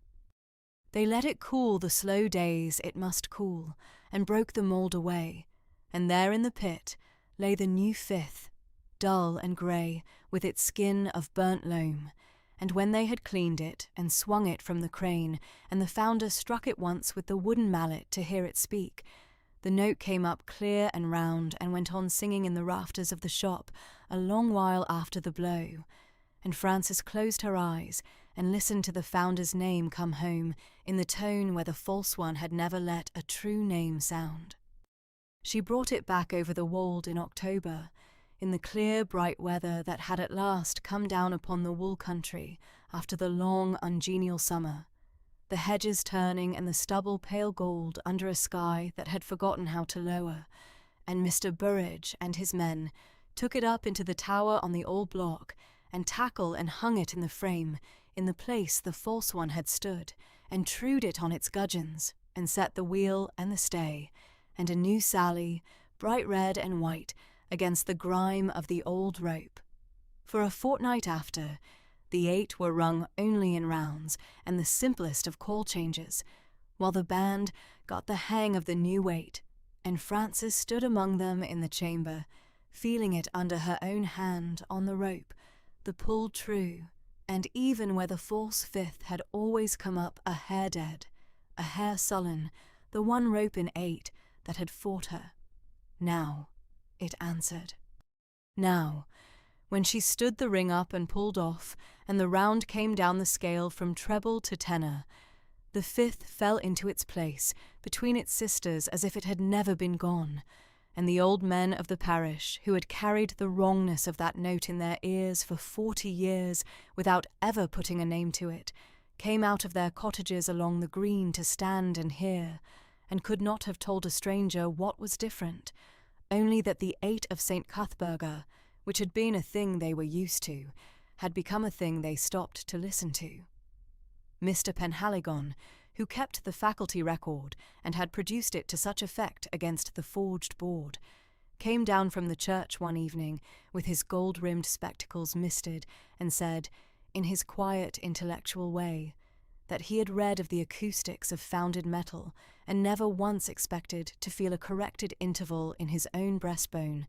They let it cool the slow days it must cool, and broke the mould away, and there in the pit lay the new fifth, dull and grey, with its skin of burnt loam, and when they had cleaned it and swung it from the crane, and the founder struck it once with the wooden mallet to hear it speak, the note came up clear and round and went on singing in the rafters of the shop a long while after the blow, and Frances closed her eyes and listened to the founder's name come home in the tone where the false one had never let a true name sound. She brought it back over the wold in October, in the clear, bright weather that had at last come down upon the wool country after the long, ungenial summer, the hedges turning and the stubble pale gold under a sky that had forgotten how to lower, and Mr. Burrage and his men took it up into the tower on the old block, and tackle and hung it in the frame, in the place the false one had stood, and trued it on its gudgeons, and set the wheel and the stay, and a new Sally, bright red and white, against the grime of the old rope. For a fortnight after, the 8 were rung only in rounds and the simplest of call changes, while the band got the hang of the new weight, and Frances stood among them in the chamber, feeling it under her own hand on the rope, the pull true, and even where the false fifth had always come up a hair dead, a hair sullen, the one rope in 8 that had fought her. Now it answered. Now, when she stood the ring up and pulled off, and the round came down the scale from treble to tenor, the fifth fell into its place between its sisters as if it had never been gone, and the old men of the parish, who had carried the wrongness of that note in their ears for 40 years without ever putting a name to it, came out of their cottages along the green to stand and hear, and could not have told a stranger what was different, only that the 8 of St. Cuthberga, which had been a thing they were used to, had become a thing they stopped to listen to. Mr. Penhaligon, who kept the faculty record and had produced it to such effect against the forged board, came down from the church one evening with his gold-rimmed spectacles misted and said, in his quiet intellectual way, that he had read of the acoustics of founded metal and never once expected to feel a corrected interval in his own breastbone,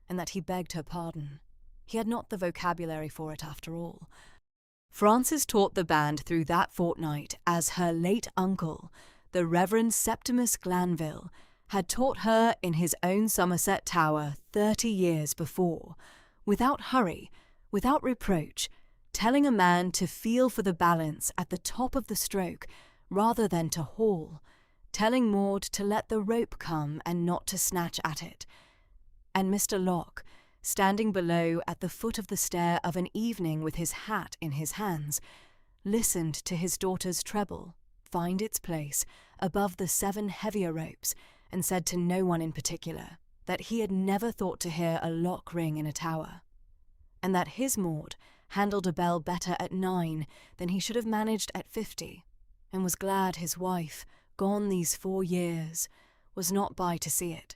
and that he begged her pardon. He had not the vocabulary for it after all. Frances taught the band through that fortnight as her late uncle, the Reverend Septimus Glanville, had taught her in his own Somerset Tower 30 years before, without hurry, without reproach, telling a man to feel for the balance at the top of the stroke rather than to haul, telling Maud to let the rope come and not to snatch at it. And Mr. Locke, standing below at the foot of the stair of an evening with his hat in his hands, listened to his daughter's treble find its place above the 7 heavier ropes, and said to no one in particular that he had never thought to hear a lock ring in a tower, and that his Maud handled a bell better at 9 than he should have managed at 50, and was glad his wife, gone these 4 years, was not by to see it,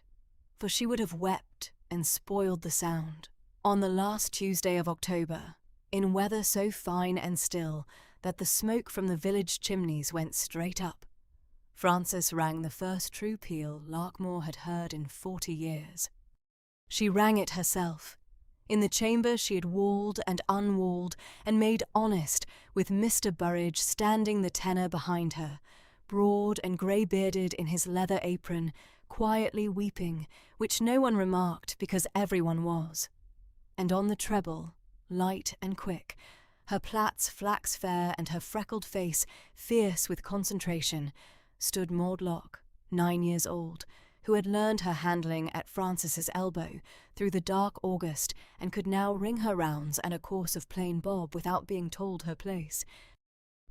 for she would have wept and spoiled the sound. On the last Tuesday of October, in weather so fine and still that the smoke from the village chimneys went straight up, Frances rang the first true peal Larkmore had heard in 40 years. She rang it herself, in the chamber she had walled and unwalled and made honest, with Mr. Burridge standing the tenor behind her, broad and grey-bearded in his leather apron, quietly weeping, which no one remarked because everyone was. And on the treble, light and quick, her plaits flax fair and her freckled face fierce with concentration, stood Maud Locke, 9 years old, who had learned her handling at Frances's elbow through the dark August and could now ring her rounds and a course of plain bob without being told her place.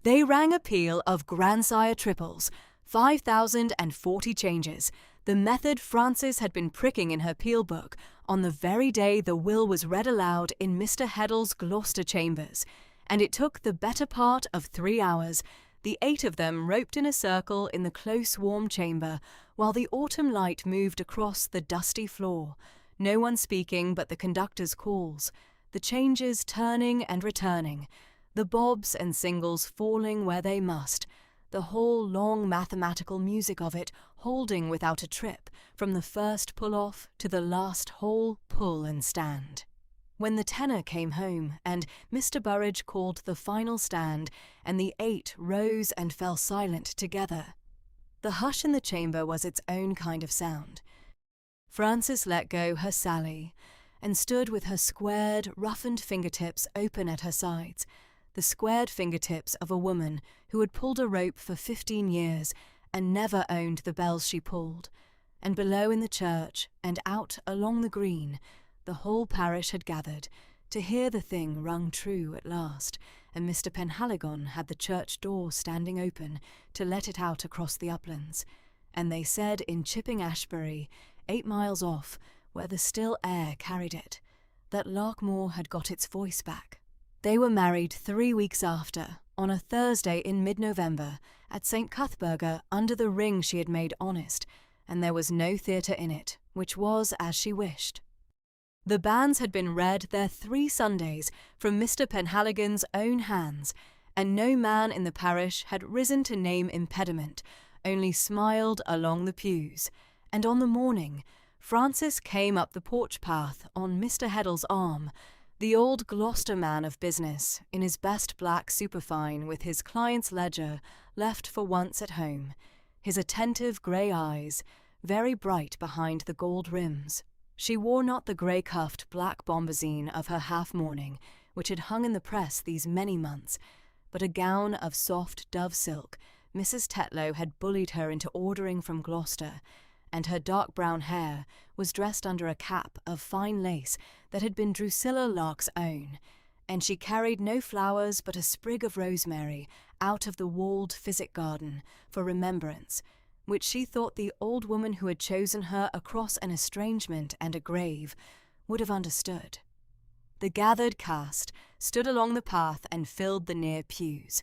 They rang a peal of grandsire triples, 5,040 changes, the method Frances had been pricking in her peal book on the very day the will was read aloud in Mr. Heddle's Gloucester chambers, and it took the better part of 3 hours, the 8 of them roped in a circle in the close warm chamber, while the autumn light moved across the dusty floor, no one speaking but the conductor's calls, the changes turning and returning, the bobs and singles falling where they must, the whole long mathematical music of it holding without a trip from the first pull-off to the last whole pull and stand. When the tenor came home and Mr. Burridge called the final stand and the 8 rose and fell silent together, the hush in the chamber was its own kind of sound. Frances let go her Sally and stood with her squared, roughened fingertips open at her sides, the squared fingertips of a woman who had pulled a rope for 15 years and never owned the bells she pulled, and below in the church and out along the green, the whole parish had gathered to hear the thing rung true at last, and Mr. Penhaligon had the church door standing open to let it out across the uplands, and they said in Chipping Ashbury, 8 miles off, where the still air carried it, that Larkmore had got its voice back. They were married 3 weeks after, on a Thursday in mid-November, at St. Cuthberga under the ring she had made honest, and there was no theatre in it, which was as she wished. The banns had been read there 3 Sundays from Mr. Penhaligon's own hands, and no man in the parish had risen to name impediment, only smiled along the pews, and on the morning, Frances came up the porch path on Mr. Heddle's arm, The old Gloucester man of business, in his best black superfine with his client's ledger, left for once at home, his attentive grey eyes very bright behind the gold rims. She wore not the grey-cuffed black bombazine of her half-mourning, which had hung in the press these many months, but a gown of soft dove silk Mrs. Tetlow had bullied her into ordering from Gloucester, and her dark brown hair was dressed under a cap of fine lace that had been Drusilla Lark's own, and she carried no flowers but a sprig of rosemary out of the walled physic garden for remembrance, which she thought the old woman who had chosen her across an estrangement and a grave would have understood. The gathered cast stood along the path and filled the near pews.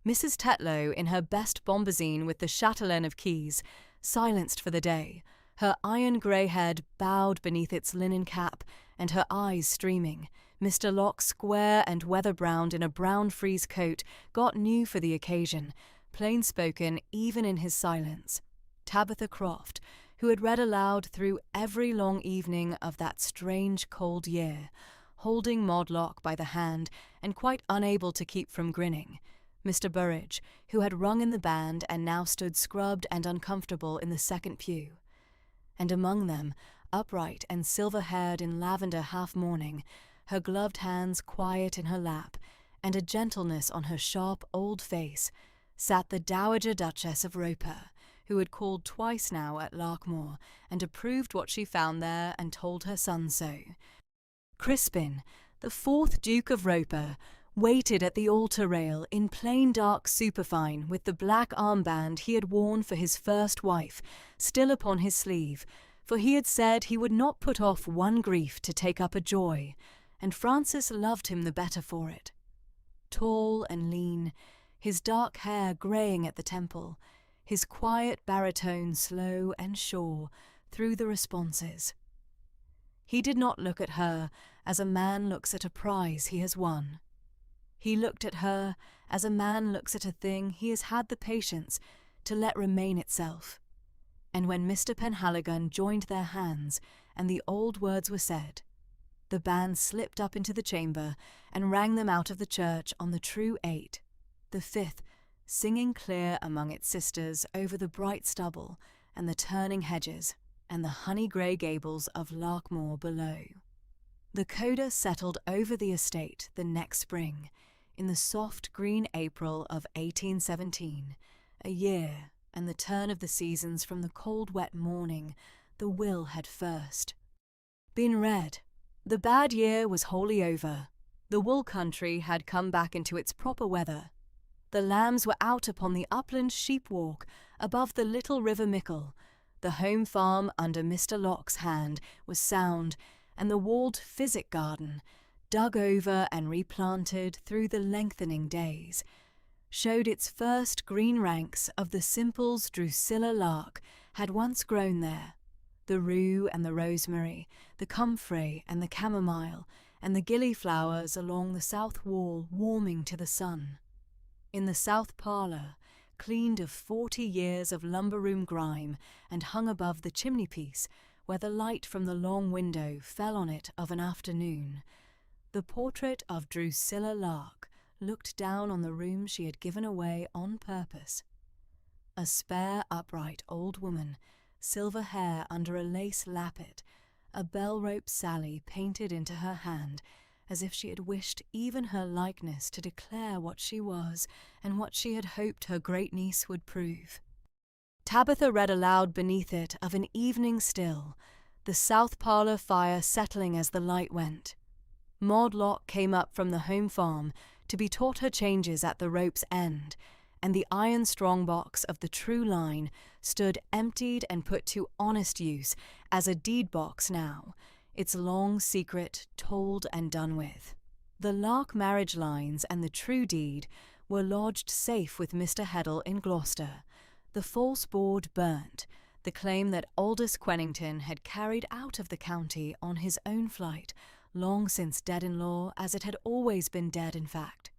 Mrs. Tetlow, in her best bombazine with the chatelaine of keys, silenced for the day, her iron grey head bowed beneath its linen cap and her eyes streaming. Mr. Locke, square and weather-browned in a brown frieze coat, got new for the occasion, plain-spoken even in his silence. Tabitha Croft, who had read aloud through every long evening of that strange cold year, holding Maud Locke by the hand and quite unable to keep from grinning. Mr. Burridge, who had rung in the band and now stood scrubbed and uncomfortable in the second pew. And among them, upright and silver-haired in lavender half-mourning, her gloved hands quiet in her lap, and a gentleness on her sharp old face, sat the Dowager Duchess of Roper, who had called twice now at Larkmoor and approved what she found there and told her son so. Crispin, the fourth Duke of Roper, waited at the altar rail in plain dark superfine with the black armband he had worn for his first wife still upon his sleeve, for he had said he would not put off one grief to take up a joy, and Francis loved him the better for it. Tall and lean, his dark hair greying at the temple, his quiet baritone slow and sure through the responses. He did not look at her as a man looks at a prize he has won. He looked at her as a man looks at a thing he has had the patience to let remain itself. And when Mr. Penhaligon joined their hands and the old words were said, the band slipped up into the chamber and rang them out of the church on the true 8, the 5th singing clear among its sisters over the bright stubble and the turning hedges and the honey-grey gables of Larkmoor below. The coda settled over the estate the next spring, in the soft green April of 1817, a year and the turn of the seasons from the cold wet morning the will had first been read. The bad year was wholly over. The wool country had come back into its proper weather. The lambs were out upon the upland sheep-walk above the little river Mickle. The home farm under Mr. Locke's hand was sound, and the walled physic garden, dug over and replanted through the lengthening days, showed its first green ranks of the Simple's Drusilla Lark had once grown there. The rue and the rosemary, the comfrey and the chamomile, and the gillyflowers along the south wall warming to the sun. In the south parlour, cleaned of 40 years of lumber-room grime and hung above the chimney-piece, where the light from the long window fell on it of an afternoon, the portrait of Drusilla Lark looked down on the room she had given away on purpose. A spare, upright old woman, silver hair under a lace lappet, a bell-rope Sally painted into her hand, as if she had wished even her likeness to declare what she was and what she had hoped her great-niece would prove. Tabitha read aloud beneath it of an evening still, the south parlour fire settling as the light went. Maud Locke came up from the home farm to be taught her changes at the rope's end, and the iron strong-box of the true line stood emptied and put to honest use as a deed-box now, its long secret told and done with. The Lark marriage lines and the true deed were lodged safe with Mr. Heddle in Gloucester, the false board burnt, the claim that Aldous Quennington had carried out of the county on his own flight, long since dead in law as it had always been dead in fact.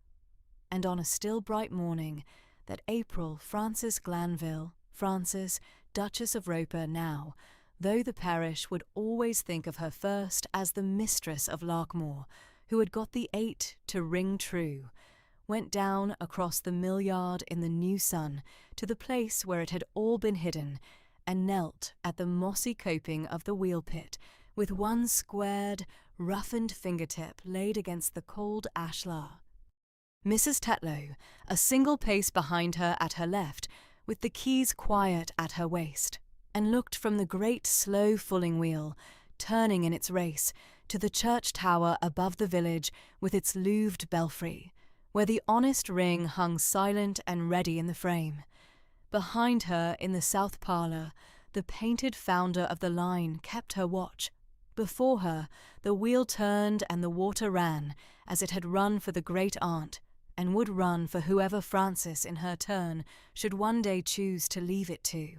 And on a still bright morning, that April Frances Glanville, Frances, Duchess of Roper now, though the parish would always think of her first as the mistress of Larkmoor, who had got the 8 to ring true, went down across the mill yard in the new sun to the place where it had all been hidden, and knelt at the mossy coping of the wheel pit, with one squared, roughened fingertip laid against the cold ashlar. Mrs. Tetlow, a single pace behind her at her left, with the keys quiet at her waist, and looked from the great slow fulling wheel, turning in its race, to the church tower above the village with its louved belfry, where the honest ring hung silent and ready in the frame. Behind her, in the south parlour, the painted founder of the line kept her watch. Before her, the wheel turned and the water ran, as it had run for the great-aunt, and would run for whoever Frances, in her turn, should one day choose to leave it to.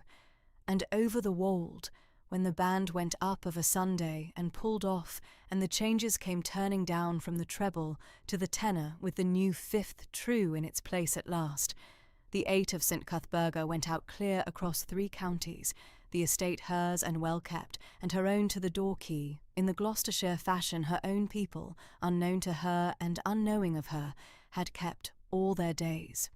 And over the wold, when the band went up of a Sunday and pulled off, and the changes came turning down from the treble to the tenor with the new 5th true in its place at last, the 8 of St. Cuthberga went out clear across 3 counties, the estate hers and well kept, and her own to the door key, in the Gloucestershire fashion her own people, unknown to her and unknowing of her, had kept all their days.